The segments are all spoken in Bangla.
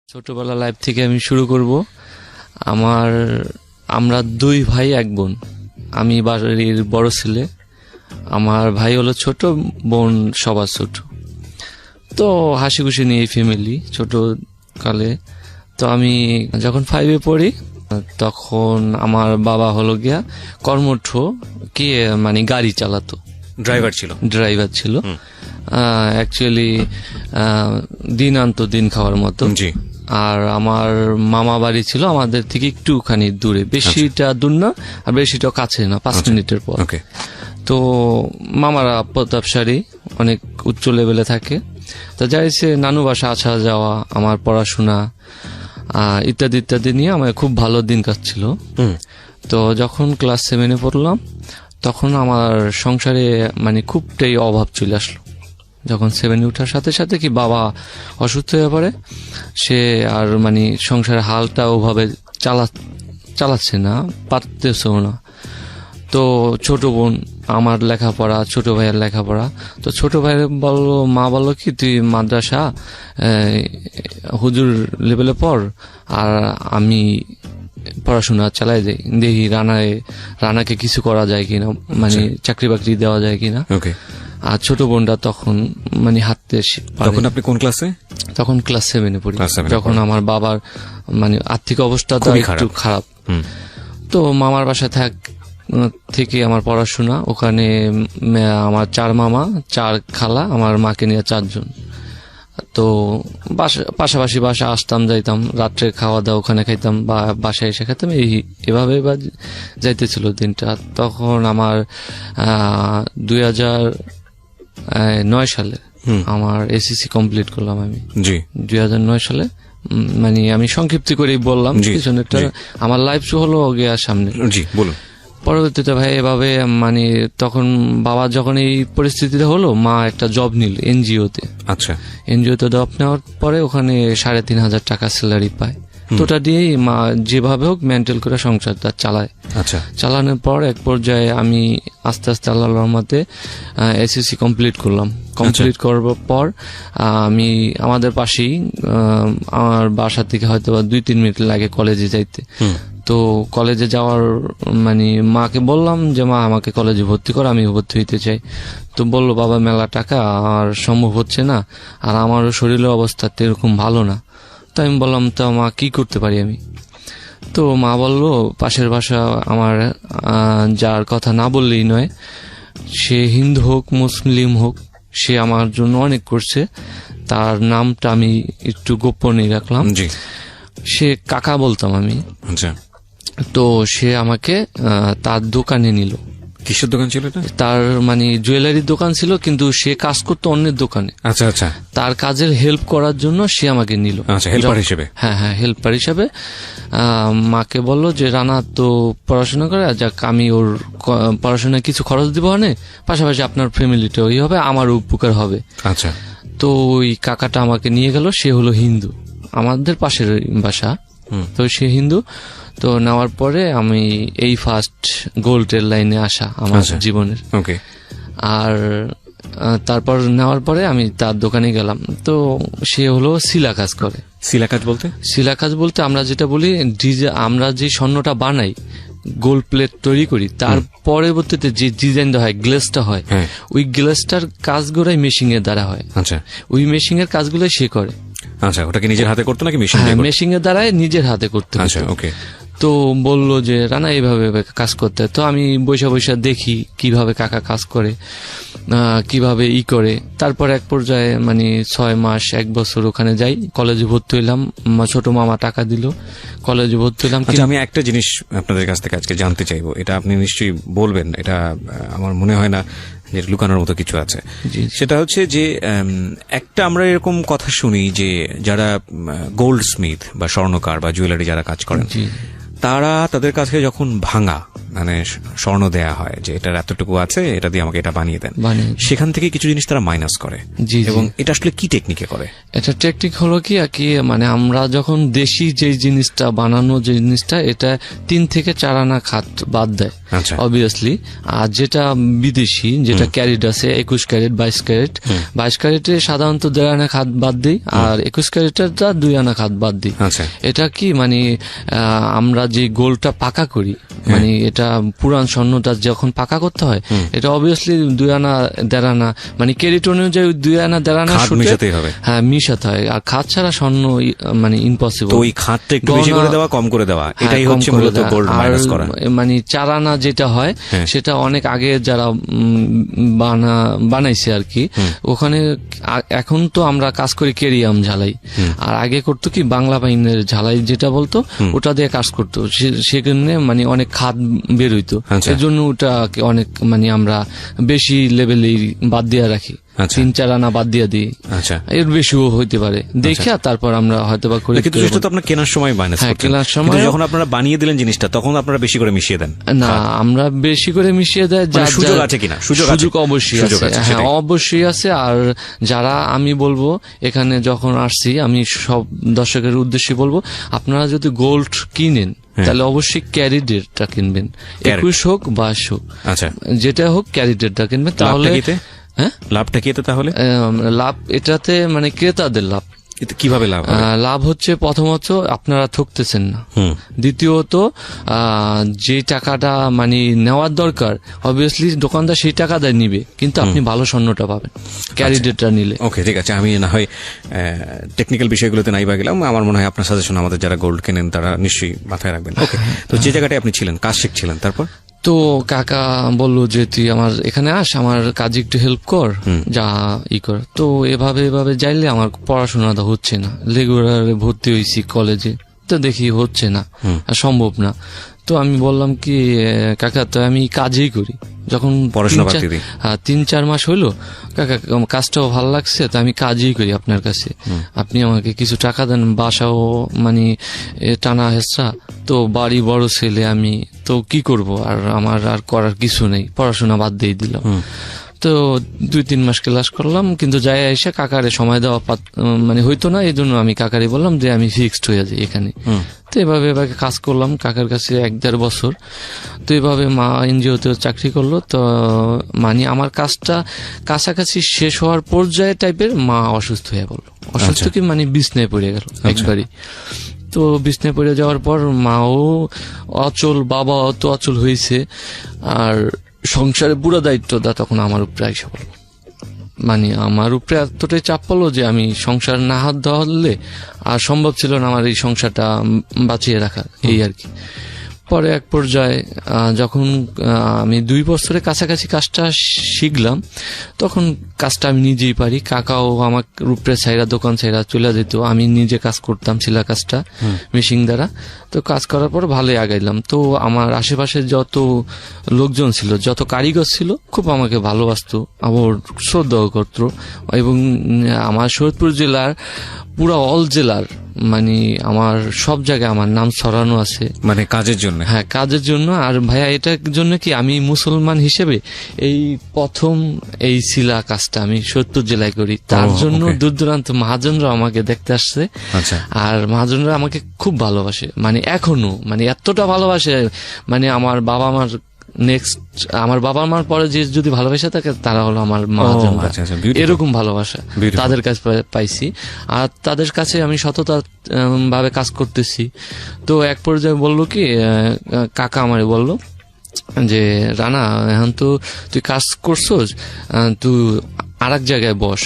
ছোটবেলা লাইফ থেকে আমি শুরু করব। আমরা দুই ভাই এক বোন। আমি বাড়ির বড় ছেলে, আমার ভাই হলো ছোট, বোন সবার ছোট। তো হাসি খুশি নিয়ে ফ্যামিলি ছোট কালে। তো আমি যখন 5-এ পড়ি তখন আমার বাবা হলো গিয়া কর্মঠ মানে গাড়ি চালাতো, ড্রাইভার ছিল। অ্যাকচুয়ালি দিন আনতো দিন খাওয়ার মতো। আর আমার মামা বাড়ি ছিল আমাদের থেকে একটুখানি দূরে, বেশিটা দূর না আর বেশিটা কাছে না, 5 মিনিটের পর। তো মামারা প্রতাপশালী, অনেক উচ্চ লেভেলে থাকে। তো যাইছে নানু বাসা আসা যাওয়া, আমার পড়াশোনা ইত্যাদি ইত্যাদি নিয়ে আমার খুব ভালো দিন কাটছিল। তো যখন ক্লাস 7-এ পড়লাম তখন আমার সংসারে মানে খুবটাই অভাব চলে আসলো। যখন 7-এ ওঠার সাথে সাথে কি বাবা অসুস্থ হয়ে পড়ে, সে আর মানে সংসারের হালটা ওভাবে চালাচ্ছে না, পারতেছেও না। তো ছোট বোন আমার লেখাপড়া, ছোট ভাইয়ের লেখাপড়া। তো ছোট ভাইয়ের মা বললো কি তুই মাদ্রাসা হুজুর লেভেলে পড়, আর আমি পড়াশোনা চালাই যাই, দেখি রানাকে কিছু করা যায় কিনা, মানে চাকরি বাকরি দেওয়া যায় কিনা। আর ছোট বোনটা তখন মানে হাঁটতে। তখন আপনি কোন ক্লাসে? তখন ক্লাস 7-এ পড়ি। যখন আমার বাবার মানে আর্থিক অবস্থা একটু খারাপ। তো মামার বাসা থেকে আমার পড়াশোনা ওখানে। আমার 4 মামা, 4 খালা, আমার মাকে নিয়ে 4 জন। তো পাশাপাশি বাসা আসতাম যাইতাম, রাত্রে খাওয়া দাওয়া ওখানে খাইতাম বা বাসায় এসে খাইতাম, এভাবে যাইতেছিল দিনটা। তখন আমার 2009 সালে আমার এসএসসি কমপ্লিট করলাম আমি। 2009 সালে মানে আমি সংক্ষিপ্ত করেই বললাম, পিছনেরটা আমার লাইফ হলো গিয়া সামনে। বলুন। পরবর্তীতে ভাই এভাবে মানে তখন বাবা যখন এই পরিস্থিতিতে হলো, মা একটা জব নিল এনজিওতে। এনজিওতে জব নেওয়ার পরে ওখানে 3,500 টাকা স্যালারি পায়। তো ওটা দিয়েই মা যেভাবে হোক মেনটেন করে সংসারটা চালায়। চালানোর পর এক পর্যায়ে আমি আস্তে আস্তে আল্লাহর রহমতে এসএসসি কমপ্লিট করলাম। কমপ্লিট করার পর আমি আমাদের পাশেই, আমার বাসা থেকে হয়তো 2-3 মিনিট লাগে কলেজে যাইতে। তো কলেজে যাওয়ার মানে মাকে বললাম যে মা আমাকে কলেজে ভর্তি কর, আমি ভর্তি হইতে চাই। তো বললো বাবা মেলা টাকা আর সম্ভব হচ্ছে না, আর আমারও শরীরের অবস্থা এরকম ভালো না। তো আমি বললাম তো মা কি করতে পারি আমি? তো মা বললো পাশের বাসা আমার, যার কথা না বললেই নয়, সে হিন্দু হোক মুসলিম হোক, সে আমার জন্য অনেক করছে। তার নামটা আমি একটু গোপনই রাখলাম, সে কাকা বলতাম আমি। তো সে আমাকে তার দোকানে নিল। কিসের দোকান ছিল এটা? তার মানে জুয়েলারির দোকান ছিল, কিন্তু সে কাজ করতো অন্যের দোকানে। তার কাজের হেল্প করার জন্য সে আমাকে নিল, হেল্পার হিসেবে। হ্যাঁ, হেল্পার হিসেবে। মাকে বললো যে রানা তো পড়াশোনা করে, যাক আমি ওর পড়াশোনায় কিছু খরচ দিব, পাশাপাশি আপনার ফ্যামিলিটা ওই হবে, আমার উপকার হবে। তো ওই কাকাটা আমাকে নিয়ে গেল। সে হলো হিন্দু, আমাদের পাশের বাসা। তো সে হিন্দু। তো নেওয়ার পরে আমি এই ফার্স্ট গোল্ডের লাইনে আসা আমার জীবনের। আর তারপর নেওয়ার পরে আমি তার দোকানে গেলাম। তো সে হলো শিলা কাজ করে। শিলা কাজ বলতে আমরা যেটা বলি, আমরা যে স্বর্ণটা বানাই, গোল্ড প্লেট তৈরি করি, তার পরবর্তীতে যে ডিজাইন হয়, গ্লেসটা হয়, ওই গ্লেসটার কাজগুলোই মেশিং এর দ্বারা হয়। ওই মেশিং এর কাজগুলো সে করে। ওটাকে নিজের হাতে করতো নাকি মেশিন? মেশিং এর দ্বারাই নিজের হাতে করতে। তো বললো যে রানা এইভাবে কাজ করতে। তো আমি বৈশা দেখি কিভাবে কাকা কাজ করে, কিভাবে করে। তারপর এক পর্যায়ে মানে 6 মাস 1 বছর ওখানে যাই, কলেজে ভর্তি হইলাম। ছোট মামা টাকা দিল, কলেজে ভর্তি হইলাম। আমি একটা জিনিস আপনাদের কাছ থেকে আজকে জানতে চাইবো, এটা আপনি নিশ্চয়ই বলবেন, এটা আমার মনে হয় না যে লুকানোর মতো কিছু আছে। সেটা হচ্ছে যে একটা আমরা এরকম কথা শুনি যে যারা গোল্ড স্মিথ বা স্বর্ণকার বা জুয়েলারি যারা কাজ করেন, তারা তাদের কাছে যখন ভাঙা মানে স্বর্ণ দেয়া হয় যে এটার এতটুকু আছে, এটা দিয়ে আমাকে এটা বানিয়ে দেন, বানিয়ে দেন। সেখান থেকে কিছু জিনিস তারা মাইনাস করে। জি, এবং এটা আসলে কি টেকনিকে করে? এটা টেকনিক হলো কি আর কি, মানে আমরা যখন দেশি যে জিনিসটা বানানো যে জিনিসটা, এটা 3 থেকে 4 আনা খাত বাদ দেয় আচ্ছা। অবভিয়াসলি। আর যেটা বিদেশি, যেটা ক্যারেট আছে 21 ক্যারেট 22 ক্যারেট, 22 ক্যারেটে সাধারণত 1.5 আনা খাত বাদ দিই, আর 21 ক্যারেটেরটা 2 আনা খাত বাদ দিই। আচ্ছা। এটা কি মানে আমরা যে গোলটা পাকা করি, মানে এটা পুরান স্বর্ণটা যখন পাকা করতে হয়, এটা অবভিয়াসলি 2 আনা 1.5 আনা, মানে ক্যারেট অনুযায়ী 2 আনা 1.5 আনা খাত মিশাতেই হবে। হ্যাঁ, মিশাতে হয়। আর খাত ছাড়া স্বর্ণ মানে ইম্পসিবল। তো ওই খাতটা একটু বেশি করে দেওয়া, কম করে দেওয়া, এটাই হচ্ছে মূলত গোল্ড মাইনাস করা। মানে 4 আনা যেটা হয় সেটা অনেক আগে যারা বানাইছে আর কি, ওখানে এখন তো আমরা কাজ করি কেরিয়াম ঝালাই, আর আগে করতো কি বাংলা বাইনের ঝালাই যেটা বলতো, ওটা দিয়ে কাজ করতো। সেখানে মানে অনেক খাত বের হইতো, এজন্য ওটা অনেক মানে আমরা বেশি লেভেলে বাদ দিয়ে রাখি, 3-4 আনা বাদ দিয়ে দিই। আচ্ছা, এর বেশিও হইতে পারে দেখিয়া তারপর আমরা হয়তো বা করে। কিন্তু জিনিসটা তো আপনার কেনার সময় মাইনাস করতেন। কেনার সময় যখন আপনারা বানিয়ে দিলেন জিনিসটা, তখন আপনারা বেশি করে মিশিয়ে দেন? না, আমরা বেশি করে মিশিয়ে দেয়। সুযোগ আছে কিনা? সুযোগ অবশ্যই আছে, হ্যাঁ অবশ্যই আছে। আর যারা, আমি বলবো এখানে যখন আসছি, আমি সব দর্শকের উদ্দেশ্যে বলবো, আপনারা যদি গোল্ড কিনেন তাহলে অবশ্যই ক্যারিডেরটা কিনবেন, 21 হোক 22 হোক, আচ্ছা যেটা হোক ক্যারিডেরটা কিনবেন। তাহলে হ্যাঁ, লাভটা কি তাহলে? লাভ এটাতে মানে ক্রেতাদের লাভ। কিভাবে লাভ? লাভ হচ্ছে প্রথমত আপনারা ঠকতেছেন না, দ্বিতীয়ত যে টাকাটা মানে নেওয়ার দরকার অবভিয়াসলি দোকানদার সেই টাকা দেয় নিবে, কিন্তু আপনি ভালো স্বর্ণটা পাবেন ক্যারিডেটটা নিলে। ওকে, ঠিক আছে। আমি না হয় টেকনিক্যাল বিষয়গুলোতে নাই বা গেলাম, আমার মনে হয় আপনার সাজেশন আমাদের যারা গোল্ড কেনেন তারা নিশ্চয়ই মাথায় রাখবেন। ওকে, তো যে জায়গাটায় আপনি ছিলেন, কাজ শিখছিলেন, তারপর? তো কাকা বললো যে তুই আমার এখানে আস, আমার কাজে একটু হেল্প কর, যা ই কর। তো এভাবে যাইলে আমার পড়াশোনাটা হচ্ছে না, রেগুলারে ভর্তি হয়েছি কলেজে, তো দেখি হচ্ছে না, সম্ভব না। তো আমি বললাম কি কাকা, তো আমি কাজেই করি। যখন 3-4 মাস হইলো, কাকা কাজটাও ভালো লাগছে, তো আমি কাজই করি আপনার কাছে, আপনি আমাকে কিছু টাকা দেন। বাসাও মানে টানা হেসরা, তো বাড়ি বড় ছেলে আমি, তো কি করব, আর আমার আর করার কিছু নেই, পড়াশোনা বাদ দিয়ে দিলাম। তো 2-3 মাস ক্লাস করলাম, কিন্তু যাই এসে কাকারে সময় দেওয়া মানে হইতো না, এই জন্য আমি কাকারে বললাম যে আমি ফিক্সড হয়ে যাই এখানে। তো এভাবে কাজ করলাম কাকার কাছে 1-1.5 বছর। তো এভাবে মা এনজিওতে চাকরি করলো। তো মানে আমার কাজটা কাছাকাছি শেষ হওয়ার পর্যায়ে টাইপের মা অসুস্থ হয়ে পড়লো। অসুস্থ কি মানে বিছনায় পড়ে গেল একবারই। তো বিছনায় পড়ে যাওয়ার পর মাও অচল, বাবাও তো অচল হয়েছে, আর সংসারের পুরো দায়িত্বটা তখন আমার উপরে আইসা পড়লো। মানে আমার উপরে এতটাই চাপ পড়লো যে আমি সংসার না হাত ধরলে আর সম্ভব ছিল না আমার এই সংসারটা বাঁচিয়ে রাখা, এই আর কি। পরে এক পর্যায়ে যখন আমি 2 বছরের কাছাকাছি কাজটা শিখলাম, তখন কাজটা আমি নিজেই পারি। কাকাও আমার রূপরে ছাইরা দোকান ছাইরা চলে যেত, আমি নিজে কাজ করতাম সিলা কাজটা মেশিন দ্বারা। তো কাজ করার পর ভালোই আগাইলাম। তো আমার আশেপাশে যত লোকজন ছিল, যত কারিগর ছিল, খুব আমাকে ভালোবাসতো, আমার শ্রদ্ধা করতো। এবং আমার শরীয়তপুর জেলার পুরা অল জেলার মানে আমার সব জায়গায় আমার নাম ছড়ানো আছে, মানে কাজের জন্য। হ্যাঁ, কাজের জন্য। আর ভাইয়া এটার জন্য কি আমি মুসলমান হিসেবে এই প্রথম এই সিলা কাজটা আমি শরীয়তপুর জেলায় করি, তার জন্য দূর দূরান্ত মহাজনরা আমাকে দেখতে আসছে। আর মহাজনরা আমাকে খুব ভালোবাসে, মানে এখনো মানে এতটা ভালোবাসে, মানে আমার বাবা মার নেক্সট, আমার বাবা মার পরে যে যদি ভালোবাসা থাকে তারা হলো আমার মহাজন। এরকম ভালোবাসা তাদের কাছে পাইছি, আর তাদের কাছে আমি সততা ভাবে কাজ করতেছি। তো এক পর্যায়ে বললো কি, কাকা আমারে বললো যে রানা, এখন তো তুই কাজ করছোস, তুই আর এক জায়গায় বস,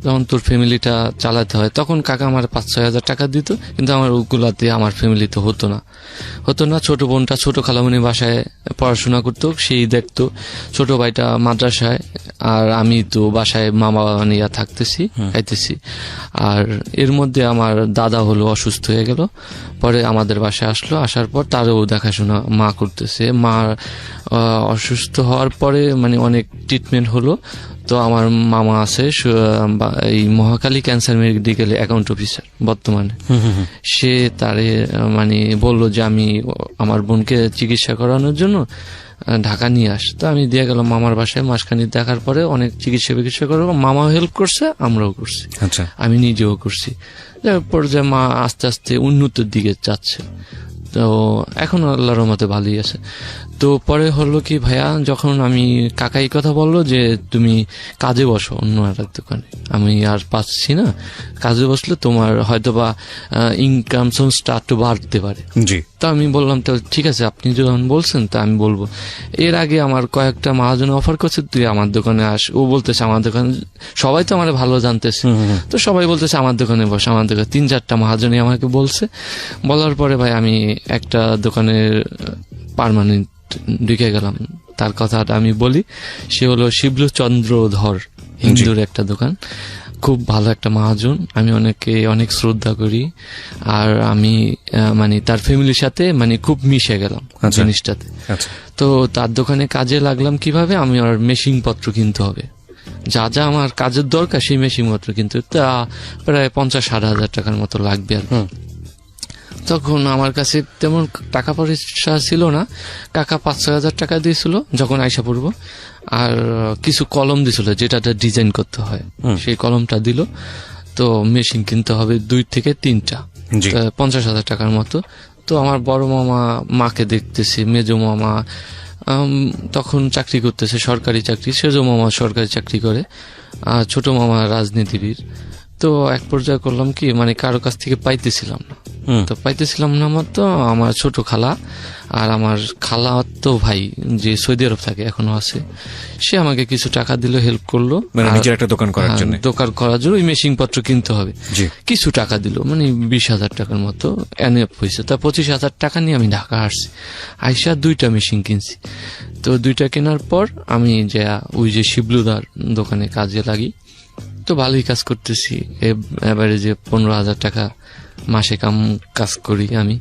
যখন তোর ফ্যামিলিটা চালাতে হয়। তখন কাকা আমার 5-6 হাজার টাকা দিত, কিন্তু আমার ওগুলাতে আমার ফ্যামিলিতে হতো না। ছোট বোনটা ছোট খালামণি বাসায় পড়াশোনা করতো, সেই দেখতো, ছোট ভাইটা মাদ্রাসায়, আর আমি তো বাসায় মামা নিয়ে থাকতেছি, খাইতেছি। আর এর মধ্যে আমার দাদা হলো অসুস্থ হয়ে গেল, পরে আমাদের বাসায় আসলো। আসার পর তারও দেখাশোনা মা করতেছে। মা অসুস্থ হওয়ার পরে মানে অনেক ট্রিটমেন্ট হলো। তো আমার মামা আছে এই Mahakali cancer medical account officer বর্তমানে, সে তারে মানে বলল যে আমি আমার বোনকে চিকিৎসা করানোর জন্য ঢাকা নিয়ে আস। তো আমি দিয়ে গেলাম মামার বাসায়। মাসখানি দেখার পরে অনেক চিকিৎসা করবো, মামাও হেল্প করছে, আমরাও করছি, আমি নিজেও করছি। পর্যায়ে মা আস্তে আস্তে উন্নতির দিকে যাচ্ছে। তো এখন আল্লাহর রহমতে ভালোই আছে। তো পরে হলো কি ভাইয়া, যখন আমি কাকাই কথা বললো যে তুমি কাজে বসো অন্য একটা দোকানে, আমি আর পাচ্ছি না, কাজে বসলে তোমার হয়তোবা ইনকাম সোর্সটা একটু বাড়তে পারে। তো আমি বললাম তো ঠিক আছে, আপনি যখন বলছেন তা আমি বলবো। এর আগে আমার কয়েকটা মহাজন অফার করছে তুই আমার দোকানে আস। ও বলতেছে আমার দোকানে, সবাই তো আমার ভালো জানতেছে, তো সবাই বলতেছে আমার দোকানে বস, আমার দোকানে 3-4টা মহাজনই আমাকে বলছে। বলার পরে ভাই আমি একটা দোকানের পার্মানেন্ট ঢুকে গেলাম। তার কথাটা আমি বলি, সে হলো শিবলু চন্দ্রধর, হিন্দুর একটা দোকান, খুব ভালো একটা মহাজন। আমি অনেক শ্রদ্ধা করি, আর আমি মানে তার ফ্যামিলির সাথে মানে খুব মিশে গেলাম জিনিসটাতে। তো তার দোকানে কাজে লাগলাম কিভাবে, আমি আর মেশিন পত্র কিনতে হবে, যা যা আমার কাজের দরকার সেই মেশিন পত্র কিনতে, তা প্রায় 50-60 হাজার টাকার মতো লাগবে আর। তখন আমার কাছে তেমন টাকা পয়সা ছিল না, কাকা 5-6 হাজার টাকা দিয়েছিল যখন আইসা পড়বো, আর কিছু কলম দিছিল যেটাতে ডিজাইন করতে হয়, সেই কলমটা দিল। তো মেশিন কিনতে হবে 2 থেকে 3টা, 50 হাজার টাকার মতো। তো আমার বড় মামা মাকে দেখতেছি, মেজো মামা তখন চাকরি করতেছে, সরকারি চাকরি, সেজো মামা সরকারি চাকরি করে, আর ছোট মামা রাজনীতিবিদ। তো এক পর্যায়ে করলাম কি, মানে কারো কাছ থেকে পাইতেছিলাম না, তো পাইতেছিলাম না তো আমার ছোট খালা আর আমার খালা তো ভাই যে সৌদি আরব থাকে এখনো আছে, সে আমাকে কিছু টাকা দিল, হেল্প করলো নিজের একটা দোকান করার জন্য। দোকান করার জন্য ওই মেশিন পত্র কিনতে হবে, কিছু টাকা দিল, মানে 20 হাজার টাকার মতো এনএফ হয়েছে। তা 25 হাজার টাকা নিয়ে আমি ঢাকা আসছি, আইসা 2টা মেশিন কিনছি। তো 2টা কেনার পর আমি যে ওই যে শিবলুদার দোকানে কাজে লাগি। তো ভালোই কাজ করতেছি, এবারে যে 15 হাজার টাকা মাসে কাজ করি আমি।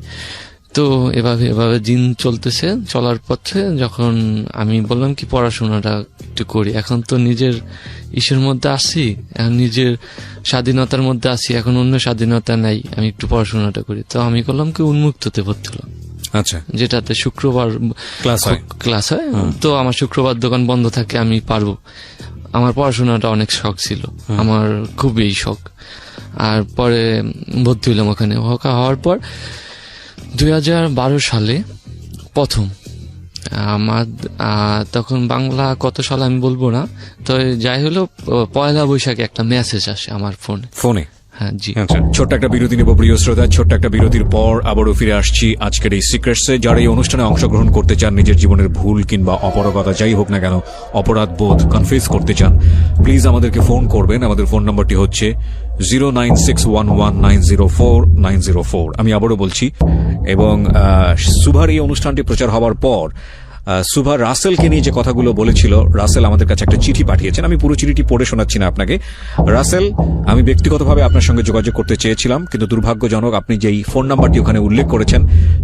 তো এভাবে দিন চলতেছে। চলার পথে যখন আমি বললাম কি পড়াশোনাটা একটু করি, এখন তো নিজের ইসের মধ্যে আসি, নিজের স্বাধীনতার মধ্যে আসি, এখন অন্য স্বাধীনতা নাই, আমি একটু পড়াশোনাটা করি। তো আমি করলাম কি উন্মুক্ততে ভর্তি হলাম, যেটাতে শুক্রবার ক্লাস হয়। তো আমার শুক্রবার দোকান বন্ধ থাকে, আমি পারবো। আমার পড়াশোনাটা অনেক শখ ছিল, আমার খুবই শখ। আর পরে ভর্তি হইলাম ওখানে। হওয়ার পর 2012 সালে প্রথম আমার, তখন বাংলা কত সাল আমি বলবো না, তো যাই হলো 1 বৈশাখে একটা মেসেজ আসে আমার ফোনে। হ্যাঁ জি, ছোট্ট একটা বিরতি নেব প্রিয় শ্রোতা। ছোট্ট একটা বিরতির পর আবারও ফিরে আসছি আজকের এই সিক্রেটসে। যারা এই অনুষ্ঠানে অংশগ্রহণ করতে চান, নিজের জীবনের ভুল কিংবা অপরাধতা যাই হোক না কেন, অপরাধ বোধ কনফেস করতে চান, প্লিজ আমাদেরকে ফোন করবেন। আমাদের ফোন নম্বরটি হচ্ছে 09611904904। আমি আবারও বলছি। এবং সুভার এই অনুষ্ঠানটি প্রচার হওয়ার পর সুভা রাসেলকে নিয়ে যে কথাগুলো বলেছিল, রাসেল আমাদের কাছে একটা চিঠি পাঠিয়েছেন। আমি পুরো চিঠিটি পড়ে শোনাচ্ছি না আপনাকে। রাসেল, আমি ব্যক্তিগতভাবে আপনার সঙ্গে যোগাযোগ করতে চেয়েছিলাম, কিন্তু দুর্ভাগ্যজনক আপনি যেই ফোন নাম্বারটি ওখানে উল্লেখ করেছেন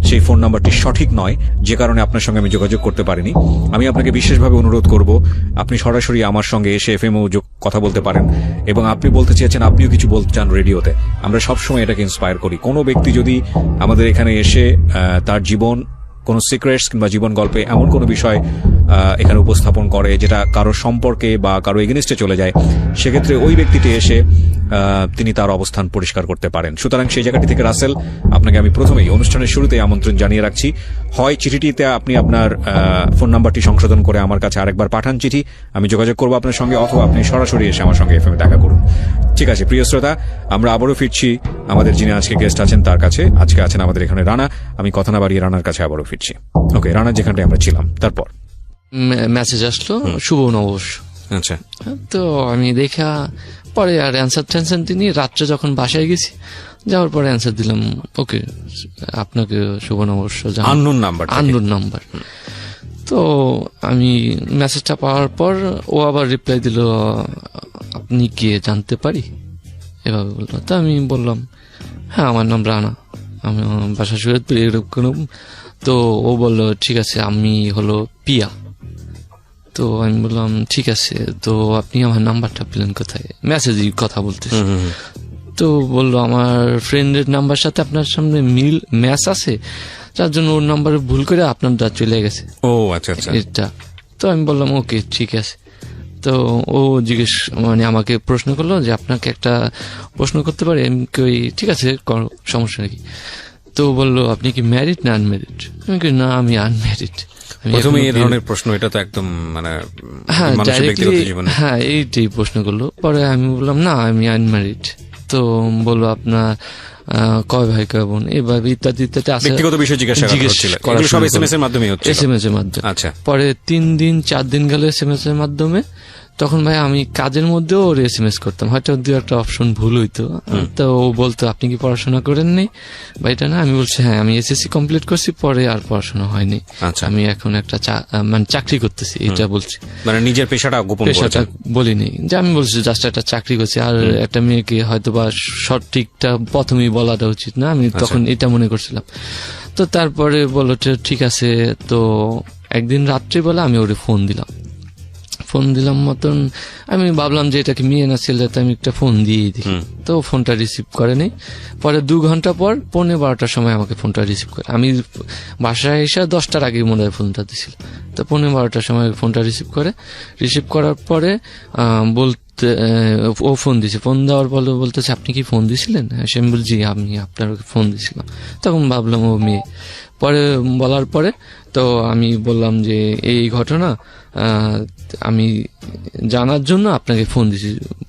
সেই ফোন নাম্বারটি সঠিক নয়, যে কারণে আপনার সঙ্গে আমি যোগাযোগ করতে পারিনি। আমি আপনাকে বিশেষভাবে অনুরোধ করব, আপনি সরাসরি আমার সঙ্গে এসে এফএমও কথা বলতে পারেন, এবং আপনি বলতে চেয়েছেন আপনিও কিছু বলতে চান রেডিওতে। আমরা সবসময় এটাকে ইন্সপায়ার করি। কোনো ব্যক্তি যদি আমাদের এখানে এসে তার জীবন, কোন সিক্রেটস কিংবা জীবন গল্পে এমন কোনো বিষয় এখানে উপস্থাপন করে যেটা কারো সম্পর্কে বা কারো এগেনিস্টে চলে যায়, সেক্ষেত্রে ওই ব্যক্তিটি এসে তিনি তার অবস্থান পরিষ্কার করতে পারেন। সুতরাং সেই জায়গাটি থেকে রাসেল, আপনাকে আমি প্রথমেই অনুষ্ঠানের শুরুতেই আমন্ত্রণ জানিয়ে রাখছি, হয় চিঠিটিতে আপনি আপনার ফোন নাম্বারটি সংশোধন করে আমার কাছে আরেকবার পাঠান চিঠি, আমি যোগাযোগ করবো আপনার সঙ্গে, অথবা আপনি সরাসরি এসে আমার সঙ্গে এফএমে দেখা করুন। ঠিক আছে প্রিয় শ্রোতা, আমরা আবারও ফিরছি আমাদের যিনি আজকে গেস্ট আছেন তার কাছে। আজকে আছেন আমাদের এখানে রানা। আমি কথা না বাড়িয়ে রানার কাছে আবারও ফিরছি। ওকে রানা, যেখানটায় আমরা ছিলাম, তারপর মেসেজ আসলো শুভ নববর্ষ। আচ্ছা, তো আমি দেখা পরে আর অ্যান্সার টেনশন তিনি, রাত্রে যখন বাসায় গেছি, যাওয়ার পরে অ্যান্সার দিলাম ওকে আপনাকে শুভ নববর্ষ, আননোন নাম্বার। তো আমি মেসেজটা পাওয়ার পর ও আবার রিপ্লাই দিল আপনি কে জানতে পারি, এভাবে বললো। তো আমি বললাম হ্যাঁ আমার নাম রানা, আমার বাসা শরীয়তপুর এরকম। তো ও বললো ঠিক আছে আমি হলো পিয়া। তো আমি বললাম ঠিক আছে, তো আপনি আমার নাম্বারটা পেলেন কোথায়? মেসেজই কথা বলতেছি। তো বললো আমার ফ্রেন্ডের নাম্বার সাথে আপনার সামনে ম্যাচ আছে, যার জন্য ওর নাম্বারে ভুল করে আপনারটা চলে গেছে। ও আচ্ছা আচ্ছা। এটা তো আমি বললাম ওকে ঠিক আছে। তো ও জিজ্ঞেস মানে আমাকে প্রশ্ন করলো যে আপনাকে একটা প্রশ্ন করতে পারি? আমি কই ঠিক আছে করো, সমস্যা নাকি। তো বললো আপনি কি ম্যারিড না আনম্যারিড? আমি কই না আমি আনম্যারিড। প্রথমে এই ধরনের প্রশ্ন, এটা তো একদম মানে হ্যাঁ মানুষের ব্যক্তিগত ডাইরেক্টলি জীবনে। হ্যাঁ এইটাই প্রশ্ন করলো। পরে আমি বললাম না আমি আনম্যারিড। তো বললো আপনার কয় ভাই কয় বোন, এইভাবে ইত্যাদি ইত্যাদি আছে ব্যক্তিগত বিষয় জিজ্ঞাসা করা সব এসএমএস এর মাধ্যমে হচ্ছে। এসএমএস এর মাধ্যমে। আচ্ছা। পরে 3 দিন 4 দিন গেল এসএমএস এর মাধ্যমে। তখন ভাই আমি কাজের মধ্যেও ওর এসএমএস করতাম, হয়তো দু একটা অপশন ভুল হইতো। তো ও বলতো আপনি কি পড়াশোনা করেন নাই বা এটা না? আমি বলছি হ্যাঁ আমি এসএসসি কমপ্লিট করছি, পরে আর পড়াশোনা হয়নি। আচ্ছা। আমি এখন একটা মানে চাকরি করতেছি, এটা বলছি। মানে নিজের পেশাটা গোপন পেশাটা বলিনি, যে আমি বলছি জাস্ট একটা চাকরি করছি। আর একটা মেয়েকে হয়তো বা সঠিকটা প্রথমেই বলাটা উচিত না, আমি তখন এটা মনে করছিলাম। তো তারপরে বললো ঠিক আছে। তো একদিন রাত্রিবেলা আমি ওরে ফোন দিলাম মতন, আমি ভাবলাম যে এটা কি মেয়ে না ছেলে, তো আমি একটা ফোন দিয়েই দিই। তো ফোনটা রিসিভ করেনি। পরে 2 ঘন্টা পর 11:15টার সময় আমাকে ফোনটা রিসিভ করে। আমি বাসায় এসে 10টার আগে মনে হয় ফোনটা দিছিল। তো 11:15টার সময় ফোনটা রিসিভ করার পরে বলতে ও ফোন দিছে। ফোন দেওয়ার পরে বলতেছে আপনি কি ফোন দিছিলেন? সে আমি বলছি আমি আপনার ফোন দিছিলাম। তখন ভাবলাম ও মেয়ে। পরে বলার পরে তো আমি বললাম যে এই ঘটনা আমি জানার জন্য আপনাকে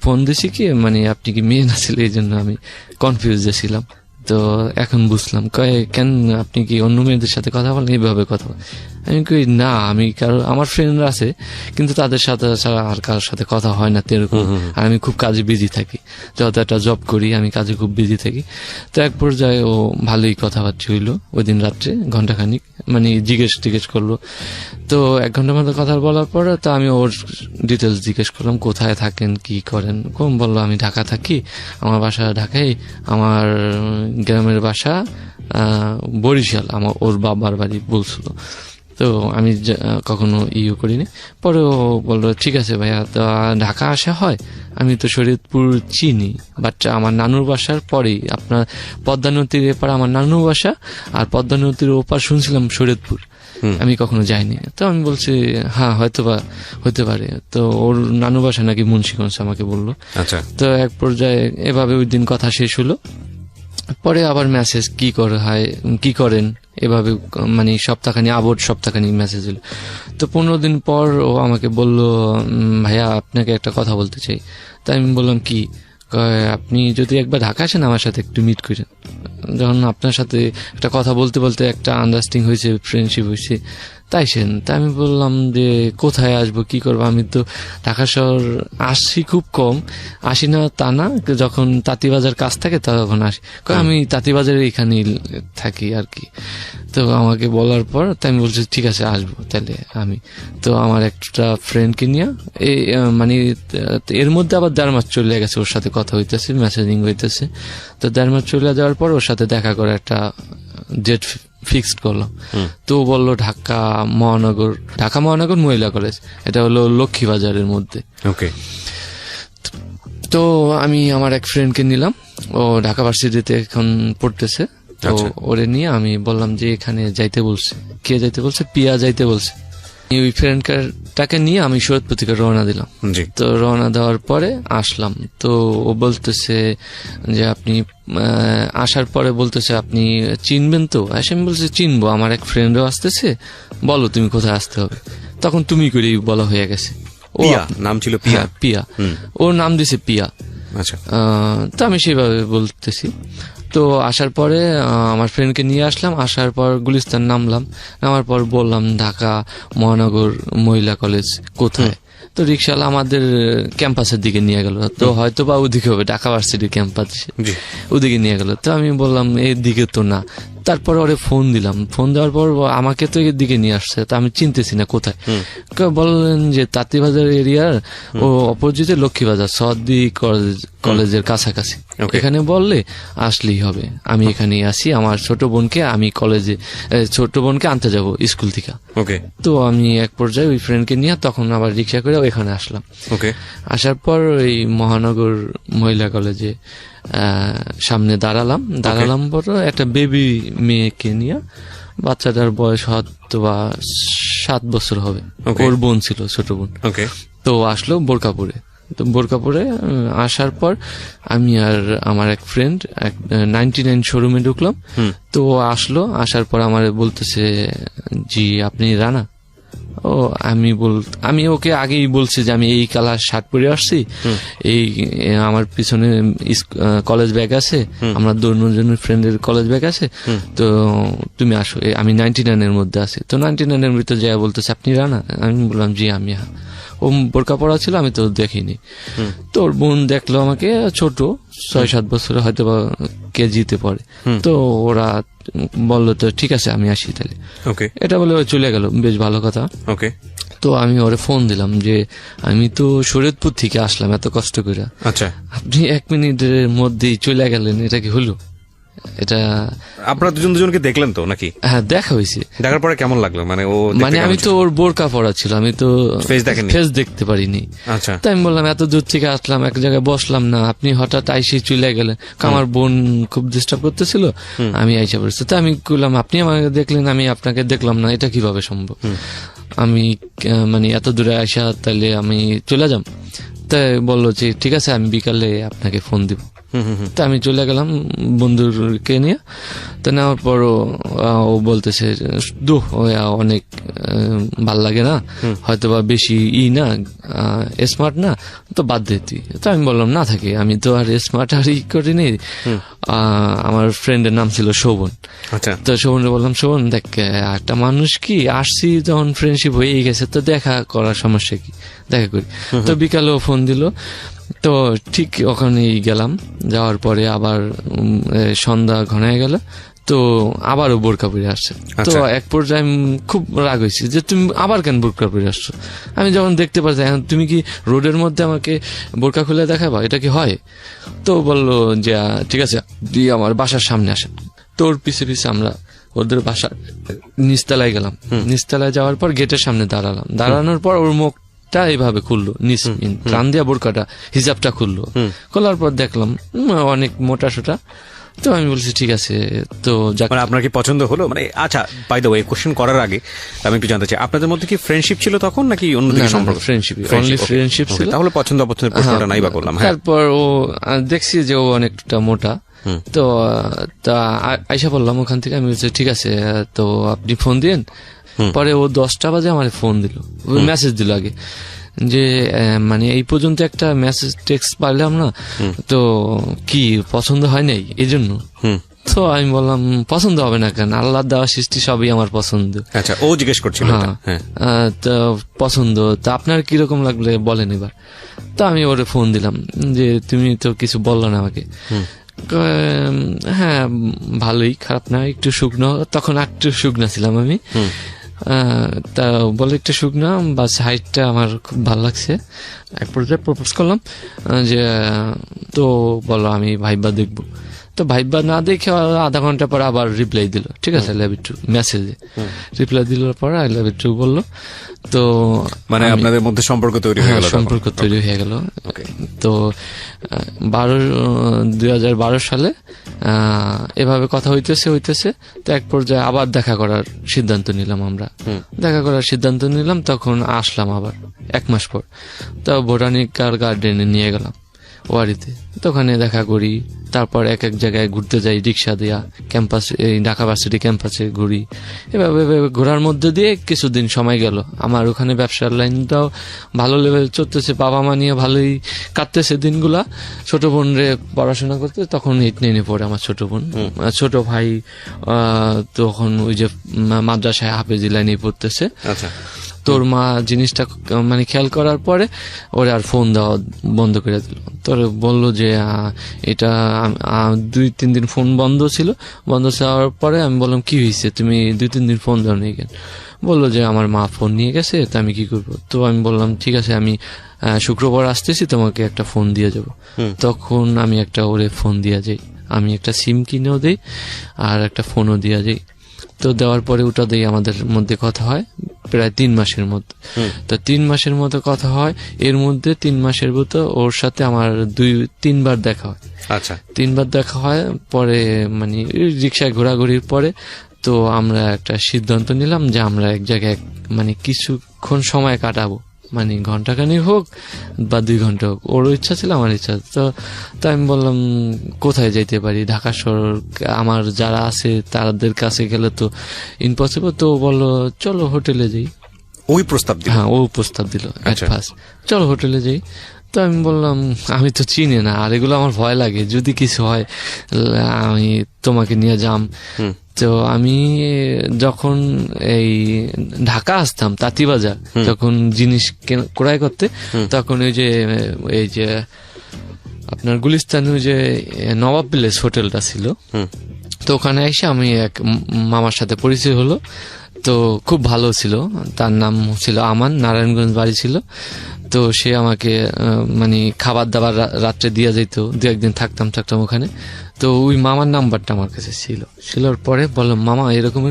ফোন দিছি কি মানে আপনি কি মেয়ে না ছিল, এই জন্য আমি কনফিউজ ছিলাম। তো এখন বুঝলাম। কয় কেন আপনি কি অন্য মেয়েদের সাথে কথা বলেন? এইভাবে কথা বলেন? আমি কই না আমি আমার ফ্রেন্ডরা আছে কিন্তু তাদের সাথে ছাড়া আর কারোর সাথে কথা হয় না এরকম। আর আমি খুব কাজে বিজি থাকি, যত একটা জব করি আমি কাজে খুব বিজি থাকি। তো এক পর্যায়ে ও ভালোই কথাবার্তা হইলো ওই দিন রাত্রে ঘন্টাখানিক, মানে জিজ্ঞেস করলো। তো 1 ঘন্টার মতো কথা বলার পরে তো আমি ওর ডিটেলস জিজ্ঞেস করলাম কোথায় থাকেন কি করেন। কম বললো আমি ঢাকা থাকি, আমার বাসা ঢাকায়, আমার গ্রামের বাসা বরিশাল, আমার ওর বাবার বাড়ি বলছিল। তো আমি কখনো করিনি। পরে ও বললো ঠিক আছে ভাইয়া, তো ঢাকা আসা হয়? আমি তো শরীয়তপুর চিনি, বাট আমার নানুর বাসার পরেই আপনার পদ্মা নদীর এপার আমার নানুর বাসা, আর পদ্মা নদীর ওপার শুনছিলাম শরীয়তপুর, আমি কখনো যাইনি। তো আমি বলছি হ্যাঁ হতে পারে। তো ওর নানু বাসা নাকি মুন্সিগঞ্জ আমাকে বললো। আচ্ছা। তো এক পর্যায়ে এভাবে ওই দিন কথা শেষ হলো। পরে আবার মেসেজ কি করেন এভাবে, মানে সপ্তাহখানি মেসেজ হলো। তো 15 দিন পর ও আমাকে বলল ভাইয়া আপনাকে একটা কথা বলতে চাই। তাই আমি বললাম কি? আপনি যদি একবার ঢাকা আসেন আমার সাথে একটু মিট করেন, যখন আপনার সাথে একটা কথা বলতে বলতে একটা আন্ডারস্ট্যান্ডিং হয়েছে, ফ্রেন্ডশিপ হয়েছে, তাই আমি বললাম যে কোথায় আসবো কি করবো, আমি তো ঢাকা শহর আসি খুব কম, আসি না তা না, যখন তাঁতিবাজার কাজ থাকে তখন আসি। আমি তাঁতিবাজারে এখানেই থাকি আর কি। তো আমাকে বলার পর তাই আমি বলছি ঠিক আছে আসবো তাহলে আমি। তো আমার একটা ফ্রেন্ডকে নিয়ে মানে এর মধ্যে আবার 1.5 মাস চলে গেছে, ওর সাথে কথা হইতেছে, মেসেজিং হইতেছে। তো 1.5 মাস চলে যাওয়ার পর ওর সাথে দেখা করে একটা ডেট ফিক্সড করলাম। তো বললো ঢাকা মহানগর মহিলা কলেজ, এটা হলো লক্ষ্মীবাজারের মধ্যে। ওকে। তো আমি আমার এক ফ্রেন্ডকে নিলাম, ও ঢাকা ভার্সিটিতে এখন পড়তেছে। তো ওরে নিয়ে আমি বললাম যে এখানে যাইতে বলছে। কে যাইতে বলছে? পিয়া যাইতে বলছে। ওই ফ্রেন্ডটাকে নিয়ে আমি শরৎপুর থেকে রওনা দিলাম। তো রওনা দেওয়ার পরে আসলাম। তো ও বলতেছে যে আপনি আসার পরে বলতেছে আপনি চিনবেন তো? আমি বলছি চিনবো, আমার এক ফ্রেন্ডও আসতেছে, বলো তুমি কোথায় আসতে হবে। তখন তুমি করেই বলা হয়ে গেছে। নাম ছিল পিয়া, ওর নাম দিছে পিয়া। আচ্ছা। তো আমি সেভাবে বলতেছি। তো আসার পরে আমার ফ্রেন্ডকে নিয়ে আসলাম, আসার পর গুলিস্তান নামার পর বললাম ঢাকা মহানগর মহিলা কলেজ কোথায়। তো রিক্সাওয়ালা আমাদের ক্যাম্পাসের দিকে নিয়ে গেল। তো হয়তো বা ওদিকে হবে, ঢাকা ভার্সিটির ক্যাম্পাস, ওদিকে নিয়ে গেল। তো আমি বললাম এর দিকে তো না। তারপর ওরে ফোন দিলাম, ফোন দেওয়ার পর আমাকে তো এদিকে নিয়ে আসছে, তা আমি চিনতেছি না কোথায়। বললেন যে তাঁতিবাজার এরিয়ার ও অপোজিটে লক্ষ্মীবাজার সদ্দি কলেজের কাছাকাছি, এখানে বললে আসলেই হবে। আমি এখানে আসি, আমার ছোট বোনকে আনতে যাব স্কুল থেকে। তো আমি এক পর্যায়ে ওই ফ্রেন্ডকে নিয়ে তখন আবার রিক্সা করে এখানে আসলাম। আসার পর ওই মহানগর মহিলা কলেজে সামনে দাঁড়ালাম পর একটা বেবি মেয়েকে নিয়ে, বাচ্চাটার বয়স হয়তো বা 7 বছর হবে, ওর বোন ছিল, ছোট বোন। তো আসলো বোরকাপুরে। তো বোরকাপুরে আসার পর আমি আর আমার এক ফ্রেন্ড 99 শোরুমে ঢুকলাম। তো আসার পর আমার বলতেছে, জি আপনি রানা? ও আমি ওকে আগেই বলছি যে আমি এই কালার শার্ট পরে আসছি, এই আমার পিছনে কলেজ ব্যাগ আছে, আমরা দুজনের ফ্রেন্ডের কলেজ ব্যাগ আছে, তো তুমি আসো, আমি 99 মধ্যে আছি। তো 99 ভিতরে যাই বলতেছে, আপনি রানা? আমি বললাম জি আমি। ও বোরকা পরা ছিল, আমি তো দেখিনি। তো ওর বোন দেখলো আমাকে, ছোট 6-7 বছরে হয়তো বা কেজিতে পড়ে। তো ওরা বললো তো ঠিক আছে আমি আসি তাহলে, এটা বলে চলে গেল, বেশ ভালো কথা। তো আমি ওরে ফোন দিলাম যে আমি তো শরীয়তপুর থেকে আসলাম এত কষ্ট করে, আপনি 1 মিনিটের মধ্যেই চলে গেলেন, এটা কি হলো? এটা আপনারা দুজনকে দেখলেন তো নাকি? হ্যাঁ, দেখা হয়েছে। দেখার পরে কেমন লাগলো? মানে আমি তো ওর বোরকা পরা ছিল, আমি তো ফেস দেখতে পারিনি। তাই আমি বললাম এত দূর থেকে আসলাম, এক জায়গায় বসলাম না, আপনি হঠাৎ আইসে চলে গেলেন। আমার বোন খুব ডিস্টার্ব করতেছিল, আমি আইসা পড়েছি। তো আমি বললাম আপনি আমাকে দেখলেন, আমি আপনাকে দেখলাম না, এটা কিভাবে সম্ভব? আমি এত দূরে আইসা তাহলে আমি চলে যাম? তাই বললো যে ঠিক আছে আমি বিকালে আপনাকে ফোন দিব। তো আমি চলে গেলাম বন্ধুকে নিয়ে। তো নেওয়ার পর ও বলতেছে অনেক ভাল লাগে না, হয়তো বা বেশি না স্মার্ট না, তো বাদ দে তুই। তো আমি বললাম না থাকে, আমি তো আর স্মার্ট আর করিনি। আমার ফ্রেন্ডের নাম ছিল শোভন। তো শোভনকে বললাম, শোভন দেখ, একটা মানুষ কি আসছি যখন ফ্রেন্ডশিপ হয়েই গেছে, তো দেখা করার সমস্যা কি, দেখা করি। তো বিকালেও ফোন দিল। তো ঠিক ওখানেই গেলাম, যাওয়ার পরে আবার সন্ধ্যা ঘনায় গেল, তো আবারও বোরকা পরে আসছে। তো এক পর্যায়ে আমি খুব রাগ হয়েছি যে তুমি আবার কেন বোরকা পরে আসছো? আমি যখন দেখতে পাচ্ছি এখন তুমি কি রোডের মধ্যে আমাকে বোরকা খুলে দেখাবা, এটা কি হয়? তো বললো যে ঠিক আছে দিয়ে আমার বাসার সামনে আসেন। তোর পিছে পিছে আমরা ওদের বাসার নিচতলায় গেলাম। নিচতলায় যাওয়ার পর গেটের সামনে দাঁড়ানোর পর ওর মুখ এইভাবে খুললো, কান দিয়া বোরকাটা হিজাবটা খোলার পর দেখলাম অনেক মোটা সোটা। তো আমি বলছি ঠিক আছে। তো আপনার কি পছন্দ হলো? আচ্ছা, বাই দ্য ওয়ে, কোশ্চেন করার আগে আমি একটু জানতে চাই, আপনাদের মধ্যে কি ফ্রেন্ডশিপ ছিল তখন নাকি অন্যদিকে সম্পর্ক? ফ্রেন্ডশিপ ছিল। তাহলে পছন্দ অপছন্দের প্রশ্নটা নাই বা করলাম। তারপর ও দেখছি যে ও অনেকটা মোটা, তো আইসা বললাম ওখান থেকে। আমি বলছি ঠিক আছে, তো আপনি ফোন দিন। পরে ও 10টা বাজে আমার ফোন দিল, মেসেজ দিল আগে যে এই পর্যন্ত একটা মেসেজ টেক্সট পাইলাম না, তো কি পছন্দ হয় নাই এই জন্য? তো আমি বললাম পছন্দ হবে না কেন, আল্লাহ দেওয়া সৃষ্টি সবই আমার পছন্দ। আচ্ছা, ও জিজ্ঞেস করছিল। তো পছন্দ, তা আপনার কিরকম লাগলে বলেন এবার। তো আমি ওরে ফোন দিলাম যে তুমি তো কিছু বললো না আমাকে। হ্যাঁ ভালোই, খারাপ না, একটু শুকনো, তখন একটু শুকনা ছিলাম আমি। তা বলে একটু শুকনা, বা হাইটটা আমার খুব ভালো লাগছে। এক পর্যায়ে প্রপোজ করলাম যে তো বলো আমি ভাইবা দেখবো। তো ভাইবা না দেখে আধা ঘন্টা পর আবার রিপ্লাই দিল, ঠিক আছে আই লাভ ইউ টু, মেসেজে রিপ্লাই দিল পর আই লাভ ইউ টু বললো। তো আপনাদের মধ্যে সম্পর্ক তৈরি হয়ে গেল। তো 2012 সালে এভাবে কথা হইতেছে। তো এক পর্যায়ে আবার দেখা করার সিদ্ধান্ত নিলাম। তখন আসলাম আবার 1 মাস পর। তো বোটানিক্যাল গার্ডেনে নিয়ে গেলাম ওয়ারিতে, তো ওখানে দেখা করি। তারপর এক জায়গায় ঘুরতে যাই রিক্সা দিয়া, ক্যাম্পাস, এই ঢাকা ভার্সিটি ক্যাম্পাসে ঘুরি। এভাবে ঘোরার মধ্যে দিয়ে কিছুদিন সময় গেল। আমার ওখানে ব্যবসার লাইনটাও ভালো লেভেল চলতেছে, বাবা মা নিয়ে ভালোই কাটতেছে দিনগুলা। ছোট বোন রে পড়াশোনা করতে, তখন 8, 9-এ পড়ে আমার ছোট বোন। ছোট ভাই তখন ওই যে মাদ্রাসায় হাফেজি লাইনে পড়তেছে। তোর মা জিনিসটা মানে খেয়াল করার পরে ওরে আর ফোন দেওয়া বন্ধ করে দিল। তোর বললো যে এটা 2-3 দিন ফোন বন্ধ ছিল, বন্ধ হওয়ার পরে আমি বললাম কি হয়েছে, তুমি 2-3 দিন ফোন দাও নি কেন? বললো যে আমার মা ফোন নিয়ে গেছে, তো আমি কি করবো? তো আমি বললাম ঠিক আছে, আমি শুক্রবার আসতেছি, তোমাকে একটা ফোন দিয়ে যাবো। তখন আমি একটা ওরে ফোন দিয়ে যাই, আমি একটা সিম কিনেও দিই আর একটা ফোনও দিয়ে যাই। তো দেওয়ার পরে ওটা দিয়ে আমাদের মধ্যে কথা হয় প্রায় 3 মাসের মধ্যে। তো 3 মাসের মতো কথা হয়, এর মধ্যে 3 মাসের মতো ওর সাথে আমার 2-3 বার দেখা হয়। আচ্ছা, 3 বার দেখা হয় পরে, মানে রিক্সায় ঘোরাঘুরির পরে তো আমরা একটা সিদ্ধান্ত নিলাম যে আমরা এক জায়গায় মানে কিছুক্ষণ সময় কাটাবো, মানে ঘন্টাখানিক হোক বা 2 ঘন্টা হোক। ওর ইচ্ছা ছিল, আমার ইচ্ছা। তো আমি বললাম কোথায় যাইতে পারি, ঢাকা শহর আমার যারা আছে তাদের কাছে গেলে তো ইম্পসিবল। তো বললো চলো হোটেলে যাই। ওই প্রস্তাব দিল? হ্যাঁ, ও প্রস্তাব দিল আচ্ছা। ফার্স্ট, চলো হোটেলে যাই। তো আমি বললাম আমি তো চিনি না, আর এগুলো আমার ভয় লাগে, যদি কিছু হয় আমি তোমাকে নিয়ে যাম। তো আমি যখন এই ঢাকা আসতাম তাঁতিবাজার, তখন জিনিস ক্রয় করতে, তখন ওই যে আপনার গুলিস্তানে ওই যে নবাব প্লেস হোটেলটা ছিল, তো ওখানে এসে আমি এক মামার সাথে পরিচয় হলো। তো খুব ভালো ছিল, তার নাম ছিল আমান, নারায়ণগঞ্জ বাড়ি ছিল। তো সে আমাকে মানে খাবার দাবার রাত্রে দিয়া যেত, 2-1 দিন থাকতাম ওখানে। তো ওই মামার নাম্বারটা আমার কাছে ছিল পরে বললাম মামা এরকম।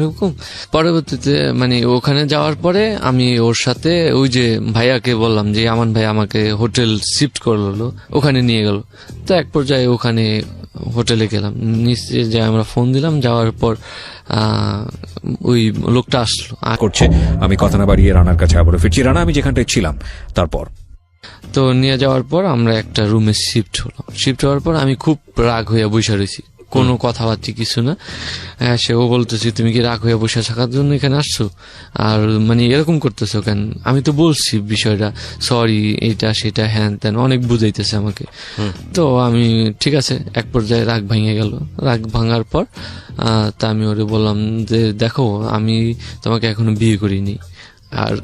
পরবর্তীতে মানে ওখানে যাওয়ার পরে আমি ওর সাথে ওই যে ভাইয়াকে বললাম যে আমান ভাই আমাকে হোটেল শিফট করলো, ওখানে নিয়ে গেল। তো এক পর্যায়ে ওখানে হোটেলে গেলাম, নিচে যে আমরা ফোন দিলাম, যাওয়ার পর ওই লোকটা আসলো করছে। আমি কথা না বাড়িয়ে রানার কাছে আবারও ফিরছি। রানা, আমি যেখানটায় ছিলাম তারপর তো নিয়ে যাওয়ার পর আমরা একটা রুমে শিফট হওয়ার পর আমি খুব রাগ হইয়া বসে রয়েছি, কোনো কথাবার্তা কিছু না। সেও বলতেছি তুমি কি রাগ হইয়া বসে থাকার জন্য এখানে আসছো, আর মানে এরকম করতেছো কেন? আমি তো বলছি বিষয়টা, সরি এটা সেটা হ্যান ত্যান, অনেক বুঝাইতেছে আমাকে। তো আমি ঠিক আছে, এক পর্যায়ে রাগ ভেঙে গেল। রাগ ভাঙার পর তা আমি ওরে বললাম যে দেখো আমি তোমাকে এখনো বিয়ে করিনি, আর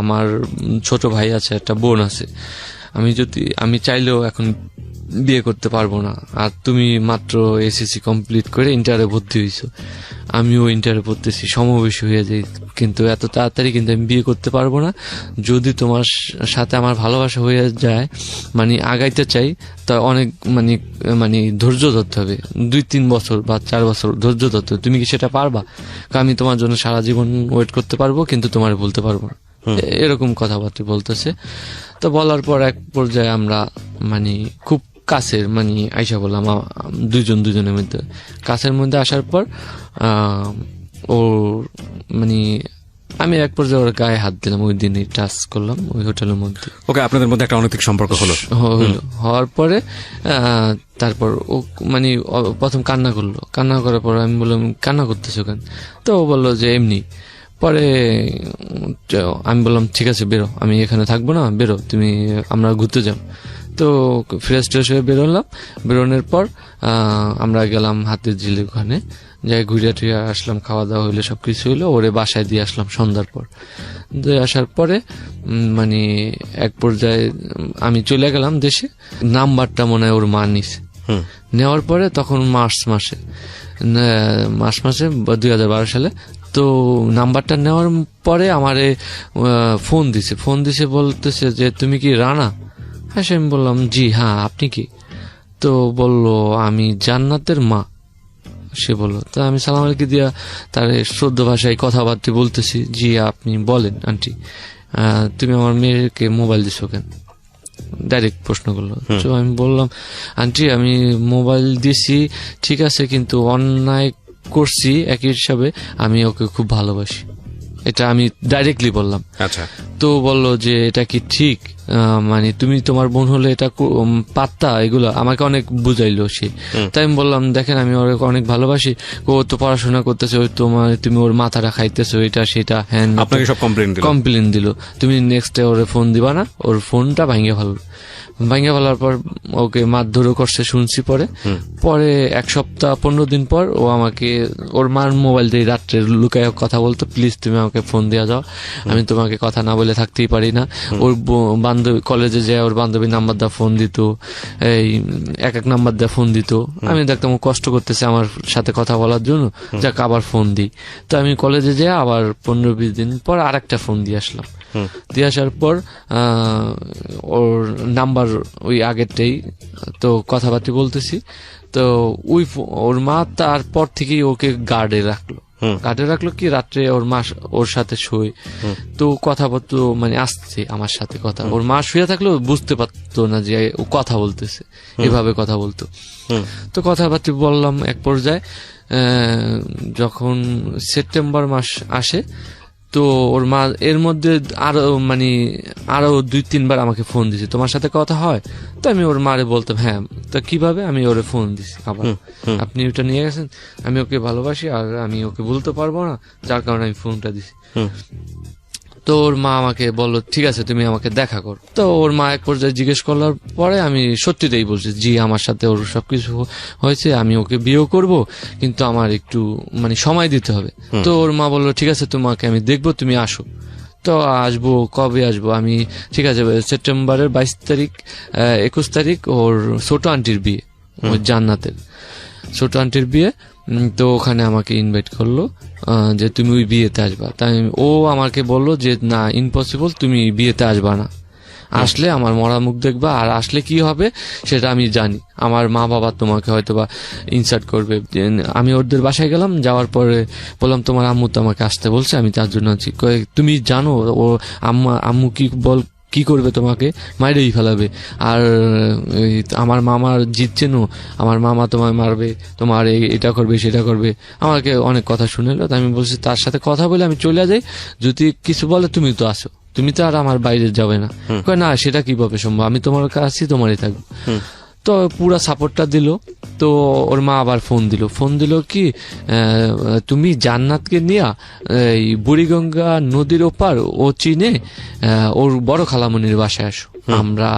আমার ছোট ভাই আছে, একটা বোন আছে, আমি চাইলেও এখন বিয়ে করতে পারবো না। আর তুমি মাত্র এসএসসি কমপ্লিট করে ইন্টারে ভর্তি হয়েছো, আমিও ইন্টারে পড়তেছি, সমবয়সী হয়ে যাই, কিন্তু এত তাড়াতাড়ি কিন্তু আমি বিয়ে করতে পারবো না। যদি তোমার সাথে আমার ভালোবাসা হয়ে যায়, মানে আগাইতে চাই, তা অনেক মানে ধৈর্য ধরতে হবে, 2-3 বছর বা 4 বছর ধৈর্য ধরতে হবে। তুমি কি সেটা পারবা? আমি তোমার জন্য সারা জীবন ওয়েট করতে পারবো, কিন্তু তোমার বলতে পারবো না। এরকম কথাবার্তা বলতেছে। তো বলার পর এক পর্যায়ে আমরা মানে খুব কাছের মানে আইসা বললাম, দুজনের মধ্যে কাছের মধ্যে আসার পর ও মানে আমি এক পর্যায়ে ওর গায়ে হাত দিলাম, ওই দিনই টাচ করলাম ওই হোটেলের মধ্যে। ওকে, আপনাদের মধ্যে একটা অনৈতিক সম্পর্ক হলো। হওয়ার পরে তারপর ও মানে প্রথম কান্না করার পর আমি বললাম কান্না করতেছো কেন? তো ও বললো যে এমনি। পরে আমি বললাম ঠিক আছে বেরো, আমি এখানে থাকবো না, বেরো তুমি, আমরা ঘুরতে যাও। তো ফ্রেশ হয়ে বেরোনোর পর আমরা গেলাম হাতের ঝিলে, ওখানে যাই ঘুরিয়া টুরিয়া আসলাম, খাওয়া দাওয়া হইলো, সবকিছু হইলো, ওরে বাসায় দিয়ে আসলাম সন্ধ্যার পর। দিয়ে আসার পরে মানে এক পর্যায়ে আমি চলে গেলাম দেশে। নাম্বারটা মনে হয় ওর মা নিছে, নেওয়ার পরে তখন মার্চ মাসে 2012 সালে। তো নাম্বারটা নেওয়ার পরে আমারে ফোন দিছে বলতেছে যে তুমি কি রানা? হ্যাঁ, আমি বললাম জি হ্যাঁ, আপনি কি? তো বললো আমি জান্নাতের মা। সে বললো, তা আমি সালাম আলাইকুম দিয়া তার শ্রদ্ধা ভাষায় কথাবার্তা বলতেছি, জি আপনি বলেন আন্টি, তুমি আমার মেয়েকে মোবাইল দিছো কেন? ডাইরেক্ট প্রশ্ন করলো। তো আমি বললাম আন্টি আমি মোবাইল দিছি ঠিক আছে, কিন্তু অন্যায় করছি একই হিসাবে, আমি ওকে খুব ভালোবাসি, এটা আমি ডাইরেক্টলি বললাম। আচ্ছা। তো বললো যে এটা কি ঠিক? মানে তুমি তোমার বোন হলে এটা পাত্তা, এগুলো আমাকে অনেক বুঝাইলো সে। তাই আমি বললাম দেখেন আমি ওর অনেক ভালোবাসি, ও তো পড়াশোনা করতেছে, ওই তোমার তুমি ওর মাথাটা খাইতেছো, এটা সেটা হ্যাঁ, আপনাকে সব কমপ্লেন দিল, তুমি নেক্সট ডে ওর ফোন দিবা না, ওর ফোনটা ভাঙে ফেলার পর ওকে মারধরও করছে শুনছি। পরে 1 সপ্তাহ 15 দিন পর ও আমাকে ওর মার মোবাইল দিয়ে রাত্রে লুকায় কথা বলতো, প্লিজ তুমি আমাকে ফোন দেওয়া যাও, আমি তোমাকে কথা না বলে থাকতেই পারি না। ওর বান্ধবী কলেজে যায়, ওর বান্ধবী নাম্বার দেওয়া ফোন দিত, এই এক নাম্বার দেওয়া ফোন দিত। আমি দেখতাম ও কষ্ট করতেছে আমার সাথে কথা বলার জন্য, যাক আবার ফোন দিই। তো আমি কলেজে যাই, আবার 15-20 দিন পর আরেকটা ফোন দিয়ে আসলাম। দিয়ে আসার পর ওর নাম্বার ওই আগেরটাই, তো কথাবার্তা বলতেছি। তো ওর মা তারপর থেকেই ওকে গার্ডে রাখলো কি রাত্রে ওর মা ওর সাথে শুয়ে, তো কথাবার্তা মানে আসছে আমার সাথে কথা। ওর মা শুয়ে থাকলেও বুঝতে পারতো না যে ও কথা বলতেছে, এভাবে কথা বলতো। তো কথাবার্তা বললাম। এক পর্যায়ে যখন সেপ্টেম্বর মাস আসে, তো ওর মা এর মধ্যে আরো 2-3 বার আমাকে ফোন দিছে, তোমার সাথে কথা হয়? তো আমি ওর মারে বলতাম হ্যাঁ। তো কিভাবে? আমি ওরে ফোন দিছি আবার, আপনি ওটা নিয়ে গেছেন, আমি ওকে ভালোবাসি আর আমি ওকে বলতে পারবো না, যার কারণে আমি ফোনটা দিছি। তো ওর মা আমাকে বললো ঠিক আছে তুমি আমাকে দেখা করো। তো ওর মা এক পর্যায়ে জিজ্ঞেস করার পরে আমি সত্যিটাই বলছি, জি আমার সাথে ওর সবকিছু হয়েছে, আমি ওকে বিয়েও করব, কিন্তু আমার একটু সময় দিতে হবে। তো ওর মা বললো ঠিক আছে তোমাকে আমি দেখবো, তুমি আসো। তো আসবো, কবে আসবো আমি? ঠিক আছে সেপ্টেম্বরের 21 তারিখ ওর ছোট আন্টির বিয়ে, ওই জান্নাতের ছোট আন্টির বিয়ে। তো ওখানে আমাকে ইনভাইট করলো যে তুমি ওই বিয়েতে আসবা। তাই ও আমাকে বললো যে না ইম্পসিবল, তুমি বিয়েতে আসবা না, আসলে আমার মরা মুখ দেখবা, আর আসলে কি হবে সেটা আমি জানি, আমার মা বাবা তোমাকে হয়তো বা ইনসার্ট করবে। আমি ওদের বাসায় গেলাম, যাওয়ার পরে বললাম তোমার আম্মু তো আমাকে আসতে বলছে, আমি তার জন্য আছি। তুমি জানো ও আম্মু কি করবে, তোমাকে মাইরেই ফেলাবে, আর আমার মামার জিতছে নো, আমার মামা তোমায় মারবে, তোমার এটা করবে সেটা করবে, আমাকে অনেক কথা শুনেলো। আমি বলছি তার সাথে কথা বলে আমি চলে যাই, যদি কিছু বলে তুমি তো আসো, তুমি তো আর আমার বাইরে যাবে না। না সেটা কিভাবে সম্ভব, আমি তোমার কাছে তোমারই থাকবো। তো পুরা সাপোর্টটা দিল। তো ওর মা আবার ফোন দিল কি তুমি জান্নাতকে নিয়ে এই বুড়িগঙ্গা নদীর ওপার ও চীনে ওর বড় খালামণির বাসায় আসো, আমরা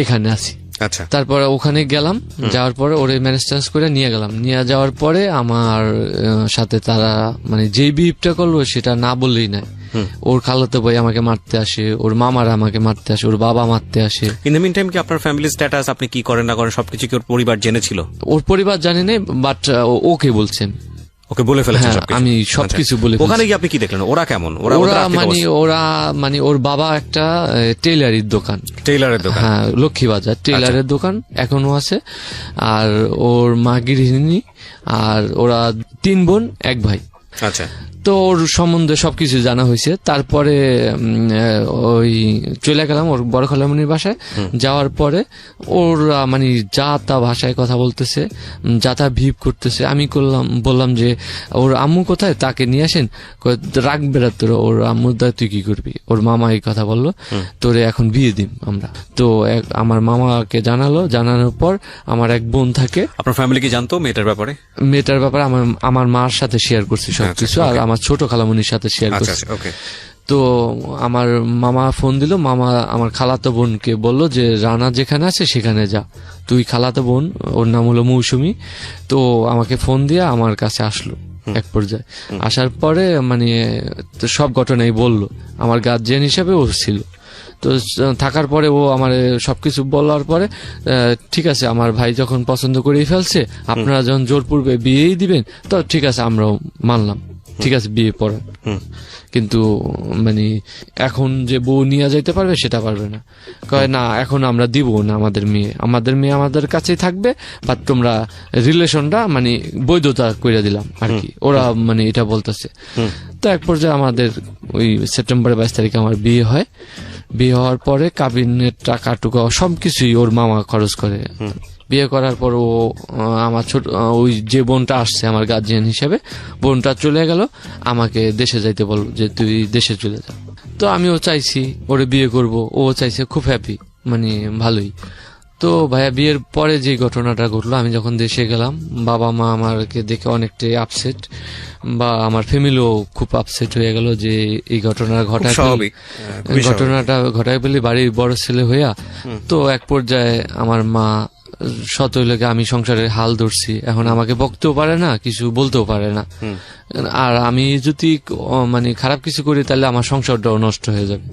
এখানে আছি। আচ্ছা। তারপরে ওখানে গেলাম, যাওয়ার পরে ওরে ম্যানেজ ট্যানেজ করে নিয়ে গেলাম। নিয়ে যাওয়ার পরে আমার সাথে তারা যেই বিহেভটা করলো সেটা না বললেই নাই। ওর খালাতো ভাই আমাকে মারতে আসে, ওর মামারা আমাকে মারতে আসে, ওর বাবা মারতে আসে। ইন দ্য মিন টাইম কি আপনার ফ্যামিলি স্ট্যাটাস, আপনি কি করেন না করেন সবকিছু কি ওর পরিবার জেনেছিল? ওর পরিবার জানে না, বাট ওকে বলছেন, ওকে বলে ফেলেছেন সবকিছু? আমি সবকিছু বলে। ওখানে গিয়ে আপনি কি দেখলেন? ওরা কেমন? ওরা ওর বাবা একটা টেইলারের দোকান, হ্যাঁ লক্ষ্মীবাজার টেইলারের দোকান এখনো আছে, আর ওর মা গৃহিণী, আর ওরা 3 বোন 1 ভাই। আচ্ছা। তো ওর সম্বন্ধে সবকিছু জানা হয়েছে। তারপরে ওই চলে গেলাম ওর বড় খালামণির বাসায়। যাওয়ার পরে ওর যা তা ভাষায় কথা বলতেছে, যা তা ভিপ করতেছে। আমি বললাম যে ওর আম্মু কোথায়, তাকে নিয়ে আসেন। রাখবে না তোর, ওর আম্মুর দা তুই কি করবি? ওর মামা এই কথা বললো, তোরে এখন বিয়ে দিম আমরা। তো আমার মামাকে জানানোর পর আমার এক বোন থাকে। আপনার ফ্যামিলি কি জানতো মেয়েটার ব্যাপারে? আমার মার সাথে শেয়ার করছি সবকিছু, আর আমার ছোট খালামণির সাথে শেয়ার করছি। তো আমার মামা ফোন দিল, মামা আমার খালাতো বোনকে বললো যে রানা যেখানে আছে সেখানে যা, তুই খালাতো বোন, ওর নাম হলো মৌসুমী। তো আমাকে ফোন দিয়ে আমার কাছে আসলো। এক পর্যায়ে আসার পরে সব ঘটনাই বললো, আমার গার্জিয়ান হিসাবে ও ছিল। তো থাকার পরে ও আমার সবকিছু বলার পরে ঠিক আছে আমার ভাই যখন পছন্দ করেই ফেলছে, আপনারা যখন জোরপূর্বে বিয়েই দিবেন, তো ঠিক আছে আমরাও মানলাম, ঠিক আছে বিয়ে পড়ান। কিন্তু এখন যে বউ নিয়ে যাইতে পারবে সেটা পারবে না। কয় না এখন আমরা দিব না, আমাদের মেয়ে আমাদের কাছেই থাকবে, বা তোমরা রিলেশনটা বৈধতা করে দিলাম আর কি, ওরা এটা বলতেছে। তো এক পর্যায়ে আমাদের ওই সেপ্টেম্বরের 22 তারিখে আমার বিয়ে হয়। বিয়ে হওয়ার পরে কাবিনের টাকা টুকা সবকিছুই ওর মামা খরচ করে। বিয়ে করার পর ও আমার ওই যে বোনটা আসছে আমার গার্জিয়ান হিসেবে, বোনটা চলে গেল, আমাকে দেশে যাইতে বলল যে তুই দেশে চলে যা। তো আমিও চাইছি ওরে বিয়ে করব, ও চাইছে, খুব হ্যাপি, মানে ভালোই। তো ভাইয়া বিয়ের পরে যে ঘটনাটা ঘটলো, আমি যখন দেশে গেলাম, বাবা মা আমাকে দেখে অনেকটাই আপসেট, বা আমার ফ্যামিলিও খুব আপসেট হয়ে গেল যে এই ঘটনাটা ঘটায় বলে বাড়ির বড় ছেলে হইয়া। তো এক পর্যায়ে আমার মা শত হইলে আমি সংসারের হাল ধরছি, এখন আমাকে বকতেও পারে না, কিছু বলতেও পারে না, আর আমি যদি মানে খারাপ কিছু করি তাহলে আমার সংসারটাও নষ্ট হয়ে যাবে।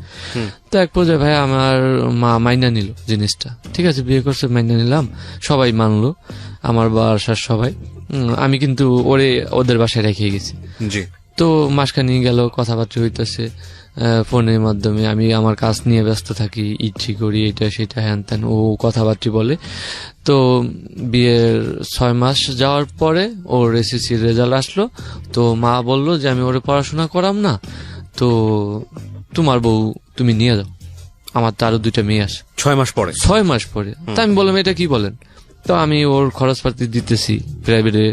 তো এক পর্যায়ে ভাই আমার মা মাইনা নিল জিনিসটা, ঠিক আছে বিয়ে করছে, মাইনা নিলাম, সবাই মানলো, আমার বাসার সবাই। আমি কিন্তু ওদের বাসায় রেখে গেছি। তো মাসখানি গেল, কথাবার্তা হইতেছে ফোনের মাধ্যমে, আমি আমার কাজ নিয়ে ব্যস্ত থাকি, ইচ্ছি করি, এটা সেটা হ্যান ত্যান, ও কথাবার্তা বলে। তো বিয়ের 6 মাস যাওয়ার পরে ওর এসএসসির রেজাল্ট আসলো। তো মা বললো যে আমি ওরে পড়াশোনা করাম না, তো তোমার বউ তুমি নিয়ে যাও, আমার তো আরো 2টা মেয়ে আছে। 6 মাস পরে? 6 মাস পরে। তা আমি বললাম এটা কি বলেন? তো আমি ওর খরচপাতি দিতেছি, প্রাইভেটে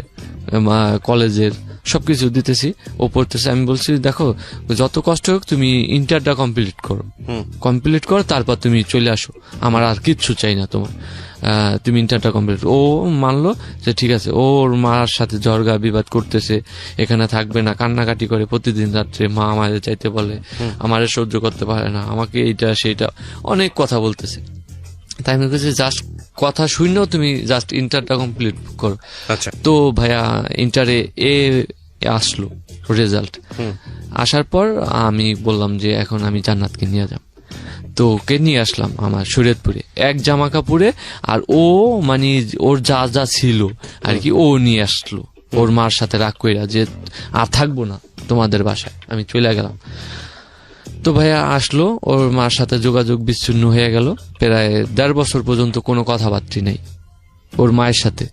কলেজের সবকিছু দিতেছি, ও পড়তেছে। আমি বলছি দেখো যত কষ্ট হোক তুমি ইন্টারটা কমপ্লিট করো, তারপর তুমি চলে আসো, আমার আর কিচ্ছু চাই না তোমার, তুমি ইন্টারটা কমপ্লিট। ও মানলো যে ঠিক আছে। ওর মার সাথে ঝগড়া বিবাদ করতেছে, এখানে থাকবে না, কান্নাকাটি করে প্রতিদিন রাত্রে, মা আমাদের চাইতে বলে, আমারে সহ্য করতে পারে না, আমাকে এইটা সেইটা অনেক কথা বলতেছে। তাই আমি বলছি জাস্ট কথা শুনেও তুমি জাস্ট ইন্টারটা কমপ্লিট করো। তো ভাইয়া ইন্টারে আসলো রেজাল্ট, আসার পর আমি বললাম যে এখন আমি জান্নাতকে নিয়ে যাব। তো ওকে নিয়ে আসলাম আমার শরীয়তপুরে, এক জামা কাপড়ে, আর ও মানে ওর যা যা ছিল আর কি ও নিয়ে আসলো, ওর মার সাথে রাগ কইরা যে আর থাকবো না তোমাদের বাসায়, আমি চলে গেলাম। তো ভাইয়া আসলো, ওর মার সাথে যোগাযোগ বিচ্ছিন্ন হয়ে গেল, প্রায় 1.5 বছর পর্যন্ত কোনো কথাবার্তা নেই ওর মায়ের সাথে।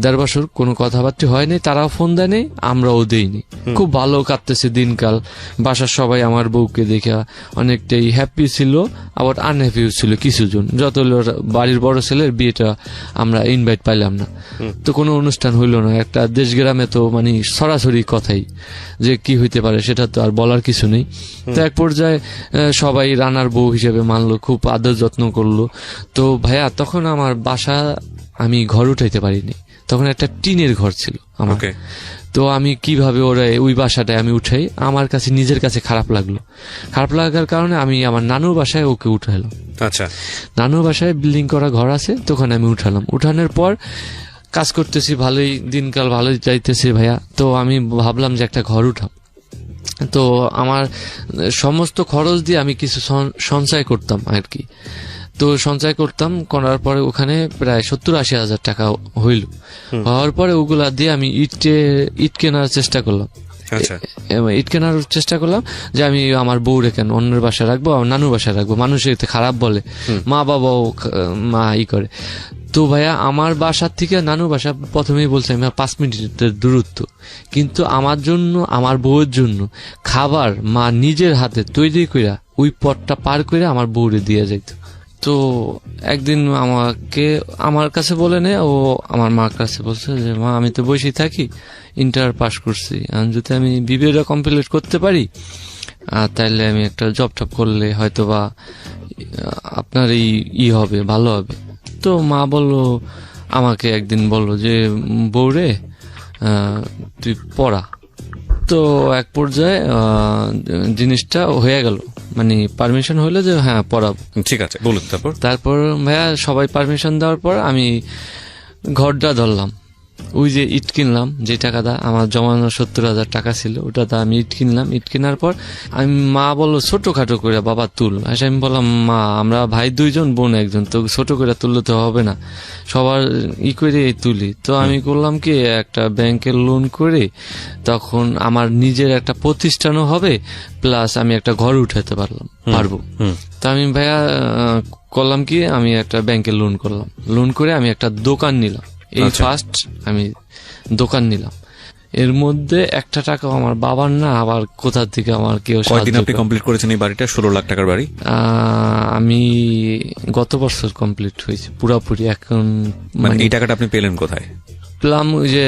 1.5 বছর কোনো কথাবার্তা হয়নি, তারাও ফোন দেয়নি, আমরাও দেইনি। খুব ভালো কাটতেছে দিনকাল। বাসার সবাই আমার বউকে দেখে অনেকটাই হ্যাপি ছিল, আবার আনহ্যাপিও ছিল কিছুজন। যত বাড়ির বড় ছেলের বিয়েটা আমরা ইনভাইট পাইলাম না, তো কোনো অনুষ্ঠান হইল না। একটা দেশ গ্রামে তো মানে সরাসরি কথাই, যে কি হইতে পারে সেটা তো আর বলার কিছু নেই। তো এক পর্যায়ে সবাই রানার বউ হিসেবে মানলো, খুব আদর যত্ন করলো। তো ভাইয়া তখন আমার বাসা, আমি ঘর উঠাইতে পারিনি, তখন একটা টিনের ঘর ছিল আমার। তো আমি কিভাবে ওই বাসাটায় আমি উঠাই, আমার কাছে নিজের কাছে খারাপ লাগার কারণে আমি আমার নানুর বাসায় ওকে উঠাইলাম। আচ্ছা, নানুর বাসায় বিল্ডিং করা ঘর আছে, তখন আমি উঠালাম। উঠানোর পর কাজ করতেছি, ভালোই দিনকাল ভালোই যাইতেছে ভাইয়া। তো আমি ভাবলাম যে একটা ঘর উঠাম। তো আমার সমস্ত খরচ দিয়ে আমি কিছু সঞ্চয় করতাম আর কি। তো সঞ্চয় করার পরে ওখানে প্রায় 70-80 হাজার টাকা হওয়ার পরে ওগুলা দিয়ে আমি ইট কেনার চেষ্টা করলাম। যে আমি আমার বউরে কেন অন্যের বাসায় রাখবো, আমার নানুর বাসায় রাখবো, মানুষ এতে খারাপ বলে, মা বাবাও করে। তো ভাইয়া আমার বাসার থেকে নানুর বাসা প্রথমেই বলছে আমি 5 মিনিটের দূরত্ব, কিন্তু আমার জন্য, আমার বউয়ের জন্য খাবার মা নিজের হাতে তৈরি করে ওই পথটা পার করে আমার বউরে দিয়ে যাইত। তো একদিন আমার কাছে বলে নে, ও আমার মার কাছে বলছে যে মা আমি তো বসেই থাকি, ইন্টার পাস করছি, যদি আমি বিবিএটা কমপ্লিট করতে পারি তাইলে আমি একটা জব টপ করলে হয়তোবা আপনার হবে, ভালো হবে। তো মা আমাকে একদিন বললো যে বউরে তুই পড়া। তো এক পর্যায়ে জিনিসটা হয়ে গেল, মানে পারমিশন হইলো যে হ্যাঁ পড়াবো। ঠিক আছে, বলুন। তারপর ভাইয়া সবাই পারমিশন দেওয়ার পর আমি ঘরটা ধরলাম, ওই যে ইট কিনলাম, যে টাকাটা আমার জমানো 70,000 টাকা ছিল, ওটাতে আমি ইট কিনলাম। ইট কেনার পর আমি, মা বললো ছোটখাটো করে বাবা তুল। আমি বললাম মা আমরা ভাই 2 জন, বোন 1 জন, তো ছোট করে তুললে তো হবে না, সবার করে তুলি। তো আমি করলাম কি, একটা ব্যাংকের লোন করে তখন আমার নিজের একটা প্রতিষ্ঠানও হবে, প্লাস আমি একটা ঘর উঠাতে পারবো। তো আমি ভাইয়া করলাম কি, আমি একটা ব্যাংকের লোন করে আমি একটা দোকান নিলাম। এই ফার্স্ট আমি দোকান নিলাম। এর মধ্যে 1 টাকা আমার বাবার না, আবার কোথা থেকে আমার কেউ। কয়দিন আপনি কমপ্লিট করেছেন এই বাড়িটা? 16 লাখ টাকার বাড়ি আমি গত বছর কমপ্লিট হয়েছে পুরাপুরি। এখন মানে এই টাকাটা আপনি পেলেন কোথায়? পেলাম ওই যে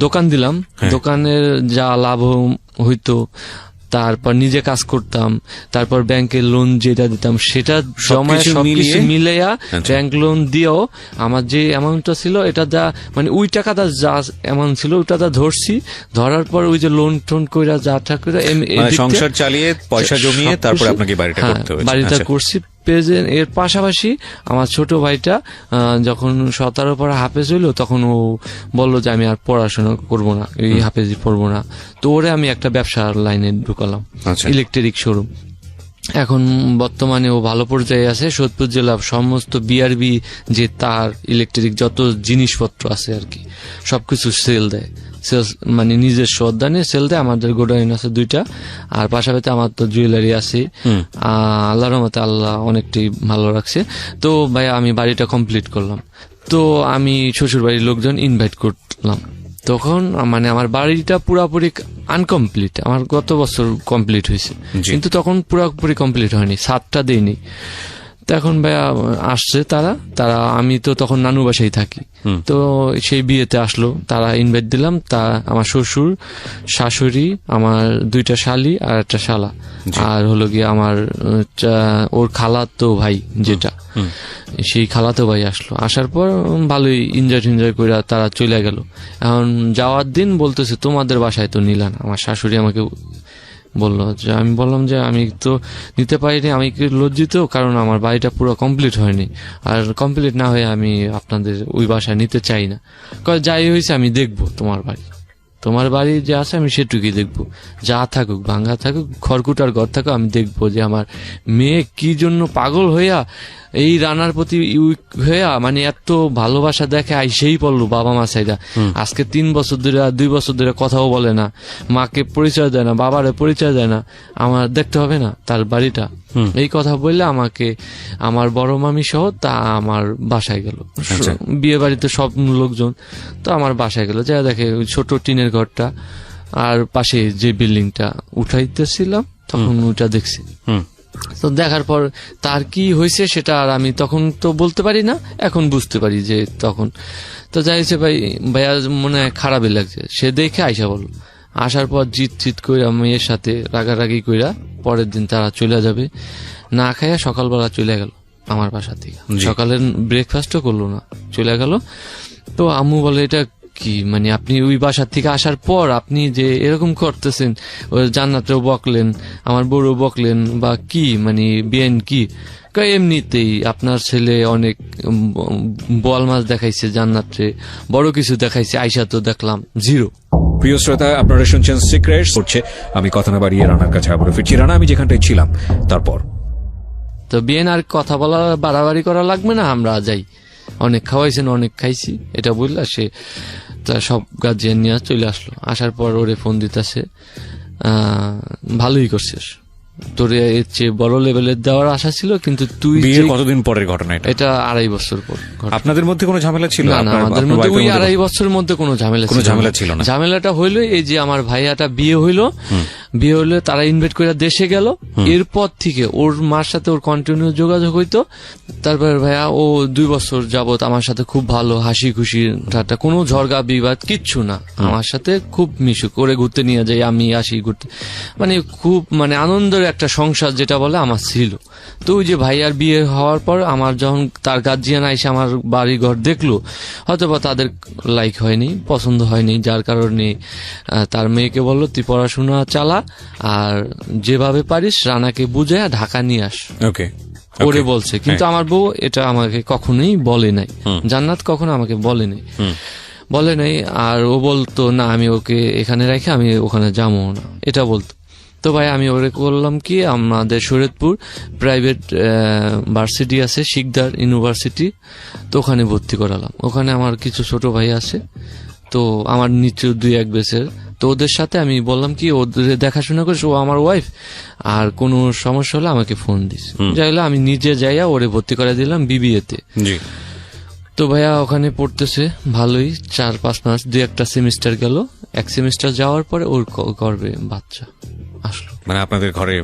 দোকান দিলাম, দোকানের যা লাভ হইতো তারপর নিজে কাজ করতাম, তারপর ব্যাংকের লোন যেটা দিতাম সেটা জমা সবকিছু সবকিছু মিলাইয়া আচ্ছা। ব্যাংক লোন দিয়েও আমার যে অ্যামাউন্টটা ছিল এটা যা মানে ওই টাকাটা যা অ্যামাউন্ট ছিল ওটা যা ধরছি, ধরার পর ওই যে লোন টোন কইরা যা করে মানে সংসার চালিয়ে পয়সা জমিয়ে তারপরে আপনাকে বাড়িটা করতে হয়েছে। বাড়িটা আচ্ছা। করছি। এর পাশাপাশি আমার ছোট ভাইটা যখন 17 পরে হাফেজ হইলো তখন ও বললো যে আমি আর পড়াশোনা করবো না, এই হাফেজি পড়বো না। তো ওরে আমি একটা ব্যবসার লাইনে ঢুকালাম, আচ্ছা। Electric showroom. এখন বর্তমানে ও ভালো পর্যায়ে আছে। সোদপুর জেলার সমস্ত বিআরবি যে তার ইলেকট্রিক যত জিনিসপত্র আছে আর কি সবকিছু সেল দেয়, সেলস মানে নিজস্ব উদ্যানে সেল দেয়। আমাদের গোডাউন আছে 2টা, আর পাশাপাশি আমার তো জুয়েলারি আছে। আল্লাহর রহমতে আল্লাহ অনেকটাই ভালো রাখছে। তো ভাই আমি বাড়িটা কমপ্লিট করলাম। তো আমি শ্বশুর বাড়ির লোকজন ইনভাইট করলাম। তখন মানে আমার বাড়িটা পুরাপুরি আনকমপ্লিট, আমার গত বছর কমপ্লিট হয়েছে, কিন্তু তখন পুরোপুরি কমপ্লিট হয়নি, 7টা দেয়নি। তো এখন ভাইয়া আসছে তারা আমি তো তখন নানু বাসায় থাকি। তো সেই বিয়েতে আসলো, তারা ইনভাইট দিলাম। তা আমার শ্বশুর, শাশুড়ি, আমার 2টা শালি আর একটা শালা, আর হলো গিয়ে আমার ওর খালাতো ভাই যেটা, সেই খালাতো ভাই আসলো। আসার পর ভালোই এনজয় করে তারা চলে গেল। এখন যাওয়ার দিন বলতেছে তোমাদের বাসায় তো নিলাম। আমার শাশুড়ি আমাকে বললো যে, আমি বললাম যে আমি তো নিতে পারিনি, আমি কি লজ্জিত, কারণ আমার বাড়িটা পুরো কমপ্লিট হয়নি, আর কমপ্লিট না হয়ে আমি আপনাদের ওই বাসায় নিতে চাই না। যাই হয়েছে আমি দেখবো তোমার বাড়ি যে আছে আমি সেটুকুই দেখবো, যা থাকুক ভাঙ্গা থাকুক খড়কুটার ঘর থাকুক আমি দেখবো যে আমার মেয়ে কি জন্য পাগল হইয়া এই রানার প্রতি হইয়া মানে এত ভালোবাসা দেখে আইসেই পড়লো বাবা মা সাইডা। আজকে 3 বছর ধরে 2 বছর ধরে কথাও বলে না, মাকে পরিচয় দেয় না, বাবারে পরিচয় দেয় না, আমার দেখতে হবে না তার বাড়িটা। এই কথা বললে আমাকে আমার বড় মামি সহ তা আমার বাসায় গেল, বিয়ে বাড়িতে সব লোকজন, তো আমার বাসায় গেল। যা দেখে ওই ছোট টিনের ঘরটা আর পাশে যে বিল্ডিংটা উঠাইতেছিলাম তখন ওটা দেখছি। তো দেখার পর তার কি হয়েছে সেটা আর আমি তখন তো বলতে পারি না, এখন বুঝতে পারি যে তখন। তো যাই হয়েছে ভাইয়া মনে হয় খারাপই লাগছে, সে দেখে আইসা বলল। আসার পর জিত কইরা মেয়ের সাথে রাগারাগি কইরা পরের দিন তারা চলে যাবে না খাইয়া সকালবেলা চলে গেল আমার বাসা থেকে। সকালের ব্রেকফাস্টও করলো না, চলে গেল। তো আম্মু বলে এটা কি, মানে আপনি ওই বাসার থেকে আসার পর আপনি যে এরকম করতেছেন, ওই জান্নাতও বকলেন, আমার বউও বকলেন, বা কি মানে বিয়েন কি? এমনিতেই আপনার ছেলে অনেক বোয়াল মাছ দেখাইছে জান্নাতে, বড় কিছু দেখাইছে, আইসা তো দেখলাম 0। প্রিয় শ্রোতা, আপনারা শুনছেন সিক্রেটস হচ্ছে। আমি কথা না বাড়িয়ে রানার কাছে আবারও ফিরছি। রানা, আমি যেখানটায় ছিলাম তারপর তো বিয়েন আর কথা বলা বাড়াবাড়ি করা লাগবে না, আমরা যাই, অনেক খাওয়াইছেন অনেক খাইছি এটা বললা। সে তা সব গার্জিয়ান নিয়ে চলে আসলো। আসার পর ওরে ফোন দিতেছে, ভালোই করছিস, তোর এর চেয়ে বড় লেভেলের দেওয়ার আশা ছিল, কিন্তু তুই বিয়ের কতদিন পরের ঘটনা এটা 2.5 বছর পর। আপনাদের মধ্যে কোনো ঝামেলা ছিল না? আমাদের মধ্যে ওই 2.5 বছরের মধ্যে কোনো ঝামেলা ছিল না। ঝামেলাটা হইলো এই যে আমার ভাইয়াটা বিয়ে হইলো তারা ইনভাইট করে দেশে গেল। এরপর থেকে ওর মার সাথে ওর কন্টিনিউ যোগাযোগ হইতো। তারপর ভাইয়া ও 2 বছর যাবত আমার সাথে খুব ভালো, হাসি খুশি ঠাট্টা, কোনো ঝগড়া বিবাদ কিচ্ছু না। আমার সাথে খুব মিশুক করে ঘুরতে নিয়ে যাই, আমি আসি ঘুরতে, মানে খুব মানে আনন্দের একটা সংসার যেটা বলে আমার ছিল। তো ওই যে ভাইয়ার বিয়ে হওয়ার পর আমার যখন তার গার্জিয়ান আইসে আমার বাড়ি ঘর দেখলো, হয়তো বা তাদের লাইক হয়নি, পছন্দ হয়নি, যার কারণে তার মেয়েকে বললো তুই পড়াশোনা চালা, আর যেভাবে পারিস রানাকে বুঝায় ঢাকা নিয়ে আস। ওকে ওরে বলছে, কিন্তু আমার বউ এটা আমাকে কখনোই বলে নাই, জান্নাত কখনো আমাকে বলে নাই। আর ও বলতো না আমি ওকে এখানে রেখে আমি ওখানে যাবো না, এটা বলতো। তো ভাই আমি ওরে করলাম কি, আমাদের শরীয়তপুর প্রাইভেট ভার্সিটি আছে, শিকদার ইউনিভার্সিটি, তো ওখানে ভর্তি করালাম। ওখানে আমার কিছু ছোট ভাই আছে, তো আমার নিচে 2-1 বেসের, তো ওদের সাথে আমি বললাম কি ওদের দেখাশোনা করিস, ও আমার ওয়াইফ, আর কোনো সমস্যা হলে আমাকে ফোন দিস। যাইলে আমি নিজে যাইয়া ওরে ভর্তি করে দিলাম বিবিএতে। তো ভাইয়া ওখানে পড়তেছে ভালোই, 4-5 মাস, 2-1টা সেমিস্টার গেল। 1 সেমিস্টার যাওয়ার পরে ওর গর্ভে বাচ্চা আসলো, মানে আপনাদের ঘরে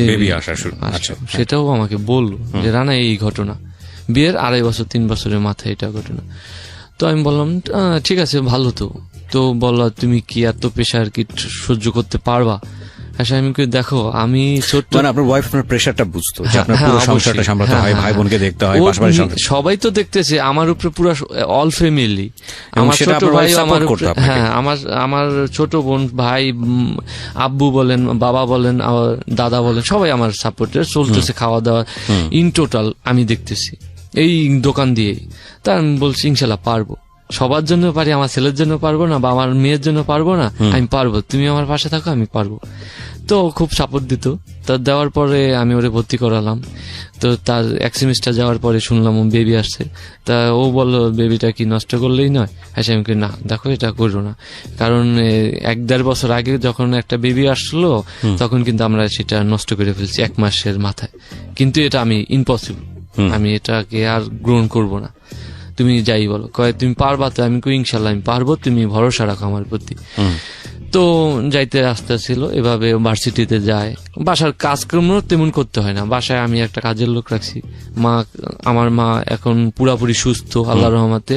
বেবি আসা শুরু। সেটাও আমাকে বললো যে রানা এই ঘটনা, বিয়ের 2.5 বছর 3 বছরের মাথায় এটা ঘটনা। তো আমি বললাম ঠিক আছে ভালো। তো বললো তুমি কি এত প্রেশার কি সহ্য করতে পারবা? আচ্ছা আমি কি দেখো আমি ছোট্ট মানে আপনার ওয়াইফ আপনার প্রেশারটা বুঝতো যে আপনার হ্যাঁ, পুরো অবশ্যই। সংসারটা সামলাতে হয়, হ্যাঁ, ভাই বোনকে দেখতে হয়, ও পাশাপাশি সংসার। সবাই তো দেখতেছে আমার উপরে পুরো অল ফ্যামিলি, আমার সেটা ছোট আপনার ভাই wife আমার support করতো উপরে, আপনাকে? হ্যাঁ আমার ছোট বোন ভাই আব্বু বলেন বাবা বলেন দাদা বলেন সবাই আমার সাপোর্টে চলতেছে, খাওয়া দাওয়া ইন টোটাল আমি দেখতেছি এই দোকান দিয়ে। তা আমি বলছি ইনশাল্লাহ পারবো, সবার জন্য পারি, আমার ছেলের জন্য পারবো না বা আমার মেয়ের জন্য পারবো না, আমি পারবো, তুমি আমার পাশে থাকো আমি পারবো। তো খুব সাপোর্ট দিত। তা দেওয়ার পরে আমি ওরে ভর্তি করালাম। তো তার 1 সেমিস্টার যাওয়ার পরে শুনলাম ও বেবি আসছে। তা ও বললো বেবিটা কি নষ্ট করলেই নয়? হ্যাঁ আমি কি না দেখো এটা করো না, কারণ 1-1.5 বছর আগে যখন একটা বেবি আসলো তখন কিন্তু আমরা সেটা নষ্ট করে ফেলছি 1 মাসের মাথায়, কিন্তু এটা আমি ইম্পসিবল, আমি এটাকে আর গ্রহণ করব না, তুমি যাই বলো। কয় তুমি পারবা তো? আমি কই ইনশাল্লাহ আমি পারবো, তুমি ভরসা রাখো আমার প্রতি। তো যাইতে আসতে ছিল এভাবে, ভার্সিটিতে যায়, বাসার কাজকর্ম তেমন করতে হয় না, বাসায় আমি একটা কাজের লোক রাখছি। আমার মা এখন পুরাপুরি সুস্থ আল্লাহর রহমতে।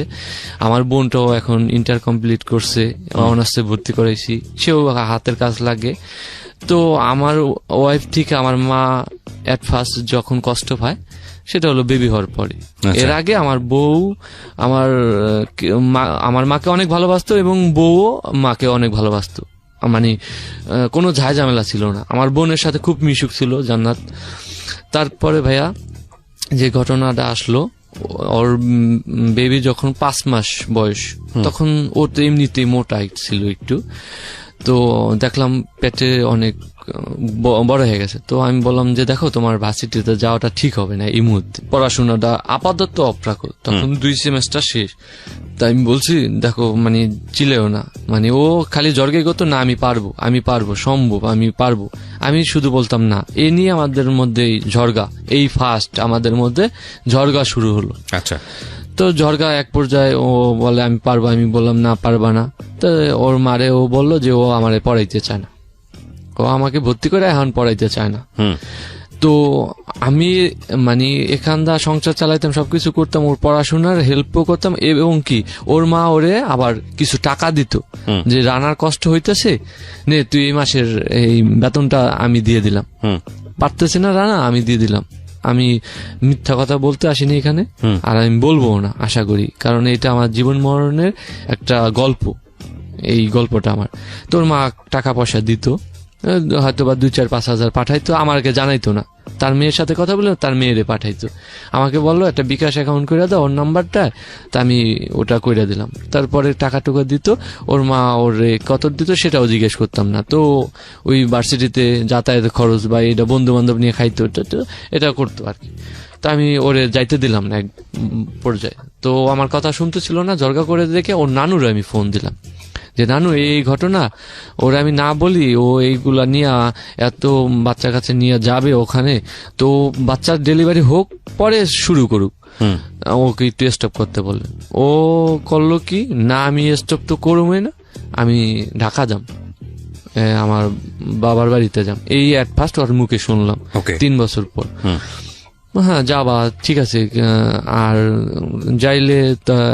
আমার বোনটাও এখন ইন্টার কমপ্লিট করছে, অনার্সে ভর্তি করাইছি, সেও হাতের কাজ লাগে। তো আমার ওয়াইফ থেকে আমার মা এট ফার্স্ট যখন কষ্ট পায় সেটা হলো বেবি হওয়ার পরে। এর আগে আমার বউ আমার মাকে অনেক ভালোবাসতো এবং বউ মাকে অনেক ভালোবাসতো, মানে কোনো ঝামেলা ছিল না। আমার বোনের সাথে খুব মিশুক ছিল জান্নাত। তারপরে ভাইয়া যে ঘটনাটা আসলো, ওর বেবি যখন 5 মাস বয়স, তখন ও তো এমনিতেই মোটা ছিল একটু, তো দেখলাম পেটে অনেক বড় হয়ে গেছে। তো আমি বললাম যে দেখো তোমার ভার্সিটিতে যাওয়াটা ঠিক হবে না এই মুহূর্তে, পড়াশোনাটা আপাতত অফ রাখো। তখন 2 সেমেস্টার শেষ। তাই আমি বলছি দেখো মানে চিলেও না, মানে ও খালি জর্গে গত না আমি পারবো সম্ভব আমি পারবো। আমি শুধু বলতাম না, এ নিয়ে আমাদের মধ্যে ঝড়গা, এই ফার্স্ট আমাদের মধ্যে ঝড়গা শুরু হলো। আচ্ছা, তো ঝড়গা এক পর্যায়ে ও বলে আমি পারবো, আমি বললাম না পারবা না। তো ওর মারে ও বললো যে ও আমারে পড়াইতে চায় না, ও আমাকে ভর্তি করে এখন পড়াইতে চায় না। তো আমি মানে এখানদা সংসার চালাইতাম, সবকিছু করতাম, ওর পড়াশোনার হেল্পও করতাম, এবং কি ওর মা ওরে আবার কিছু টাকা দিত যে রানার কষ্ট হইতেছে, নে তুই এই মাসের এই বেতনটা আমি দিয়ে দিলাম, পারতেছি না রানা আমি দিয়ে দিলাম। আমি মিথ্যা কথা বলতে আসিনি এখানে, আর আমি বলবো না আশা করি, কারণ এটা আমার জীবন মরণের একটা গল্প, এই গল্পটা আমার। তোর মা টাকা পয়সা দিত, হয়তো বা 2-4-5 হাজার পাঠাইতো, আমাকে জানাইতো না, তার মেয়ের সাথে কথা বলে তার মেয়েরে পাঠাইতো, আমাকে বললো একটা বিকাশ অ্যাকাউন্ট করে দাও ওর নাম্বারটা, তা আমি ওটা করে দিলাম। তারপরে টাকা টুকা দিত, ওর মা ওরে কত দিত সেটাও জিজ্ঞেস করতাম না। তো ওই ভার্সিটিতে যাতায়াতের খরচ বা এটা বন্ধু বান্ধব নিয়ে খাইতো, এটা করতো আর কি। তা আমি ওরে যাইতে দিলাম না এক পর্যায়ে। তো আমার কথা শুনতে ছিল না, জর্গা করে দেখে ওর নানুরে আমি ফোন দিলাম যে নানু এই ঘটনা, ওরা আমি না বলি ও এইগুলা নিয়ে এত বাচ্চা কাছে নিয়ে যাবে ওখানে, তো বাচ্চার ডেলিভারি হোক পরে শুরু করুক, ওকে একটু স্টপ করতে বললেন। ও করলো কি না, আমি স্টপ তো করবই না, আমি ঢাকা যাম, আমার বাবার বাড়িতে যাম, এই অ্যাট ফার্স্ট ওর মুখে শুনলাম 3 বছর পর। হ্যাঁ যাবা ঠিক আছে, আর যাইলে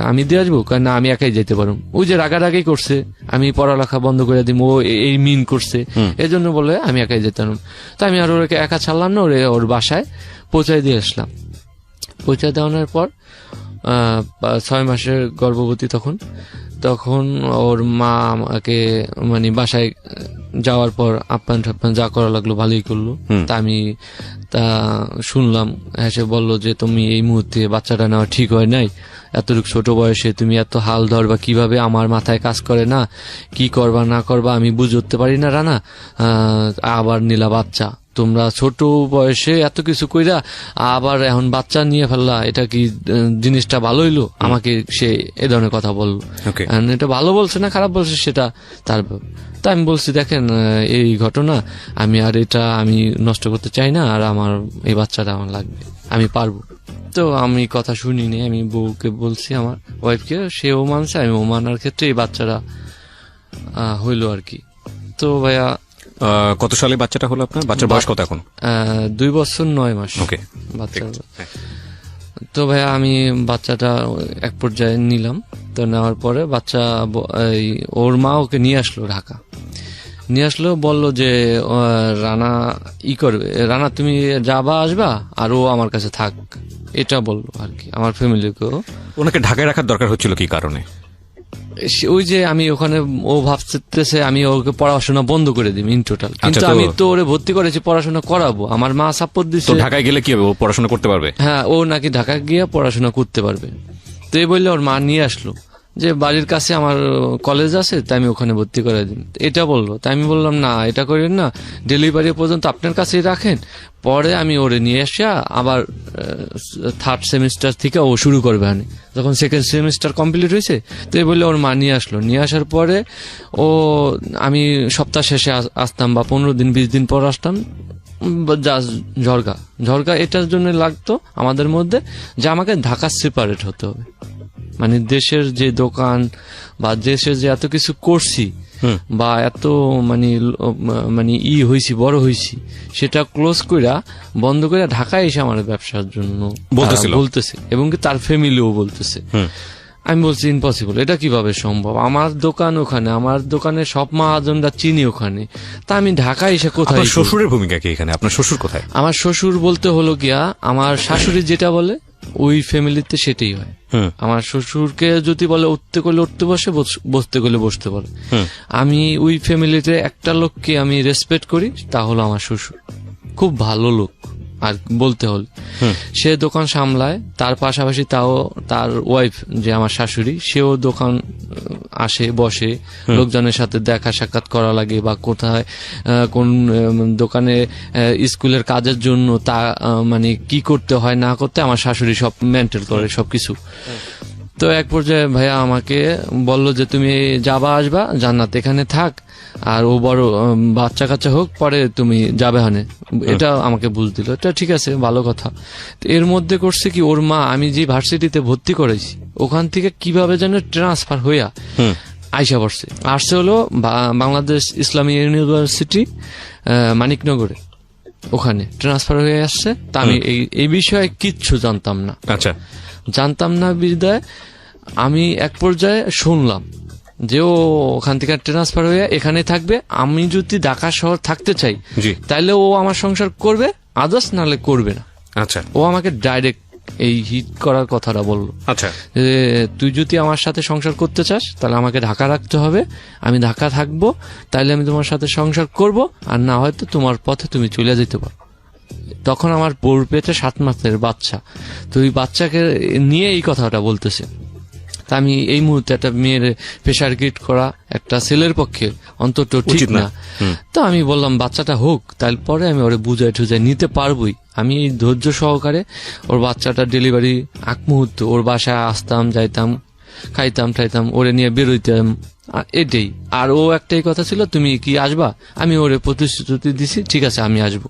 আমি দিয়ে আসবো, কারণ আমি একাই যেতে পারবো। ওই যে রাগারাগি করছে আমি পড়ালেখা বন্ধ করে দিব, ও এই মিন করছে, এজন্য বলে আমি একাই যেতাম। তো আমি আর ওকে একা ছাড়লাম না, ওর বাসায় পৌঁছায় দিয়ে আসলাম। পৌঁছায় দেওয়ানোর পর 6 মাসের গর্ভবতী, তখন ওর মা আমাকে মানে বাসায় যাওয়ার পর আপ্যায়ন টাপ্যায়ন যা করা লাগলো ভালোই করলো। তা আমি শুনলাম, সে বললো যে তুমি এই মুহূর্তে বাচ্চাটা নেওয়া ঠিক হয় নাই, এতটুকু ছোট বয়সে তুমি এত হাল ধরবা কিভাবে, আমার মাথায় কাজ করে না, কি করবা না করবা আমি বুঝে উঠতে পারি না রানা, আবার নিলা বাচ্চা, তোমরা ছোট বয়সে এত কিছু কইরা আবার এখন বাচ্চা নিয়ে ফেললা, এটা কি জিনিসটা ভালো হইলো? আমাকে সে এ ধরনের কথা বললো। এটা ভালো বলছে না খারাপ বলছে সেটা তার। তা আমি বলছি দেখেন এই ঘটনা, আমি আর এটা আমি নষ্ট করতে চাই না, আর আমার এই বাচ্চাটা আমার লাগবে, আমি পারবো। তো আমি কথা শুনিনি, আমি বউকে বলছি আমার ওয়াইফকে, সেও মানছে, আমি ও মানার ক্ষেত্রে এই বাচ্চাটা হইলো আর কি। তো ভাইয়া কত সালে বাচ্চাটা হলো আপনার? বাচ্চার বয়স কত এখন? 2 বছর 9 মাস বাচ্চা। তো ভাইয়া আমি বাচ্চাটা এক পর্যায়ে নিলাম। তো নেওয়ার পরে বাচ্চা ওর মা ওকে নিয়ে আসলো ঢাকা, নিয়ে আসলো, বললো যে রানা করবে, রানা তুমি যাবা আসবা আর ও আমার কাছে থাক, এটা বললো আর কি আমার ফ্যামিলিকেও। ওনাকে ঢাকায় রাখার দরকার হচ্ছিল কি কারণে? ওই যে আমি ওখানে, ও ভাবতেছে আমি ওকে পড়াশোনা বন্ধ করে দিই ইন টোটাল, কিন্তু আমি তো ওরে ভর্তি করেছি পড়াশোনা করাবো, আমার মা সাপোর্ট দিচ্ছে। তো ঢাকায় গেলে কি হবে, ও পড়াশোনা করতে পারবে? হ্যাঁ, ও নাকি ঢাকা গিয়ে পড়াশোনা করতে পারবে। তো এই বললে ওর মা নিয়ে আসলো যে বাড়ির কাছে আমার কলেজ আছে, তাই আমি ওখানে ভর্তি করে দিন, এটা বললো। তাই আমি বললাম না, এটা করেন না, ডেলিভারি পর্যন্ত আপনার কাছেই রাখেন, পরে আমি ওরে নিয়ে আসা আবার থার্ড সেমিস্টার থেকে ও শুরু করবে। আমি যখন সেকেন্ড সেমিস্টার কমপ্লিট হয়েছে, তো এই বললে ওর মা নিয়ে আসলো। নিয়ে আসার পরে আমি সপ্তাহ শেষে আসতাম বা 15 দিন 20 দিন পর আসতাম। ঝরগা এটার জন্য লাগতো আমাদের মধ্যে যে আমাকে ঢাকা সেপারেট হতে হবে, মানে দেশের যে দোকান বা দেশের যে এত কিছু করছি বা এত মানে হয়েছি, বড় হয়েছি, সেটা ক্লোজ কইরা বন্ধ করে ঢাকায় এসে আমার ব্যবসার জন্য বলতেছে, এবং কি তার ফ্যামিলিও বলতেছে। আমি বলছি ইম্পসিবল, এটা কিভাবে সম্ভব? আমার দোকান ওখানে, আমার দোকানে সব মহাজনরা চিনি ওখানে, তা আমি ঢাকায় এসে কোথায়? শ্বশুরের ভূমিকা কি এখানে? আপনার শ্বশুর কোথায়? আমার শ্বশুর বলতে হলো গিয়া, আমার শাশুড়ি যেটা বলে ওই ফ্যামিলিতে সেটাই হয়। আমার শ্বশুরকে যদি বলে উঠতে করলে উঠতে বসে, বসতে করলে বসতে বলে। আমি ওই ফ্যামিলিতে একটা লোককে আমি রেসপেক্ট করি, তা হলো আমার শ্বশুর। খুব ভালো লোক, আর বলতে হলে সে দোকান সামলায়, তার পাশাপাশি তাও তার ওয়াইফ যে আমার শাশুড়ি, সেও দোকান আসে, বসে, লোকজনের সাথে দেখা সাক্ষাৎ করা লাগে, বা কোথায় কোন দোকানে স্কুলের কাজের জন্য তা মানে কি করতে হয় না করতে আমার শাশুড়ি সব মেনটেন করে সবকিছু। তো এক পর্যায়ে ভাইয়া আমাকে বলল যে তুমি যাবা আসবা, জান্নাত এখানে থাক, আর ও বড় বাচ্চা কাচ্চা হোক, পরে তুমি যাবে হানে, এটা আমাকে বুঝ দিল। এটা ঠিক আছে, ভালো কথা। এর মধ্যে করছে কি, ওর মা আমি যে ভার্সিটিতে ভর্তি করেছি ওখান থেকে কিভাবে যেন ট্রান্সফার হইয়া আইসা পড়ছে, আসছে হলো বাংলাদেশ ইসলামী ইউনিভার্সিটি মানিকনগরে, ওখানে ট্রান্সফার হয়ে আসছে। তা আমি এই বিষয়ে কিচ্ছু জানতাম না। আচ্ছা, জানতাম না বিদায় আমি এক পর্যায়ে শুনলাম যে ও ওখান থেকে ট্রান্সফার হয়ে এখানে থাকবে। আমি যদি ঢাকা শহর থাকতে চাই তাহলে ও আমার সংসার করবে, আদার্স নাহলে করবে না। আচ্ছা, ও আমাকে ডাইরেক্ট এই হিট করার কথাটা বললো। আচ্ছা, তুই যদি আমার সাথে সংসার করতে চাস তাহলে আমাকে ঢাকা রাখতে হবে, আমি ঢাকা থাকবো, তাইলে আমি তোমার সাথে সংসার করব, আর না হয়তো তোমার পথে তুমি চলে যেতে পারো। তখন আমার বোর পেটে 7 মাসের বাচ্চা, তো ওই বাচ্চাকে নিয়ে এই কথাটা বলতেছে। তা আমি এই মুহূর্তে একটা মেয়ের প্রেশার ক্রিয়েট করা একটা ছেলের পক্ষে অন্তত ঠিক না। তো আমি বললাম বাচ্চাটা হোক, তারপরে আমি ওরে বুঝাই টুজাই নিতে পারবোই। আমি এই ধৈর্য সহকারে ওর বাচ্চাটা ডেলিভারি আগ মুহূর্ত ওর বাসায় আসতাম, যাইতাম, খাইতাম টাইতাম, ওরে নিয়ে বেরোইতাম, এটাই। আর ও একটাই কথা ছিল, তুমি কি আসবা? আমি ওরে প্রতিশ্রুতি দিছি, ঠিক আছে আমি আসবো,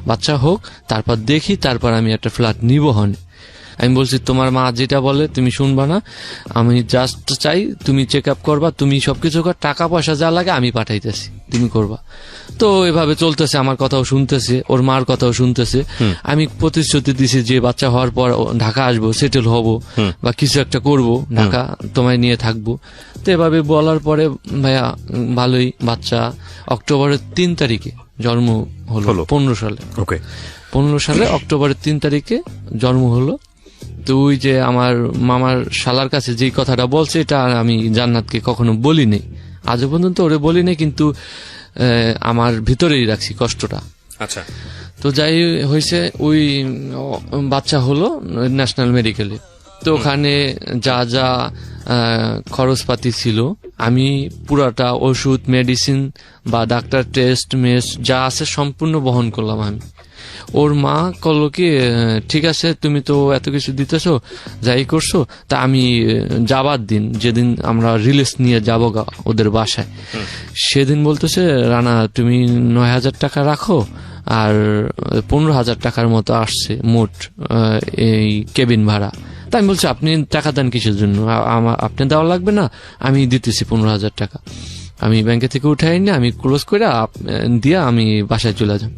বাচ্চা হোক, তারপর দেখি, তারপর আমি একটা ফ্ল্যাট নিব হন। আমি বলছি তোমার মা যেটা বলে তুমি শুনবা না, আমি জাস্ট চাই তুমি চেক আপ করবা, তুমি সবকিছু কর, টাকা পয়সা যা লাগে আমি পাঠাইতেছি, তুমি করবা। তো এভাবে চলতেছে, আমার কথাও শুনতেছে, ওর মার কথাও শুনতেছে। আমি প্রতিশ্রুতি দিছি যে বাচ্চা হওয়ার পর ঢাকা আসবো, সেটেল হব, বা কিছু একটা করব, ঢাকা তোমায় নিয়ে থাকবো। তো এভাবে বলার পরে ভাইয়া ভালোই, বাচ্চা অক্টোবরের 3 তারিখে জন্ম হলো 15 সালে। 15 সালে অক্টোবরের 3 তারিখে জন্ম হলো। তো ওই যে আমার মামার শালার কাছে যে কথাটা বলছে, এটা আমি জান্নাতকে কখনো বলি নাই, আজও পর্যন্ত ওরে বলি নাই, কিন্তু আমার ভিতরেই রাখছি কষ্টটা। আচ্ছা, তো যাই হয়েছে, ওই বাচ্চা হলো ন্যাশনাল মেডিকেলে। তো ওখানে যা যা খরচপাতি ছিল আমি পুরাটা ওষুধ, মেডিসিন বা ডাক্তার টেস্ট মেস যা আছে সম্পূর্ণ বহন করলাম আমি। ওর মা করলো কি, ঠিক আছে তুমি তো এত কিছু দিতেছো, যাই করছো, তা আমি যাবার দিন যেদিন আমরা রিলিজ নিয়ে যাবো গা ওদের বাসায়, সেদিন বলতেছে রানা তুমি 9,000 টাকা রাখো, আর 15,000 টাকার মতো আসছে মোট এই কেবিন ভাড়া। তা আমি বলছি আপনি টাকা দেন কিসের জন্য, আপনি দেওয়া লাগবে না, আমি দিতেছি 15,000 টাকা, আমি ব্যাংকে থেকে উঠে আইনি, আমি ক্লোজ করে দিয়ে আমি বাসায় চলে যাব।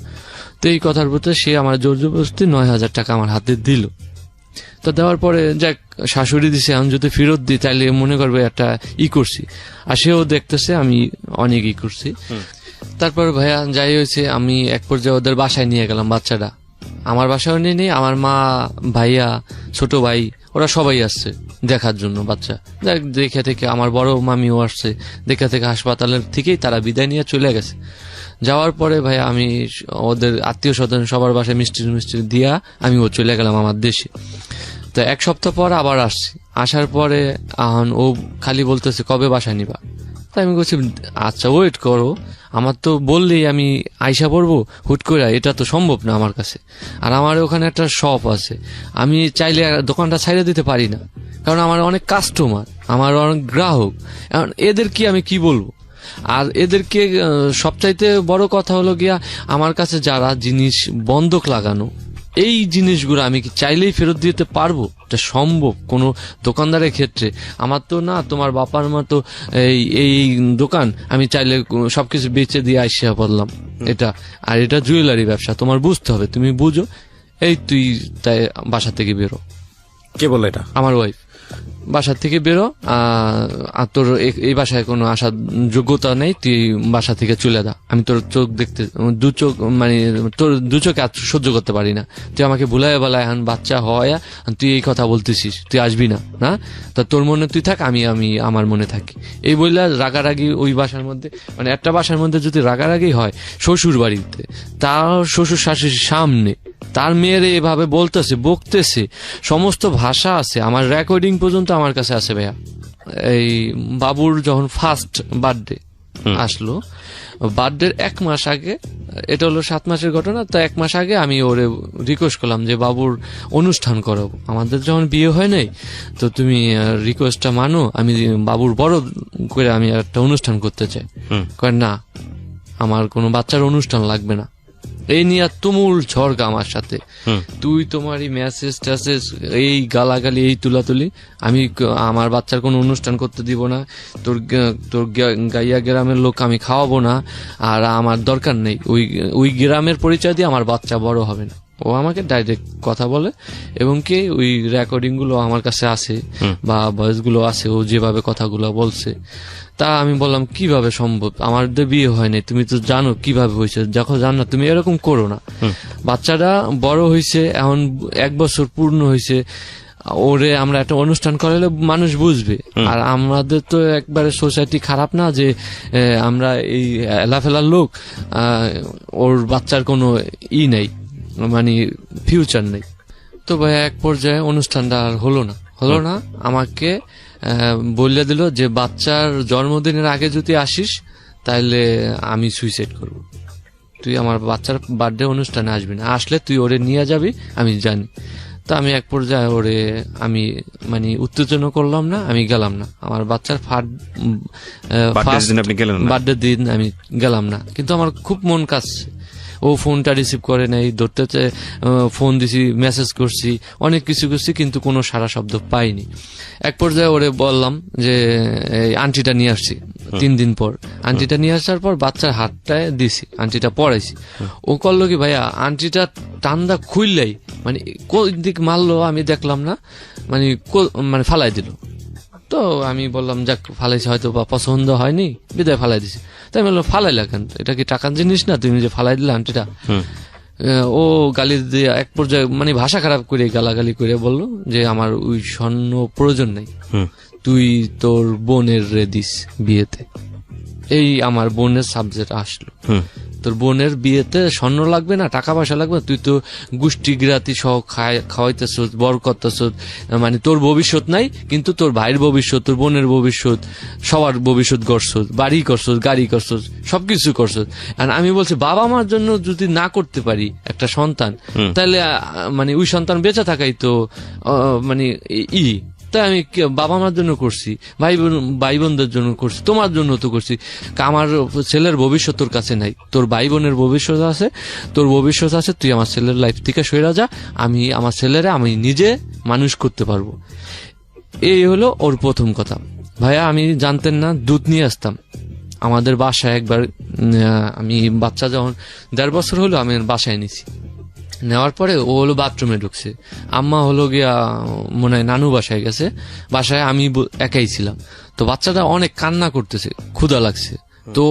তো এই কথার ভিতরে সে আমার জোর জবরদস্তি 9,000 টাকা আমার হাতে দিল। তো দেওয়ার পরে যাক শাশুড়ি দিছে, আমি যদি ফেরত দিই তাহলে মনে করবে একটা করছি, আর সেও দেখতেছে আমি অনেক করছি। তারপর ভাইয়া যাই হয়েছে, আমি এক পর্যায়ে ওদের বাসায় নিয়ে গেলাম বাচ্চাটা। আমার বাসায় নিয়ে নেই, আমার মা, ভাইয়া, ছোট ভাই, ওরা সবাই আসছে দেখার জন্য বাচ্চা। দেখে থেকে আমার বড় মামিও আসছে, দেখে থেকে হাসপাতালের থেকেই তারা বিদায় নিয়ে চলে গেছে। যাওয়ার পরে ভাই আমি ওদের আত্মীয় স্বজন সবার বাসায় মিষ্টি মিষ্টি দিয়া আমিও চলে গেলাম আমার দেশে। তো এক সপ্তাহ পর আবার আসছি। আসার পরে ও খালি বলতেছে কবে বাসায় নিবা। তাই আমি বলছি আচ্ছা ওয়েট করো, আমার তো বললেই আমি আইসা পড়বো হুট করে, এটা তো সম্ভব না আমার কাছে। আর আমার ওখানে একটা শপ আছে, আমি চাইলে দোকানটা ছাইড়ে দিতে পারি না, কারণ আমার অনেক কাস্টমার, আমার অনেক গ্রাহক। এখন এদের কি আমি কি বলবো? আর এদেরকে সবচাইতে বড় কথা হলো গিয়া, আমার কাছে যারা জিনিস বন্ধক লাগানো, এই জিনিসগুলো আমি কি চাইলেই ফেরত দিতে পারবো? এটা সম্ভব কোনো দোকানদারের ক্ষেত্রে? আমার তো না, তোমার বাপার মতো এই এই দোকান আমি চাইলে সবকিছু বেচে দিয়ে আইসা বললাম এটা। আর এটা জুয়েলারি ব্যবসা, তোমার বুঝতে হবে, তুমি বুঝো। এই তুই তাই বাসা থেকে বেরো। কে বলে এটা? আমার ওয়াইফ। বাসা থেকে বেরো, আর তোর এই বাসায় কোনো আসার যোগ্যতা নেই, তুই বাসা থেকে চলে যা। আমি তোর চোখ দেখতে, তোর দু চোখে সহ্য করতে পারি না। তুই আমাকে ভুলায় বেলায় এখন বাচ্চা হয়, তুই এই কথা বলতেছিস, তুই আসবি না, না তা তোর মনে তুই থাক, আমি আমার মনে থাকি। এই বললে রাগারাগি ওই বাসার মধ্যে, একটা বাসার মধ্যে যদি রাগারাগি হয় শ্বশুর বাড়িতে, তার শ্বশুর শাশুড়ির সামনে তার মেয়ের এভাবে বলতেছে, বকতেছে, সমস্ত ভাষা আছে, আমার রেকর্ডিং পর্যন্ত আমার কাছে আছে ভাইয়া। এই বাবুর যখন ফার্স্ট বার্থডে আসলো, বার্থডের 1 মাস আগে, এটা হলো 7 মাসের ঘটনা, তো 1 মাস আগে আমি ওরে রিকোয়েস্ট করলাম যে বাবুর অনুষ্ঠান করো, আমাদের যখন বিয়ে হয় নাই, তো তুমি রিকোয়েস্টটা মানো, আমি বাবুর বড় করে আমি একটা অনুষ্ঠান করতে চাই। কয় না, আমার কোনো বাচ্চার অনুষ্ঠান লাগবে না। এই নিয়ে তুমুল ঝড়গা আমার সাথে, তুই তোমারই মেসেজ ট্যাসেজ, এই গালাগালি, এই তুলাতুলি, আমি আমার বাচ্চার কোনো অনুষ্ঠান করতে দিব না, তোর গাইয়া গ্রামের লোক আমি খাওয়াবো না, আর আমার দরকার নেই, ওই গ্রামের পরিচয় দিয়ে আমার বাচ্চা বড় হবে না। ও আমাকে ডাইরেক্ট কথা বলে, এবং কি ওই রেকর্ডিং গুলো আমার কাছে আছে বা ভয়েস গুলো আছে, ও যেভাবে কথাগুলো বলছে। তা আমি বললাম কিভাবে সম্ভব, আমাদের বিয়ে হয়নি, তুমি তো জানো কিভাবে হয়েছে, যখন জান না তুমি এরকম করো না। বাচ্চাটা বড় হয়েছে, এখন 1 বছর পূর্ণ হয়েছে, ওরে আমরা একটা অনুষ্ঠান করালে মানুষ বুঝবে। আর আমাদের তো একবারে সোসাইটি খারাপ না যে আমরা এই এলাফেলার লোক, ওর বাচ্চার কোনো নেই, ফিউচার নেই। তো ভাই এক পর্যায়ে অনুষ্ঠানটা আর হলো না। আমাকে বললে দিল যে বাচ্চার জন্মদিনের আগে যদি আসিস তাহলে আমি সুইসাইড করব, তুই আমার বাচ্চার বার্থডে অনুষ্ঠানে আসবি না, আসলে তুই ওরে নিয়ে যাবি, আমি জানি। তো আমি এক পর্যায়ে ওরে আমি উত্তেজনা করলাম না, আমি গেলাম না। আমার বাচ্চার বার্থডে দিন আমি গেলাম না, কিন্তু আমার খুব মন কাঁদছে। ও ফোনটা রিসিভ করে নাই, ধরতে ফোন দিছি, মেসেজ করছি, অনেক কিছু করছি, কিন্তু কোনো সারা শব্দ পাইনি। এক পর্যায়ে ওরে বললাম যে এই আন্টিটা নিয়ে আসছি 3 দিন পর। আন্টিটা নিয়ে আসার পর বাচ্চার হাতটায় দিছি, আন্টিটা পরাইছি। ও করলো কি ভাইয়া, আন্টিটা টান্দা খুললেই কোন দিক মারলো আমি দেখলাম না, ফালাই দিল। তো আমি বললাম যাক, ফালাইছি, হয়তো বা পছন্দ হয়নি, বিদায় ফালাই দিছি। তাই বললাম ফালাইলা কেন, এটা কি টাকার জিনিস না, তুমি যে ফালাই দিলে আন্টিটা? ও গালি দিয়ে এক পর্যায়ে ভাষা খারাপ করে গালাগালি করে বললো যে আমার ওই স্বর্ণ প্রয়োজন নেই, তুই তোর বোনের দিস বিয়েতে। এই আমার বোনের সাবজেক্ট আসলো, তোর বোনের বিয়েতে স্বর্ণ লাগবে না, টাকা পয়সা লাগবে না, তুই তো গোষ্ঠী গিরাতি সহ খাওয়াইতেছ, বর করতেছ, তোর ভবিষ্যৎ নাই, কিন্তু তোর ভাইয়ের ভবিষ্যৎ, তোর বোনের ভবিষ্যৎ, সবার ভবিষ্যৎ করছস, বাড়ি করছস, গাড়ি করছস, সবকিছু করছস। আর আমি বলছি বাবা মার জন্য যদি না করতে পারি একটা সন্তান, তাহলে ওই সন্তান বেঁচে থাকাই তো তাই আমি বাবা মার জন্য করছি, ভাই বোনদের জন্য করছি, তোমার জন্য তো করছি। আমার ছেলের ভবিষ্যৎ তোর কাছে নাই, তোর ভাই বোনের ভবিষ্যৎ আছে, তোর ভবিষ্যৎ আছে, তুই আমার ছেলের লাইফ থেকে সরে যা, আমি আমার ছেলেরা আমি নিজে মানুষ করতে পারবো। এই হলো ওর প্রথম কথা। ভাইয়া আমি জানতেন না, দুধ নিয়ে আসতাম আমাদের বাসায়। একবার আমি বাচ্চা যখন 1.5 বছর হলো, আমি বাসায় নিছি। নেওয়ার পরে ও হলো বাথরুমে ঢুকছে, আম্মা হলো গিয়া মনে হয় নানু বাসায় গেছে, বাসায় আমি একাই ছিলাম। তো বাচ্চাটা অনেক কান্না করতেছে, ক্ষুধা লাগছে, তো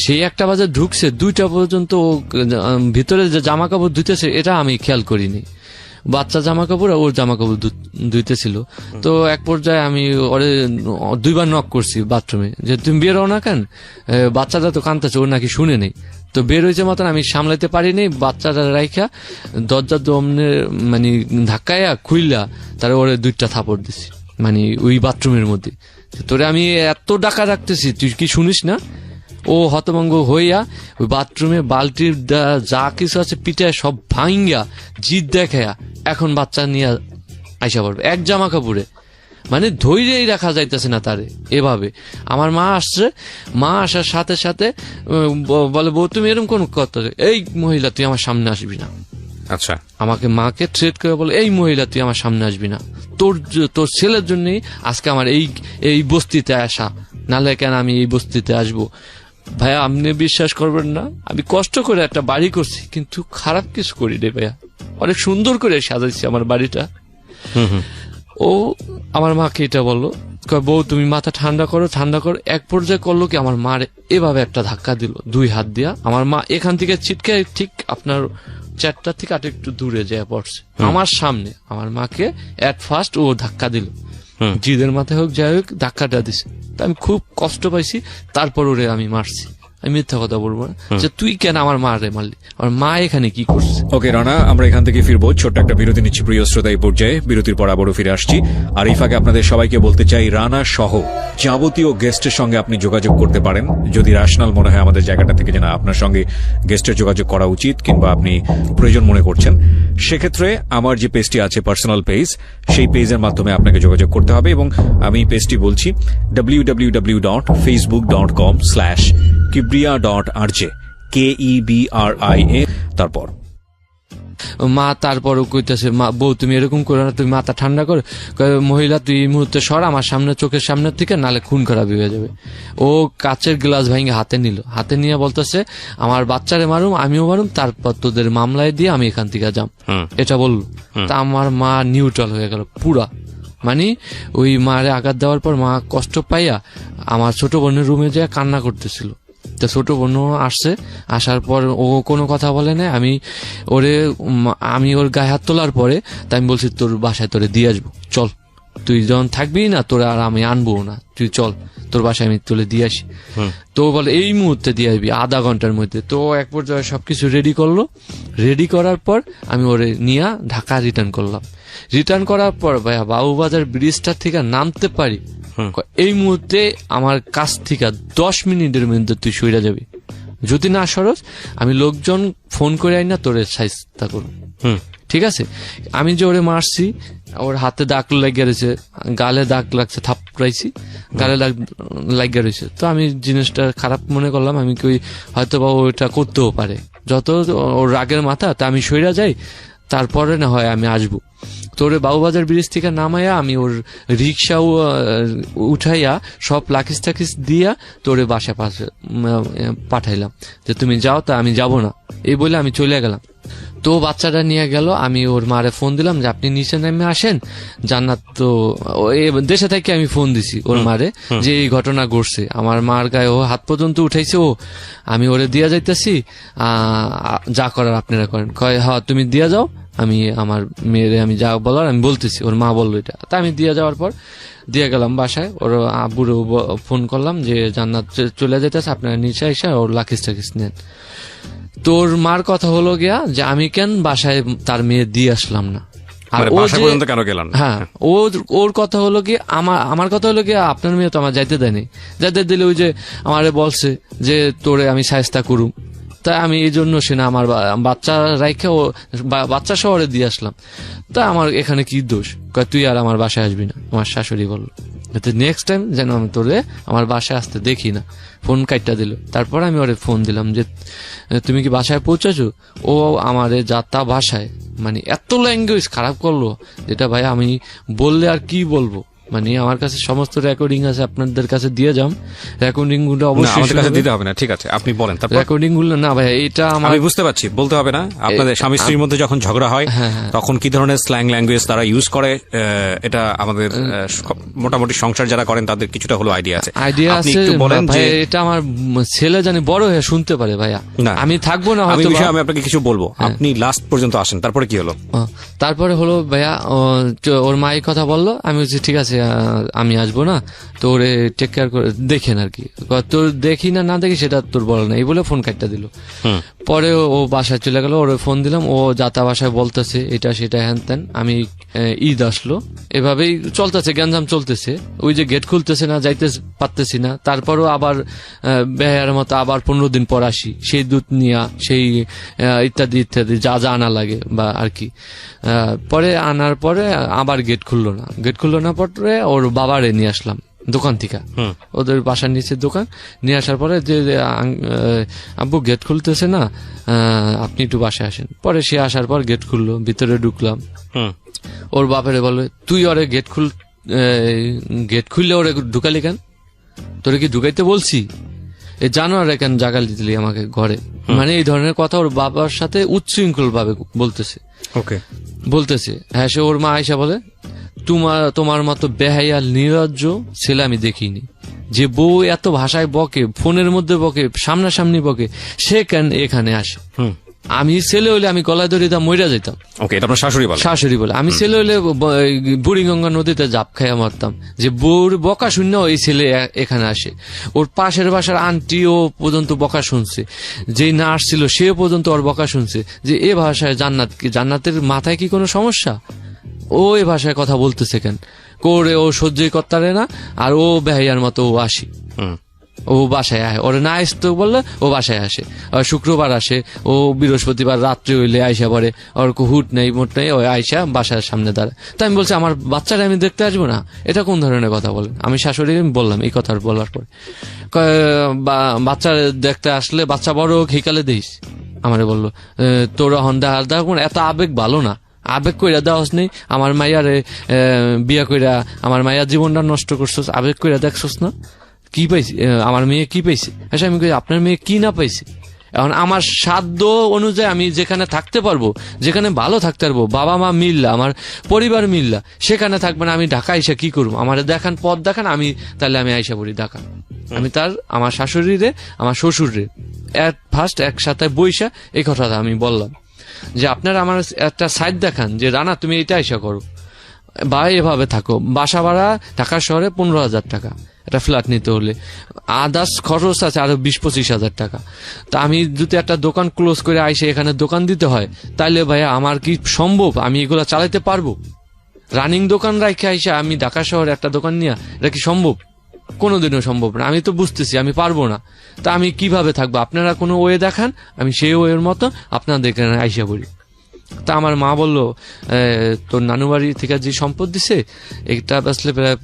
সেই 1টা বাজে ঢুকছে, 2টা পর্যন্ত ও ভিতরে যে জামা কাপড় ধুইতেছে এটা আমি খেয়াল করিনি। বাচ্চা জামা কাপড় ওর জামা কাপড় ধুইতেছিল। তো এক পর্যায়ে আমি ওরে 2বার নক করছি বাথরুমে, যে তুমি বেরো না কেন, বাচ্চাটা তো কাঁদতেছে, ওর নাকি শুনে নেই। তো বের হয়েছে মতন আমি সামলাইতে পারিনি, বাচ্চাটা রাইখা দরজা দমনে মানে ধাক্কায়া খুইলা তার ওরে 2টা থাপড় দিছি, মানে ওই বাথরুমের মধ্যে। তোরে আমি এত ডাকা রাখতেছি, তুই কি শুনিস না? ও হতভঙ্গ হইয়া ওই বাথরুমে বালতির যা কিছু আছে পিঠে সব ভাঙ্গা জিদ দেখায়া এখন বাচ্চা নিয়ে আইসা পড়বে এক জামা কাপড়ে, মানে ধৈর্যই রাখা যাইতেছে না তারে। এভাবে আমার মা আসছে, মা আসার সাথে সাথে বলে, বউ তুমি এরকম কোন কথা, এই মহিলা তুই আমার সামনে আসবি না। আচ্ছা, আমাকে মাকে থ্রেট করে বলে, এই মহিলা তুই আমার সামনে আসবি না, তোর ছেলের জন্যই আজকে আমার এই বস্তিতে আসা, নাহলে কেন আমি এই বস্তিতে আসবো। ভাইয়া আপনি বিশ্বাস করবেন না, আমি কষ্ট করে একটা বাড়ি করছি কিন্তু খারাপ কিছু করি রে ভাইয়া, অনেক সুন্দর করে সাজাইছি আমার বাড়িটা। ও আমার মাকে এটা বললো, বউ তুমি মাথা ঠান্ডা করো। এক পর্যায়ে করলো কি, আমার মার এভাবে একটা ধাক্কা দিল 2 হাত দিয়া। আমার মা এখান থেকে ছিটকে ঠিক আপনার 4টা থেকে আর একটু দূরে যায় পড়ছে আমার সামনে। আমার মাকে এট ফার্স্ট ও ধাক্কা দিল, জিদের মাথায় হোক যাই হোক ধাক্কাটা দিছে। আমি খুব কষ্ট পাইছি, তারপর ওরে আমি মারছি। আমি মিথ্যা কথা বলবো না যে তুই কেন আমার মা রে মারলি, আমার মা এখানে কি করছে। ওকে রানা, আমরা এখান থেকে ফিরবো, ছোট্ট একটা বিরতি নিচ্ছি প্রিয় শ্রোতা। এই পর্যায়ে বিরতির পর আবারও ফিরে আসছি। আর এই ফাঁকে আপনাদের সবাইকে বলতে চাই, রানা সহ যাবতীয় গেস্টের সঙ্গে আপনি যোগাযোগ করতে পারেন যদি রেশনাল মনে হয় আমাদের জায়গাটা থেকে যে না আপনার সঙ্গে গেস্টের যোগাযোগ করা উচিত কিংবা আপনি প্রয়োজন মনে করছেন, সেক্ষেত্রে আমার যে পেজটি আছে পার্সোনাল পেজ, সেই পেজের মাধ্যমে আপনাকে যোগাযোগ করতে হবে। এবং আমি পেজটি বলছি www.facebook.com/kibria.rj KEBRIA। তারপর মা তারপরও কইতেছে, মা বউ তুমি এরকম করো না, তুমি মাথা ঠান্ডা করো। মহিলা তুই এই মুহূর্তে সর আমার সামনে, চোখের সামনের থেকে, নালে খুন খারাপি হয়ে যাবে। ও কাচের গ্লাস ভেঙে হাতে নিল, হাতে নিয়ে বলতেছে আমার বাচ্চারে মারুম, আমিও মারুম, তারপর তোদের মামলায় দিয়ে আমি এখান থেকে যাম, এটা বললো। তা আমার মা নিউট্রাল হয়ে গেল পুরা, মানে ওই মারে আঘাত দেওয়ার পর মা কষ্ট পাইয়া আমার ছোট বোনের রুমে যেয়ে কান্না করতেছিল। তো ছোট বোন আসছে, আসার পর ও কোনো কথা বলে না। আমি ওর গায়ে হাত তোলার পরে তাই আমি বলছি তোর বাসায় তোরে দিয়ে আসবো, চল, তুই যখন থাকবি না তোর আর আমি আনবো না, তুই চল তোর বাসায় আমি তোলে দিয়ে আসি। তো বলে এই মুহূর্তে দিয়ে আসবি, আধা ঘন্টার মধ্যে। তো এক পর্যায়ে সবকিছু রেডি করলো, রেডি করার পর আমি ওরে নিয়ে ঢাকা রিটার্ন করলাম। রিটার্ন করার পর ভাইয়া বাবুবাজার ব্রিজটা থেকে নামতে পারি, এই মুহূর্তে আমার কাছ থেকে 10 মিনিটের মধ্যে তুই সইরা যাবি, যদি না সরস আমি লোকজন ফোন করে আই না তোরে সাইজটা করব, ঠিক আছে। আমি যে ওরে মারছি, ওর হাতে দাগ লাগিয়ে রয়েছে, গালে দাগ লাগছে, থাপড়াইছি, গালে লাগিয়ে রয়েছে। তো আমি জিনিসটা খারাপ মনে করলাম, আমি কই হয়তো বা ওটা করতেও পারে, যত ওর রাগের মাথা, তা আমি সইরা যাই, তারপরে না হয় আমি আসবো। তোরে বাবুবাজার ব্রিজ থেকে নামাইয়া আমি ওর রিক্সা উঠাইয়া সব লাকিস টাকিস দিয়া তোরে বাসায় পাঠাইলাম যে তুমি যাও, তা আমি যাব না, এই বলে আমি চলে গেলাম। তো বাচ্চাটা নিয়ে গেল, আমি ওর মারে ফোন দিলাম যে আপনি নিচে নেমে আসেন, জান্নাত তো দেশে থেকে আমি ফোন দিছি ওর মারে যে এই ঘটনা ঘটছে, আমার মার গায়ে ও হাত পর্যন্ত উঠাইছে, ও আমি ওরে দিয়া যাইতেছি, যা করার আপনারা করেন। কয় হ্যাঁ তুমি দিয়া যাও, আমি আমার মেয়েরে আমি যা বলার আমি বলতেছি। ওর মা বললো এটা, তা আমি দিয়ে যাওয়ার পর দিয়ে গেলাম বাসায়। ওর আব্বুরে ফোন করলাম যে জান্নাত চলে যেতেছে, আপনারা নিচে এসে ওর লাকিস টাকিস নেন। তোর মার কথা হলো গিয়া যে আমি কেন বাসায় তার মেয়ে দিয়ে আসলাম না, আর ও কেন গেলাম, হ্যাঁ ওর কথা হলো কি, আমার কথা হলো কি আপনার মেয়ে তো আমার যাইতে দেয়নি, যাইতে দিলে ওই যে আমারে বলছে যে তোরে আমি সাইজটা করুম, তাই আমি এই জন্য সে না আমার বাচ্চা রাইখে ও বাচ্চা শহরে দিয়ে আসলাম। তা আমার এখানে কি দোষ, তুই আর আমার বাসায় আসবি না, আমার শাশুড়ি বললো, নেক্সট টাইম যেন আমি তোরে আমার বাসায় আসতে দেখি না। ফোন কাটটা দিল, তারপর আমি ওরে ফোন দিলাম যে তুমি কি বাসায় পৌঁছাছো। ও আমারে যাতা ভাষায় মানে এত ল্যাঙ্গুয়েজ খারাপ করলো, যেটা ভাই আমি বললে আর কি বলবো, মানে আমার কাছে সমস্ত রেকর্ডিং আছে, আপনাদের কাছে দিয়ে যাম। রেকর্ডিং গুলো না, অবশ্যই আমাদের কাছে দিতে হবে না, ঠিক আছে আপনি বলেন। তারপর রেকর্ডিং গুলো না ভাই, এটা আমার আমি বুঝতে পারছি, বলতে হবে না। আপনাদের স্বামী স্ত্রীর মধ্যে যখন ঝগড়া হয় তখন কি ধরনের স্ল্যাং ল্যাঙ্গুয়েজ তারা ইউজ করে, এটা আমাদের মোটামুটি সংসার যারা করেন তাদের কিছুটা হলো আইডিয়া আছে। আপনি আছে একটু বলেন ভাই, যে এটা আমার ছেলে জানি বড় হয়ে শুনতে পারে ভাইয়া। না, আমি থাকবো না আমি হয়তো বিষয়ে আমি আপনাকে কিছু বলবো, আপনি লাস্ট পর্যন্ত আসেন। তারপরে কি হলো? তারপরে হলো ভাইয়া, ওর মা এই কথা বললো, আমি বলছি ঠিক আছে আমি আসবো না, তো ওরে টেক কেয়ার করে দেখেন আর কি, তোর দেখি না না দেখি সেটা তোর বল না, এই বলে ফোন কাটটা দিল। পরে ও বাসায় চলে গেল, ওরে ফোন দিলাম, ও যাতা বাসায় বলতেছে এটা সেটা হ্যান ত্যান। আমি ঈদ আসলো, এভাবেই চলতেছে, গ্যাঞ্জাম চলতেছে। ওই যে গেট খুলতেছে না, যাইতে পারতেছি না। তারপরও আবার বেহার মতো আবার 15 দিন পর আসি, সেই দুধ নিয়া, সেই ইত্যাদি ইত্যাদি যা যা আনা লাগে বা আর কি। পরে আনার পরে আবার গেট খুললো না, পরে ওর বাবারে নিয়ে আসলাম দোকান থেকে, ওদের বাসার নিচে দোকান নিয়ে আসার পরে যে আব্বু গেট খুলতেছে না, আপনি একটু বাসায় আসেন। পরে সে আসার পর গেট খুললো, ভিতরে ঢুকলাম। ওর বাপেরে বলবে তুই ওরে গেট খুললে ওরে ঢুকালি কেন, তোরে কি ঢুকাইতে বলছি, এই জানোয়ার কেন জাগালি দিলি আমাকে ঘরে। মানে এই ধরনের কথা ওর বাবার সাথে উচ্ছৃঙ্খল ভাবে বলতেছে। হ্যাঁ, সে ওর মা আয়সা বলে তোমার মতো বেহাইয়া নির্লজ্জ ছেলে আমি দেখিনি, যে বউ এত ভাষায় বকে, ফোনের মধ্যে বকে, সামনাসামনি বকে, সে কেন এখানে আসে। আমি ছেলে হইলে আমি গলায় ধরে মইরা যেতাম। শাশুড়ি বলে আমি ছেলে হইলে বুড়িগঙ্গা নদীতে জাপ খাইয়া মারতাম, যে বউর বকা শূন্য এই ছেলে এখানে আসে। ওর পাশের বাসার আন্টিও পর্যন্ত বকা শুনছে, যেই নার্স ছিল সে পর্যন্ত ওর বকা শুনছে, যে এ ভাষায় জান্নাতের মাথায় কি কোনো সমস্যা, ও এ ভাষায় কথা বলতেছে কেন করে, ও সহ্যই করতে না। আর ও বেহাইয়ার মতো ও আসি, ও বাসায় আয়, ওরে না আসতে বললে ও বাসায় আসে, শুক্রবার আসে, ও বৃহস্পতিবার রাত্রে হইলে আইসা পরে, ওর হুট নেই মোট নেই, ওই আইসা বাসার সামনে দাঁড়ায়। তো আমি বলছি আমার বাচ্চারা আমি দেখতে আসবো না, এটা কোন ধরনের কথা বলেন। আমি শাশুড়ি বললাম এই কথা বলার পরে, বাচ্চা দেখতে আসলে বাচ্চা বড় হিকালে দিস, আমারে বললো তোরা হন্ডা হালদা এত আবেগ ভালো না, আবেগ কইরা দেওয়াস নেই, আমার মাইয়ারে বিয়া কইরা আমার মাইয়ার জীবনটা নষ্ট করছস, আবেগ কইরা দেখছস না, কি পাইছি আমার মেয়ে কি পাইছে। আচ্ছা আমি কই আপনার মেয়ে কি না পাইছে, এখন আমার সাধ্য অনুযায়ী আমি যেখানে থাকতে পারবো, যেখানে ভালো থাকতে পারবো, বাবা মা মিললা, আমার পরিবার মিললা, সেখানে থাকবে না। আমি ঢাকা আইসা কি করবো, আমার দেখান পথ দেখান, আমি তাহলে আমি আইসা পড়ি ঢাকা। আমি আমার শাশুড়ি রে আমার শ্বশুর রে ফার্স্ট একসাথে বইসা এই কথাটা আমি বললাম, যে আপনারা আমার একটা সাইড দেখান, যে রানা তুমি এটা আইসা করো বা এভাবে থাকো। বাসা ভাড়া ঢাকা শহরে 15,000 টাকা, একটা ফ্ল্যাট নিতে হলে আদার্স খরচ আছে আরো 20-25,000 টাকা। তা আমি যদি একটা দোকান ক্লোজ করে আইসে এখানে দোকান দিতে হয়, তাইলে ভাইয়া আমার কি সম্ভব, আমি এগুলা চালাইতে পারবো? রানিং দোকান রাখে আইসা আমি ঢাকা শহরে একটা দোকান নিয়ে, এটা কি সম্ভব? কোনোদিনও সম্ভব না। আমি তো বুঝতেছি আমি পারবো না, তা আমি কিভাবে থাকবো? আপনারা কোনো ওয়ে দেখান, আমি সেই ওয়ের মতো আপনাদের এখানে আইসা পড়ি। তা আমার মা বললো তোর নানু বাড়ি থেকে যে সম্পদ দিছে এটা বেচলে প্রায়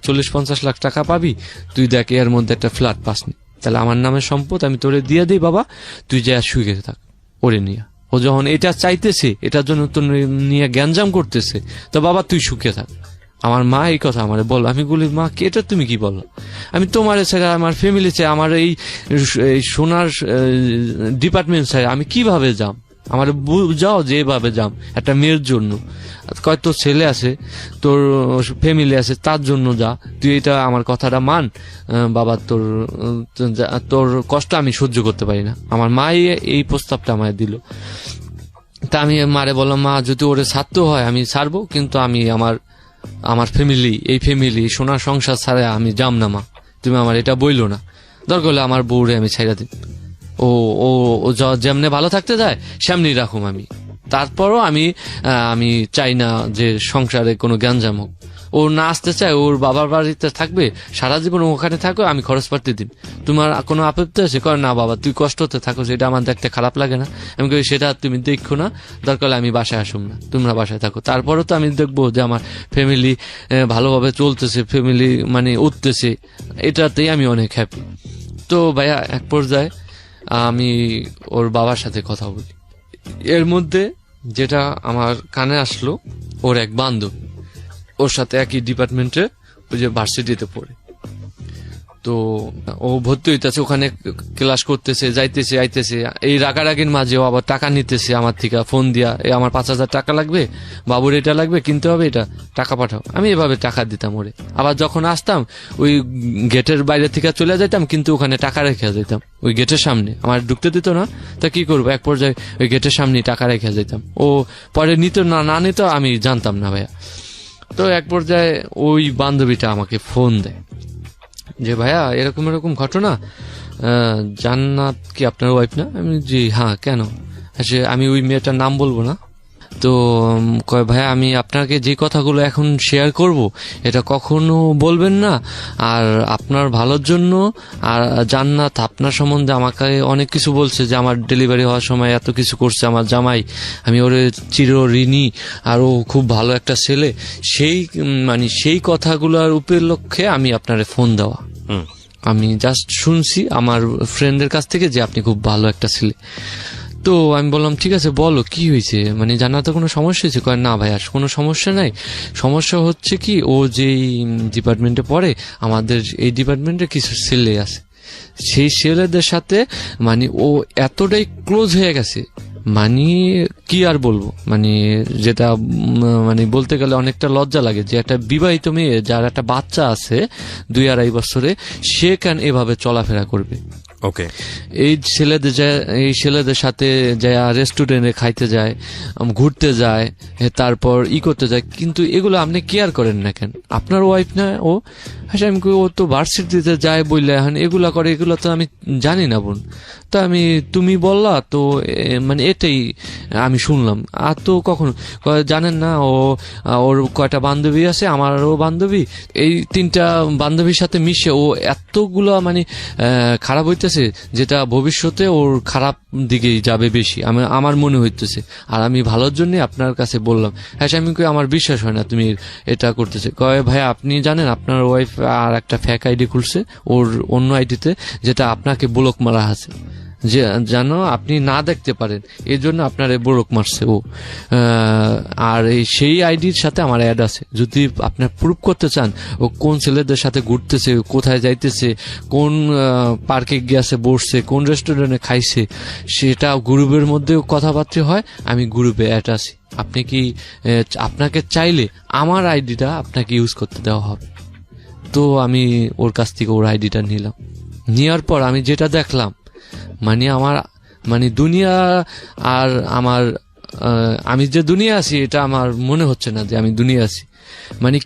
40-50 লাখ টাকা পাবি, তুই দেখ এর মধ্যে একটা ফ্ল্যাট পাসনি, তাহলে আমার নামে সম্পদ আমি তোরে দিয়ে দিই বাবা, তুই যা শুয়ে থাক ওরে নিয়ে। ও যখন এটা চাইতেছে, এটার জন্য তোর নিয়ে গ্যাঞ্জাম করতেছে, তো বাবা তুই সুখে থাক। আমার মা এই কথা আমার বললো। আমি বলি মা এটা তুমি কি বললো, আমি তোমার ছেড়ে আমার ফ্যামিলি চাই, আমার এই সোনার ডিপার্টমেন্ট চাই, আমি কিভাবে যাম, আমার যাও যেভাবে যাম একটা মেয়ের জন্য, কয় তোর ছেলে আছে, তোর ফ্যামিলি আছে, তার জন্য যা, তুই এটা আমার কথাটা মান বাবা, তোর কষ্ট আমি সহ্য করতে পারি না। আমার মা এই প্রস্তাবটা আমায় দিল। তা আমি মারে বললাম মা যদি ওরে ছাড়তে হয় আমি ছাড়বো, কিন্তু আমি আমার ফ্যামিলি, এই ফ্যামিলি সোনার সংসার ছাড়া আমি যাম না মা, তুমি আমার এটা বইলো না, দরকার হলে আমার বউরে আমি ছাইড়া দিই, ও যেমনে ভালো থাকতে যায় সেমনি রাখুম আমি। তারপরও আমি চাই না যে সংসারে কোনো গ্যাঞ্জাম হোক। ও না আসতে চায়, ওর বাবার বাড়িতে থাকবে সারা জীবন, ওখানে থাকো, আমি খরচ পাতি দিন, তোমার কোনো আপত্তি আছে? কয় না বাবা তুই কষ্টতে থাকো, সেটা আমার দেখতে খারাপ লাগে না। আমি কই সেটা তুমি দেখো না, দরকার হলে আমি বাসায় আসুম না, তোমরা বাসায় থাকো, তারপরও তো আমি দেখবো যে আমার ফ্যামিলি ভালোভাবে চলতেছে, ফ্যামিলি মানে উঠতেছে, এটাতেই আমি অনেক হ্যাপি। তো ভাইয়া এক পর্যায়ে আমি ওর বাবার সাথে কথা বলি, এর মধ্যে যেটা আমার কানে আসলো, ওর এক বান্ধব ওর সাথে একই ডিপার্টমেন্টে ওই যে ভার্সিটিতে পড়ে। তো ও ভর্তি হইতেছে, ওখানে ক্লাস করতেছে, যাইতেছে আইতেছে। এই রাগারাগির মাঝে ও আবার টাকা নিতেছে আমার থেকে, ফোন দিয়া, আমার 5,000 টাকা লাগবে, বাবুর এটা লাগবে, কিনতে হবে, এটা টাকা পাঠাও। আমি এভাবে টাকা দিতাম ওরে। আবার যখন আসতাম ওই গেটের বাইরে থেকে চলে যাইতাম, কিন্তু ওখানে টাকা রেখে যেতাম ওই গেটের সামনে, আমার ঢুকতে দিত না। তা কি করবো, এক পর্যায়ে ওই গেটের সামনে টাকা রেখে যেতাম। ও পরে নিত না নিত আমি জানতাম না ভাইয়া। তো এক পর্যায়ে ওই বান্ধবীটা আমাকে ফোন দেয় যে ভাইয়া এরকম এরকম ঘটনা, জান্নাত কি আপনার ওয়াইফ না? আমি জি হ্যাঁ, কেন? আমি ওই মেয়েটার নাম বলবো না। তো কয় ভাইয়া আমি আপনাকে যে কথাগুলো এখন শেয়ার করব এটা কখনো বলবেন না, আর আপনার ভালোর জন্য। আর জান্নাত আপনার সম্বন্ধে আমাকে অনেক কিছু বলছে, যে আমার ডেলিভারি হওয়ার সময় এত কিছু করছে আমার জামাই, আমি ওরে চির ঋণী, আর ও খুব ভালো একটা ছেলে। সেই কথাগুলোর উপলক্ষে আমি আপনারে ফোন দেওয়া। আমি জাস্ট শুনছি আমার ফ্রেন্ডের কাছ থেকে যে আপনি খুব ভালো একটা ছেলে। তো আমি বললাম ঠিক আছে বলো কি হয়েছে, জানাতে কোনো সমস্যা হয়েছে? কয় না ভাই আর কোনো সমস্যা নাই। সমস্যা হচ্ছে কি, ও যেই ডিপার্টমেন্টে পড়ে, আমাদের এই ডিপার্টমেন্টে কিছু ছেলে আছে, সেই ছেলেদের সাথে ও এতটাই ক্লোজ হয়ে গেছে, কি আর বলবো, যেটা বলতে গেলে অনেকটা লজ্জা লাগে, যে একটা বিবাহিত মেয়ে যার একটা বাচ্চা আছে 2-2.5 বছরে, সে কেন এভাবে চলাফেরা করবে? ওকে, এই ছেলেদের সাথে যায় রেস্টুরেন্টে খাইতে যায়, ঘুরতে যায়, তারপর করতে যায়, কিন্তু এগুলো আপনি কেয়ার করেন না কেন? আপনার ওয়াইফ না ও? আমি ও তো ভার্সিটিতে যায় বললে এখন এগুলা করে, এগুলো তো আমি জানি না বোন। তো তুমি বললা তো এটাই আমি শুনলাম। আর তো কখনো জানেন না, ওর কয়টা বান্ধবী আছে, আমারও বান্ধবী, এই 3টা বান্ধবীর সাথে মিশে ও এতগুলো খারাপ হইতেছে, যেটা ভবিষ্যতে ওর খারাপ দিকেই যাবে বেশি আমার মনে হইতেছে। আর আমি ভালোর জন্য আপনার কাছে বললাম। আমি আমার বিশ্বাস হয় না তুমি এটা করতেছে। কয় ভাই আপনি জানেন আপনার ওয়াইফ আর একটা ফেক আইডি খুলছে ওর অন্য আইডিতে, যেটা আপনাকে ব্লক মারা আছে, যে যেন আপনি না দেখতে পারেন, এই জন্য আপনার ব্লক মারছে ও। আর সেই আইডির সাথে আমার অ্যাড আছে, যদি আপনার প্রুফ করতে চান ও কোন ছেলেদের সাথে ঘুরতেছে, কোথায় যাইতেছে, কোন পার্কে গিয়েছে বসছে, কোন রেস্টুরেন্টে খাইছে, সেটা গ্রুপের মধ্যেও কথাবার্তা হয়, আমি গ্রুপে অ্যাড আছি। আপনাকে চাইলে আমার আইডিটা আপনাকে ইউজ করতে দেওয়া হবে। তো আমি ওর কাছ থেকে ওর আইডিটা নিলাম। নেওয়ার পর আমি যেটা দেখলাম, আমার দুনিয়া আর আমি যে দুনিয়া আছি এটা আমার মনে হচ্ছে না যে আমি দুনিয়া আছি।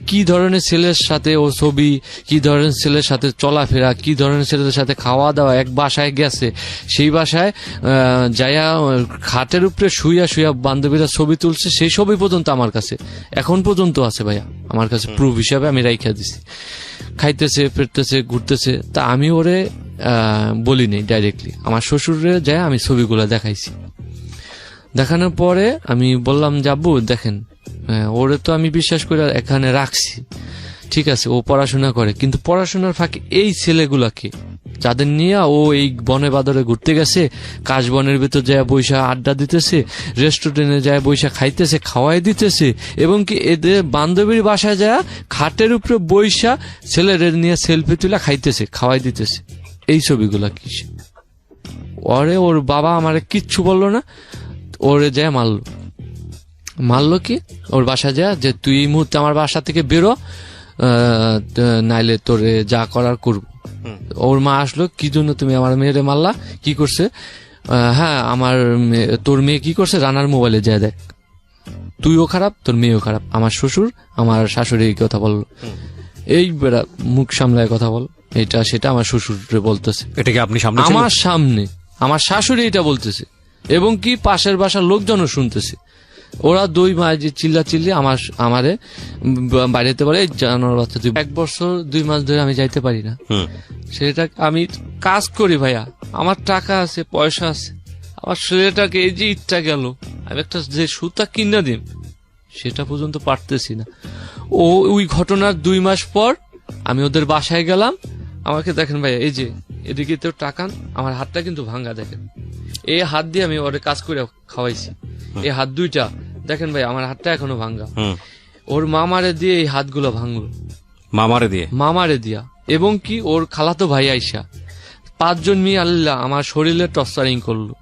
কি ধরনের ছেলের সাথে ও ছবি, কি ধরনের ছেলের সাথে চলাফেরা, কি ধরনের ছেলেদের সাথে খাওয়া দাওয়া, এক বাসায় গেছে, সেই বাসায় যাইয়া খাটের উপরে শুইয়া বান্ধবীরা ছবি তুলছে, সেই ছবি পর্যন্ত আমার কাছে এখন পর্যন্ত আছে ভাইয়া, আমার কাছে প্রুফ হিসাবে আমি রাইখা দিছি। খাইতেছে, ফিরতেছে, ঘুরতেছে, তা আমি ওরে বলি নেই ডাইরেক্টলি, আমার শ্বশুরে যায় আমি ছবিগুলো দেখাইছি। দেখানোর পরে আমি বললাম যাবো দেখেন, ওরে তো আমি বিশ্বাস করে এখানে রাখছি, ঠিক আছে ও পড়াশোনা করে, কিন্তু পড়াশোনার ফাঁকে এই ছেলেগুলাকে যাদের নিয়ে ও এই বনে বাদরে ঘুরতে গেছে, কাশ বনের ভিতর যায় বৈশা আড্ডা দিতেছে, রেস্টুরেন্টে যায় বৈশা খাইতেছে, খাওয়াই দিতেছে, এবং কি এদের বান্ধবীর বাসায় যায় খাটের উপরে বৈশা ছেলেদের নিয়ে সেলফি তুলে খাইতেছে, খাওয়াই দিতেছে। এই ছবিগুলা কি ওর বাবা আমারে কিচ্ছু বললো না, ওরে যায় মারলো কি ওর বাসা যায়, যে তুই এই মুহূর্তে আমার বাসা থেকে বেরো, নাইলে তোরে যা করার করব। ওর মা আসলো, কি জন্য তুমি আমার মেয়েরে মারলা, কি করছে? হ্যাঁ তোর মেয়ে কি করছে, রানার মোবাইলে যায় দেখ, তুইও খারাপ তোর মেয়েও খারাপ। আমার শ্বশুর আমার শাশুড়ি এই কথা বললো, এই বেড়া মুখ সামলায় কথা বল, এটা সেটা আমার শ্বশুরে বলতেছে। এটা কি আপনি সামনে? আমার সামনে আমার শাশুড়ি এটা বলতেছে, এবং কি পাশের বাসার লোকজনও শুনতেছে। ওরা 2 মাস যে চিল্লি আমারে বাইরেতে বলে, জানার বাচ্চা তুই 1 বছর 2 মাস ধরে আমি যাইতে পারি না। সেটা আমি কাজ করি ভাইয়া, আমার টাকা আছে, পয়সা আছে, আমার ছেলেটাকে এই যে ইচ্ছা গেল আমি একটা যে সুতা কিনা দিন সেটা পর্যন্ত পারতেছি না। ওই ঘটনার 2 মাস পর আমি ওদের বাসায় গেলাম। আমাকে দেখেন ভাইয়া, এই যে এদিকে তো টাকান, আমার হাতটা কিন্তু ভাঙ্গা, দেখেন এই হাত দিয়ে আমি ওরে কাজ করে খাওয়াইছি, এই হাত 2টা দেখেন ভাই, আমার হাতটা এখনো ভাঙ্গা। ওর মামারে দিয়ে এই হাতগুলো ভাঙলো, মামারে দিয়া, এবং কি ওর খালাতো ভাই আইসা 5 জন মিয়ে আল্লাহ আমার শরীরে টর্চারিং করলো।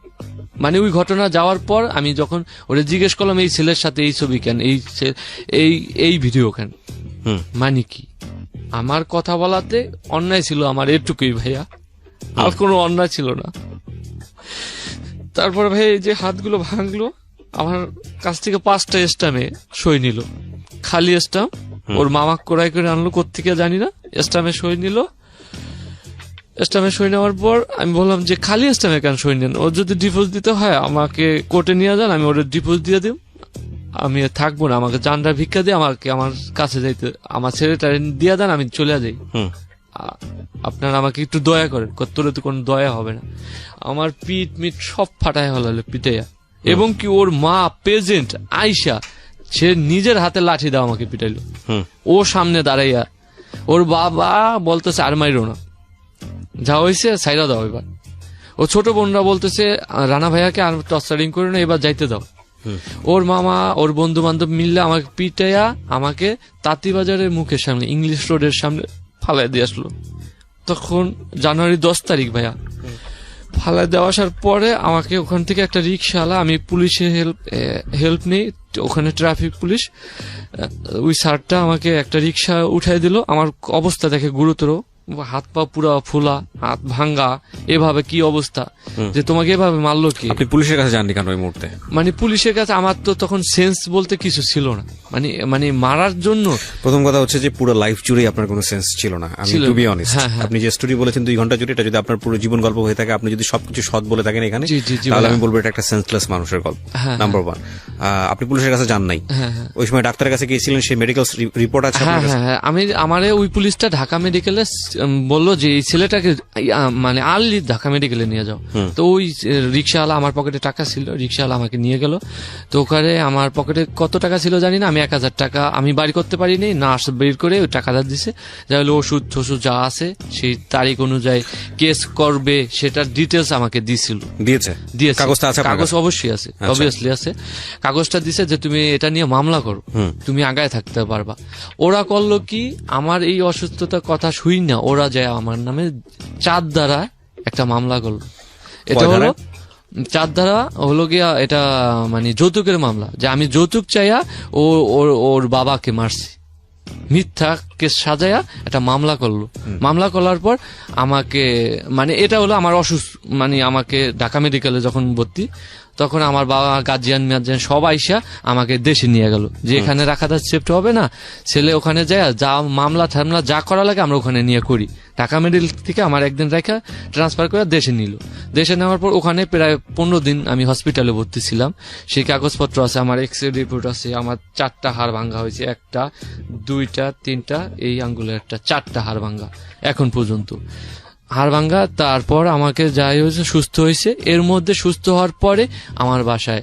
মানে ওই ঘটনা যাওয়ার পর আমি যখন ওরে জিজ্ঞেস করলাম এই ছেলের সাথে এই ছবি কেন, এই ভিডিও কেন, মানে কি আমার কথা বলাতে অন্যায় ছিল আমার এটুকুই ভাইয়া, আর কোনো অন্যায় ছিল না। তারপর ভাই এই যে হাতগুলো ভাঙলো, আমার কাছ থেকে 5টা স্টামে সই নিল, খালি স্টাম। ওর মামা কোরাই করে আনলো কোত্থেকে জানি না, স্টামে সই নিল। স্টামে সই নেওয়ার পর আমি বললাম যে খালি স্টামে কেন সই নেন, ওর যদি ডিভোর্স দিতে হয় আমাকে কোর্টে নিয়ে যান, আমি ওর ডিভোর্স দিয়ে দিব, আমি থাকবো না, আমাকে জানটা ভিক্ষা দিয়ে আমাকে আমার কাছে যাইতে, আমার ছেলেটা দিয়ে দেন, আমি চলে যাই, আপনারা আমাকে একটু দয়া করেন। তোরে তো কোনো দয়া হবে না। আমার পিঠ সব ফাটায় হলো পিটাইয়া, এবং কি ওর মা প্রেজেন্ট আইসা, সে নিজের হাতে লাঠি দাও আমাকে পিটাইলো, ও সামনে দাঁড়াইয়া। ওর বাবা বলতেছে আর মাইরো না, যা হয়েছে সাইরা দাও এবার। ও ছোট বোনরা বলতেছে রানা ভাইয়াকে আর টর্চারিং করে না, এবার যাইতে দাও। ওর মামা ওর বন্ধু বান্ধব মিললে আমাকে পিটাইয়া আমাকে তাঁতিবাজারের মুখের সামনে, ইংলিশ রোডের সামনে ফালাই দিয়ে আসলো। তখন জানুয়ারি 10 তারিখ ভাইয়া, ফালাই দেওয়া আসার পরে আমাকে ওখান থেকে একটা রিক্সাওয়ালা, আমি পুলিশের হেল্প নেই, ওখানে ট্রাফিক পুলিশ, ওই স্যারটা আমাকে একটা রিক্সা উঠাই দিল। আমার অবস্থা দেখে গুরুতর, হাত পা পুরা ফোলা, হাত ভাঙ্গা, এভাবে কি অবস্থা, যে তোমাকে এভাবে মারলো কি? আপনি পুলিশের কাছে যাননি কেন ওই মুহূর্তে? মানে পুলিশের কাছে আমার তো তখন সেন্স বলতে কিছু ছিল না, মানে মারার জন্য। প্রথম কথা হচ্ছে যে পুরো লাইফ জুড়ে আপনার কোনো সেন্স ছিল না। আমি টু বি অনেস্ট, আপনি যে স্টোরি বলেছেন 2 ঘন্টা জুড়ে, এটা যদি আপনার পুরো জীবন গল্প হয়ে থাকে, আপনি যদি সবকিছু সৎ বলে থাকেন এখানে, তাহলে আমি বলবো এটা একটা সেন্সলেস মানুষের গল্প। নাম্বার 1, আপনি পুলিশের কাছে যান নাই, ওই সময় ডাক্তারের কাছে গিয়েছিলেন, সেই মেডিকেল রিপোর্ট আছে? হ্যাঁ, আমারে ওই পুলিশটা ঢাকা মেডিকেলে বললো যে এই ছেলেটাকে মানে আর্লি ঢাকা মেডিকেলে নিয়ে যাও। তো ওই রিক্সাওয়ালা, আমার পকেটে টাকা ছিল, রিক্সাওয়ালা আমাকে নিয়ে গেল। তো ওখানে আমার পকেটে কত টাকা ছিল জানি না, আমি 1000 টাকা আমি বাড়ি করতে পারিনি, নার্স বের করে ওই টাকাটা দিছে, যা হলো ওষুধ টষুধ যা আছে সেই তারিখ অনুযায়ী কেস করবে সেটার ডিটেলস আমাকে দিয়েছে। কাগজ অবশ্যই আছে, অবভিয়াসলি আছে, কাগজটা দিছে যে তুমি এটা নিয়ে মামলা করো, তুমি আগায় থাকতে পারবা। ওরা করলো কি, আমার এই অসুস্থতার কথা শুই না, ওরা যায় আমার নামে 4 ধারা একটা মামলা করলো। এটা হলো 4 ধারা হলো গিয়া, এটা মানে যৌতুকের মামলা, যে আমি যৌতুক চাইয়া ওর বাবাকে মারছি, মিথ্যা কেস সাজায়া একটা মামলা করলো। মামলা করার পর আমাকে, মানে এটা হলো আমার মানে আমাকে ঢাকা মেডিকেলে যখন ভর্তি, তখন আমার বাবা গার্জিয়ান সব আইসা আমাকে দেশে নিয়ে গেল, যে এখানে রাখাটা সেফট হবে না, ছেলে ওখানে যায় যা মামলা ঠামলা যা করা লাগে আমরা ওখানে নিয়ে করি। ঢাকা মেডিকেল থেকে আমার একদিন রেখা ট্রান্সফার করে দেশে নিল। দেশে নেওয়ার পর ওখানে প্রায় 15 দিন আমি হসপিটালে ভর্তি ছিলাম। সেই কাগজপত্র আছে, আমার এক্সরে রিপোর্ট আছে, আমার 4টা হাড় ভাঙ্গা হয়েছে, 1টা 2টা 3টা, এই আঙ্গুলের একটা 4টা হাড় ভাঙ্গা এখন পর্যন্ত হাড় ভাঙ্গা। তারপর আমাকে যাই হয়েছে সুস্থ হয়েছে, এর মধ্যে সুস্থ হওয়ার পরে আমার বাসায়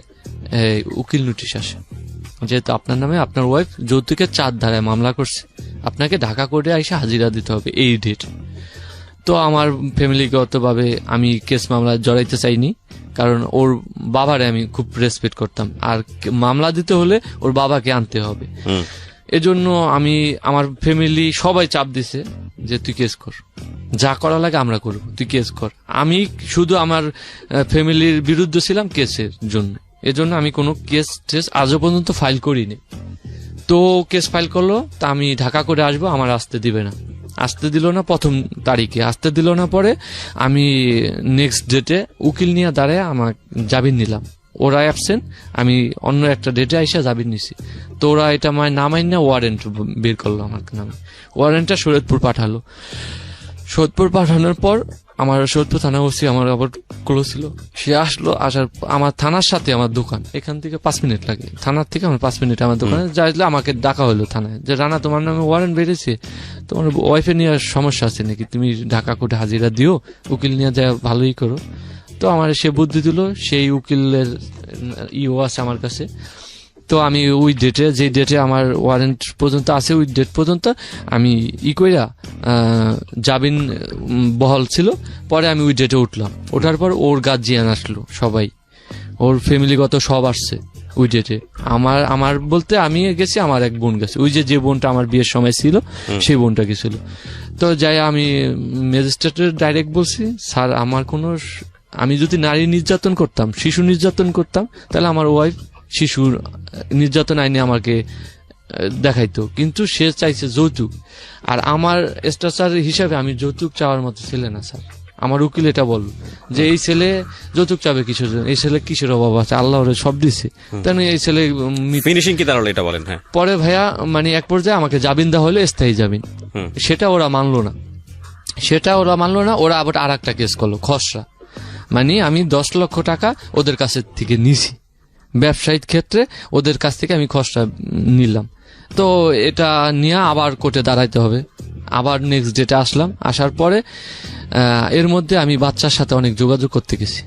উকিল নোটিশ আসে, যেহেতু আপনার নামে আপনার ওয়াইফ যৌতুকের 4 ধারায় মামলা করছে, আপনাকে ঢাকা কোর্টে এসে হাজিরা দিতে হবে এই ডেট। তো আমার ফ্যামিলিগতভাবে আমি কেস মামলা জড়াইতে চাইনি, কারণ ওর বাবারে আমি খুব রেসপেক্ট করতাম, আর মামলা দিতে হলে ওর বাবাকে আনতে হবে। এজন্য আমি, আমার ফ্যামিলি সবাই চাপ দিছে যে তুই কেস কর, যা করা লাগে আমরা করবো, তুই কেস কর। আমি শুধু আমার ফ্যামিলির বিরুদ্ধে ছিলাম কেসের জন্য, এজন্য আমি কোনো কেস টেস আজও পর্যন্ত ফাইল করিনি। তো কেস ফাইল করলো, তা আমি ঢাকা করে আসবো, আমার আসতে দিবে না, আসতে দিল না, 1ম তারিখে আসতে দিল না। পরে আমি নেক্সট ডেটে উকিল নিয়ে দাঁড়ায় আমার জামিন নিলাম, ওরা অ্যাবসেন্ট, আমি অন্য একটা ডেটে আইসা জামিন নিছি। তো ওরা এটা নামাই না ওয়ারেন্ট বের করলো আমার নামে, ওয়ারেন্টটা শরীয়তপুর পাঠালো। শরীয়তপুর পাঠানোর পর আমার শরীয়তপুর থানা ওসি আমার আবার ক্লোজ ছিল, সে আসলো, আসার আমার থানার সাথে আমার দোকান, এখান থেকে 5 মিনিট লাগে, থানার থেকে আমার 5 মিনিট আমার দোকানে যাইলে আমাকে ডাকা হলো থানায়, যে রানা তোমার নামে ওয়ারেন্ট বেড়েছে, তোমার ওয়াইফে নিয়ে সমস্যা আছে নাকি, তুমি ঢাকা কোর্টে হাজিরা দিও, উকিল নিয়ে যায় ভালোই করো। তো আমার সে বুদ্ধি দিল, সেই উকিলের ইও আছে আমার কাছে। তো আমি ওই ডেটে, যে ডেটে আমার ওয়ারেন্ট পর্যন্ত আছে, ওই ডেট পর্যন্ত আমি কইরা জামিন বহাল ছিল। পরে আমি ওই ডেটে উঠলাম, ওঠার পর ওর গার্জিয়ান আসলো, সবাই ওর ফ্যামিলিগত সব আসছে, ওই ডেটে আমার বলতে আমি গেছি, আমার এক বোন গেছে, ওই যে বোনটা আমার বিয়ের সময় ছিল সেই বোনটা গেছিল। তো যাই আমি ম্যাজিস্ট্রেটের ডাইরেক্ট বলছি, স্যার আমার আমি যদি নারী নির্যাতন করতাম, শিশু নির্যাতন করতাম, তাহলে আমার ওয়াইফ শিশু নির্যাতন আইনে আমাকে দেখাইতো, কিন্তু সে চাইছে যৌতুক। আর আমার স্ট্রাকচার হিসাবে আমি যৌতুক চাওয়ার মতো ছেলে না স্যার। আমার উকিল এটা বলল যে এই ছেলে যৌতুক চাবে কিসের জন্য, এই ছেলে কিসের অভাব আছে, আল্লাহ ওরে সব দিছে, তাই এই ছেলে ফিনিশিং কি দাঁড়ালো এটা বলেন। হ্যাঁ, পরে ভাইয়া মানে এক পর্যায়ে আমাকে জামিন দেওয়া হলো, স্থায়ী জামিন। সেটা ওরা মানলো না, ওরা আবার আর একটা কেস করলো খসড়া, মানে আমি 10 লক্ষ টাকা ওদের কাছ থেকে নিছি ব্যবসায়িক ক্ষেত্রে, ওদের কাছ থেকে আমি খসড়া নিলাম। তো এটা নিয়ে আবার কোর্টে দাঁড়াইতে হবে। আবার নেক্সট ডেটে আসলাম, আসার পরে এর মধ্যে আমি বাচ্চার সাথে অনেক যোগাযোগ করতে গেছি,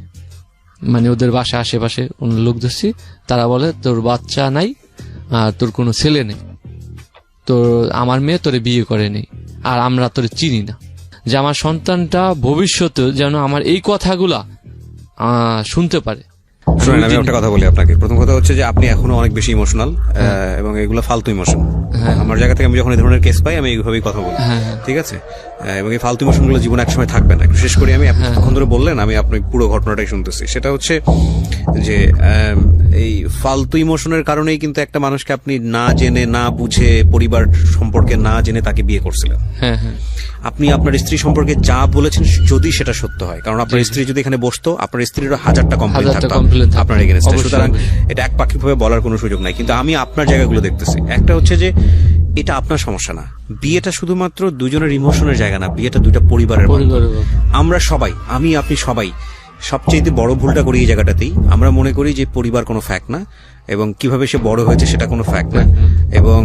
মানে ওদের বাসায় আশেপাশে লোক ধরছি, তারা বলে তোর বাচ্চা নাই আর তোর কোনো ছেলে নেই, তোর আমার মেয়ে তোরে বিয়ে করে নেই, আর আমরা তোরে চিনি না, যে আমার সন্তানটা ভবিষ্যতে যেন আমার এই কথাগুলা শুনতে পারে। শুনেন, আমি একটা কথা বলি আপনাকে। প্রথম কথা হচ্ছে যে আপনি এখনো অনেক বেশি ইমোশনাল, এবং এগুলো ফালতু ইমোশন। আমার জায়গা থেকে আমি যখন এই ধরনের কেস পাই আমি এইভাবেই কথা বলি, ঠিক আছে? এবং এই ফালতু ইমোশন গুলো জীবনে একসময় থাকবে না। একটু শেষ করি আমি। আপনি তখন ধরে বললেন, আমি আপনি পুরো ঘটনাটাই শুনতেছি। সেটা হচ্ছে যে এই ফালতু ইমোশনের কারণেই কিন্তু একটা মানুষকে আপনি না জেনে না বুঝে পরিবার সম্পর্কে না জেনে তাকে বিয়ে করছিলেন। আপনি আপনার স্ত্রী সম্পর্কে যা বলেছেন যদি সেটা সত্য হয়, কারণ আপনার স্ত্রী যদি এখানে বসতো, আপনার স্ত্রীরও 1000টা কমপ্লেইন থাকতো আপনার এগেইনস্টে, সুতরাং এটা একপাক্ষিকভাবে বলার কোনো সুযোগ নাই। কিন্তু আমি আপনার জায়গাগুলো দেখতেছি। একটা হচ্ছে যে এটা আপনার সমস্যা না, বিয়েটা শুধুমাত্র দুজনের ইমোশনের জায়গা না, বিয়েটা দুইটা পরিবারের। আমরা সবাই, আমি আপনি সবাই সবচেয়ে বড় ভুলটা করি এই জায়গাটাতেই। আমরা মনে করি যে পরিবার কোনো ফ্যাক্ট না, এবং কিভাবে সে বড় হয়েছে সেটা কোনো ফ্যাক্ট না, এবং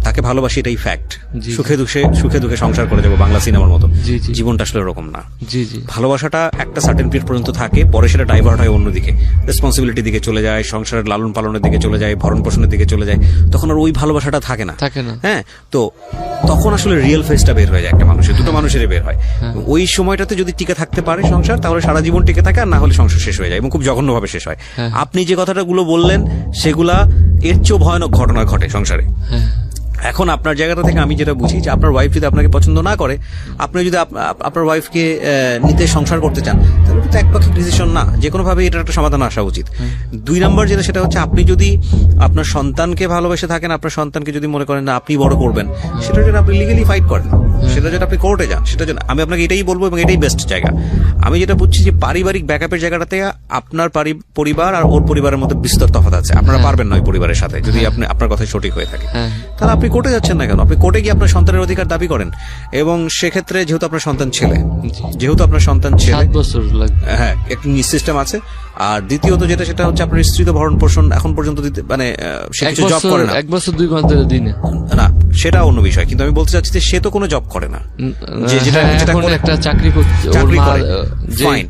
তাকে ভালোবাসি এটাই ফ্যাক্ট। সুখে দুঃখে সংসার করে যাবো, বাংলা সিনেমার মতো। জীবনটা আসলে এরকম না। ভালোবাসাটা একটা সার্টেন পিরিয়ড পর্যন্ত থাকে, পরে সেটা ডাইভার্ট হয় অন্যদিকে, রেসপন্সিবিলিটির দিকে চলে যায়, সংসারের লালন পালনের দিকে চলে যায়, ভরণ পোষণের দিকে চলে যায়। তখন আর ওই ভালোবাসাটা থাকে না। হ্যাঁ, তো তখন আসলে রিয়েল ফেসটা বের হয়ে যায় একটা মানুষের, দুটো মানুষেরই বের হয়। ওই সময়টাতে যদি টিকে থাকতে পারে সংসার, তাহলে সারা জীবন টিকে থাকে, আর না হলে সংসার শেষ হয়ে যায়, এবং খুব জঘন্যভাবে শেষ হয়। আপনি যে কথাটা গুলো বললেন সেগুলা এর চেয়েও ভয়ানক ঘটনা ঘটে সংসারে। এখন আপনার জায়গাটা থেকে আমি যেটা বুঝি যে আপনার ওয়াইফ যদি আপনাকে পছন্দ না করে, আপনি যদি আপনার ওয়াইফকে নিতে সংসার করতে চান, তাহলে তো একপাক্ষিক ডিসিশন না, যে কোনো ভাবে এটার একটা সমাধান আসা উচিত। 2 নম্বর যেটা, সেটা হচ্ছে আপনি যদি আপনার সন্তানকে ভালোবেসে থাকেন, আপনার সন্তানকে যদি মনে করেন না আপনি বড় করবেন, সেটার জন্য আপনি লিগালি ফাইট করেন, সেটা জন্য আপনি কোর্টে যান। সেটার জন্য আমি আপনাকে এটাই বলবো, এবং এটাই বেস্ট জায়গা। আমি যেটা বুঝছি যে পারিবারিক ব্যাকআপের জায়গাটাতে আপনার পরিবার আর ওর পরিবারের মধ্যে বিস্তর তফাৎ আছে। আপনারা পারবেন না ওই পরিবারের সাথে, যদি আপনি আপনার কথাই সঠিক হয়ে থাকে, তাহলে আপনি কোর্টে যাচ্ছেন না কেন? আপনি কোর্টে গিয়ে আপনার সন্তানের অধিকার দাবি করেন, এবং সেক্ষেত্রে যেহেতু আপনার সন্তান ছেলে, 7 বছর লাগবে, হ্যাঁ, একটা সিস্টেম আছে। আর দ্বিতীয়ত যেটা, সেটা হচ্ছে আপনার স্ত্রী তো ভরণ পোষণ এখন পর্যন্ত মানে সে কিছু জব করে না, 1 বছর 2 মাস দিনে না, সেটা অন্য বিষয়। কিন্তু আমি বলতে চাচ্ছি যে সে তো কোনো জব করে না, যেটা একটা চাকরি করে, ফাইন,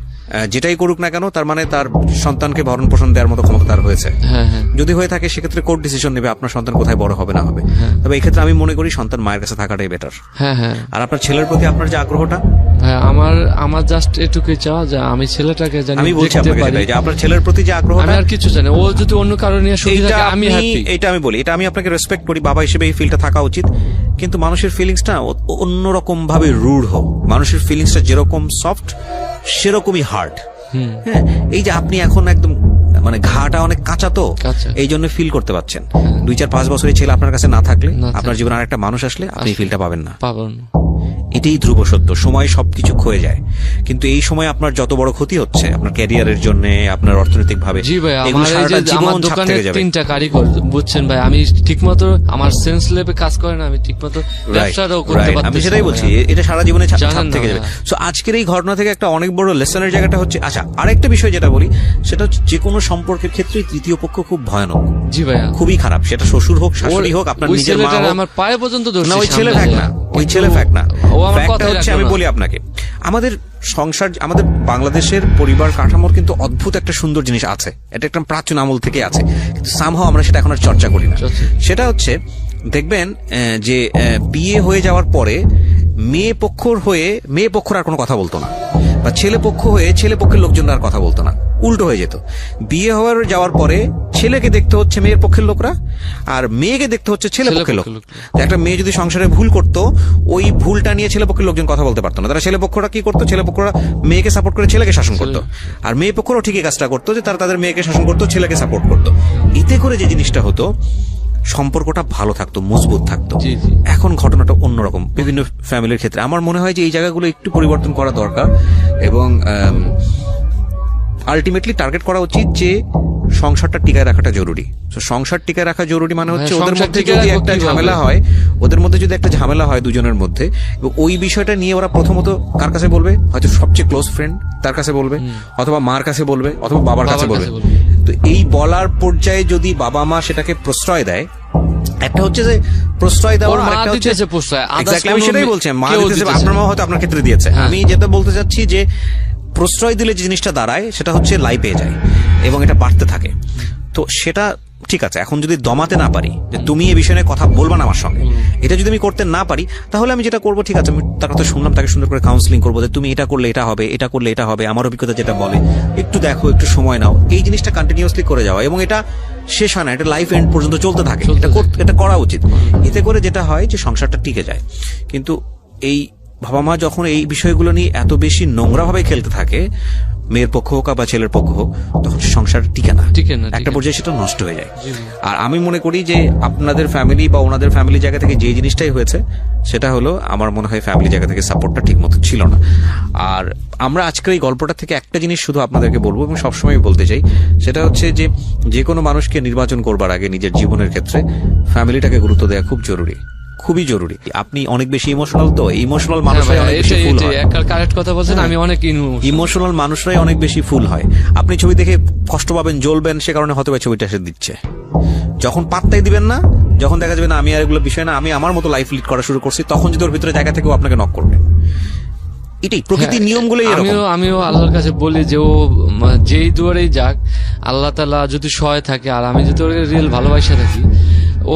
যেটাই করুক না কেন, তার মানে তার সন্তানকে ভরণ পোষণ দেওয়ার মতো ক্ষমতা তার হয়েছে। যদি হয়ে থাকে, সেক্ষেত্রে কোর্ট ডিসিশন নেবে আপনার সন্তান কোথায় বড় হবে না হবে। তবে এই ক্ষেত্রে আমি মনে করি সন্তান মায়ের কাছে থাকাটাই বেটার। আর আপনার ছেলের প্রতি আপনার যে আগ্রহটা, আমার জাস্ট এটুকুই চাওয়া যে আমি ছেলেটাকে জানি, আমি বলছি আপনাকে যে আপনার ছেলের প্রতি যে আগ্রহ, আমি আর কিছু জানি, ও যদি অন্য কারণে সুবিধা থাকে আমি হ্যাপি। এটা আমি বলি, এটা আমি আপনাকে রেসপেক্ট করি, বাবা হিসেবে এই ফিলটা থাকা উচিত। কিন্তু মানুষের ফিলিংসটা অন্যরকম ভাবে রূঢ়। মানুষের ফিলিংসটা যেরকম সফট, সেরকমই হার্ড। হ্যাঁ, এই যে আপনি এখন একদম মানে ঘাটা অনেক কাঁচা, তো এই জন্য ফিল করতে পারছেন। 2-4-5 বছরের ছেলে আপনার কাছে না থাকলে, আপনার জীবনে আরেকটা মানুষ আসলে আপনি ফিলটা পাবেন না। এটাই ধ্রুব সত্য। সময় সবকিছু ক্ষয়ে যায়, কিন্তু এই সময় আপনার যত বড় ক্ষতি হচ্ছে আপনার ক্যারিয়ারের জন্য, আপনার অর্থনৈতিক ভাবে, জি ভাই, আমার দোকানে 3টা কারিগর, বুঝছেন ভাই, আমি ঠিকমতো আমার সেন্স লেভে কাজ করে না, আমি ঠিকমতো ব্যবসাটাও করতে পারছি। আমি সেটাই বলছি, এটা সারা জীবনে ছাপ থেকে যাবে। সো আজকের এই ঘটনা থেকে একটা অনেক বড় লেসনের জায়গাটা হচ্ছে, আচ্ছা আরেকটা বিষয় যেটা বলি, সেটা হচ্ছে যে কোনো সম্পর্কের ক্ষেত্রে তৃতীয় পক্ষ খুব ভয়ানক। জি ভাই, খুবই খারাপ। সেটা শ্বশুর হোক, শাশুড়ি হোক, আপনার নিজের মা হোক, আমার পায়ে পর্যন্ত দোষ না, ওই ছেলে ফ্যাক্ট না, ওই ছেলে ফ্যাক্ট না। আমি বলি আপনাকে, আমাদের সংসার, আমাদের বাংলাদেশের পরিবার কাঠামোর কিন্তু অদ্ভুত একটা সুন্দর জিনিস আছে, এটা একটা প্রাচীন আমল থেকে আছে, কিন্তু সামহাও আমরা সেটা এখন আর চর্চা করি না। সেটা হচ্ছে, দেখবেন যে বিয়ে হয়ে যাওয়ার পরে মেয়ে পক্ষর আর কোনো কথা বলতো না, বা ছেলে পক্ষ হয়ে ছেলে পক্ষের লোকজন আর কথা বলতো না, উল্টো হয়ে যেত। বিয়ে যাওয়ার পরে ছেলেকে দেখতে হচ্ছে মেয়ের পক্ষের লোকরা, আর মেয়েকে দেখতে হচ্ছে ছেলে পক্ষের লোক। একটা মেয়ে যদি সংসারে ভুল করতো, ওই ভুলটা নিয়ে ছেলে পক্ষের লোকজন কথা বলতে পারতো না। তারা ছেলে পক্ষরা কি করতো, ছেলে পক্ষরা মেয়েকে সাপোর্ট করে ছেলেকে শাসন করতো, আর মেয়ে পক্ষরাও ঠিকই কাজটা করতো, যে তারা তাদের মেয়েকে শাসন করতো, ছেলেকে সাপোর্ট করতো। এতে করে যে জিনিসটা হতো, সম্পর্কটা ভালো থাকতো, মজবুত থাকতো। এখন ঘটনাটা অন্যরকম বিভিন্ন ফ্যামিলির ক্ষেত্রে। আমার মনে হয় যে এই জায়গাগুলো একটু পরিবর্তন করা দরকার, এবং আলটিমেটলি টার্গেট করা উচিত যে সংসারটা টিকায় রাখাটা জরুরি। তো সংসার টিকায় রাখা জরুরি মানে হচ্ছে ওদের মধ্যে যদি একটা ঝামেলা হয় দুজনের মধ্যে, ওই বিষয়টা নিয়ে ওরা প্রথমত কার কাছে বলবে? হয়তো সবচেয়ে ক্লোজ ফ্রেন্ড তার কাছে বলবে, অথবা মার কাছে বলবে, অথবা বাবার কাছে বলবে। তো এই বলার পর্যায়ে যদি বাবা মা সেটাকে প্রশ্রয় দেয়, একটা হচ্ছে যে প্রশ্রয় দেওয়া, আরেকটা হচ্ছে আমি সেটাই বলছি, মা দিতেছে, আপনার মা হয়তো আপনার ক্ষেত্রে দিয়েছে। আমি যেটা বলতে চাচ্ছি যে প্রশ্রয় দিলে যে জিনিসটা দাঁড়ায় সেটা হচ্ছে লাই পেয়ে যায় এবং এটা বাড়তে থাকে। তো সেটা ঠিক আছে, এখন যদি দমাতে না পারি যে তুমি এই বিষয়ে কথা বলবা না আমার সঙ্গে, এটা যদি আমি করতে না পারি, তাহলে আমি যেটা করবো, ঠিক আছে, আমি তার কথা শুনলাম, তাকে সুন্দর করে কাউন্সিলিং করবো যে তুমি এটা করলে এটা হবে, এটা করলে এটা হবে, আমার অভিজ্ঞতা যেটা বলে, একটু দেখো, একটু সময় নাও। এই জিনিসটা কন্টিনিউয়াসলি করে যাওয়া, এবং এটা শেষ হয় না, এটা লাইফ এন্ড পর্যন্ত চলতে থাকে, এটা করা উচিত। এতে করে যেটা হয় যে সংসারটা টিকে যায়। কিন্তু এই বাবা মা যখন এই বিষয়গুলো নিয়ে এত বেশি নোংরা ভাবে খেলতে থাকে, মেয়ের পক্ষ হোক বা ছেলের পক্ষ হোক, তখন সংসার টিকে না, একটা পর্যায়ে সেটা নষ্ট হয়ে যায়। আর আমি মনে করি যে আপনাদের ফ্যামিলি বা ওনাদের ফ্যামিলি জায়গা থেকে যে জিনিসটাই হয়েছে, সেটা হলো আমার মনে হয় ফ্যামিলি জায়গা থেকে সাপোর্টটা ঠিক মতো ছিল না। আর আমরা আজকের এই গল্পটা থেকে একটা জিনিস শুধু আপনাদেরকে বলবো, এবং সবসময় বলতে চাই, সেটা হচ্ছে যে কোনো মানুষকে নির্বাচন করবার আগে নিজের জীবনের ক্ষেত্রে ফ্যামিলিটাকে গুরুত্ব দেওয়া খুব জরুরি, খুবই জরুরি। আপনি অনেক বেশি ইমোশনাল, তো ইমোশনাল মানুষরাই অনেক বেশি ফুল হয়। কারেক্ট কথা বলছেন, আমি অনেক ইমোশনাল মানুষরাই অনেক বেশি ফুল হয়। আপনি ছবি দেখে কষ্ট পাবেন, জ্বলবেন, সে কারণে হয়তো ছবিটা সে দিচ্ছে। যখন পাত্তাই দিবেন না, যখন দেখা যাবে না আমি আর এগুলো বিষয় না, আমি আমার মতো লাইফ লিড করা শুরু করছি, তখন যদি ওর ভিতরে জায়গা থেকেও আপনাকে নক করবে। এটাই প্রকৃতির নিয়মগুলোই এরকম। আমিও আল্লাহর কাছে বলি যে ও যেই দুয়ারেই যাক, আল্লাহ তাআলা যদি সহায় থাকে, আর আমি যদি ওর রিয়েল ভালোবাসা থাকি, ও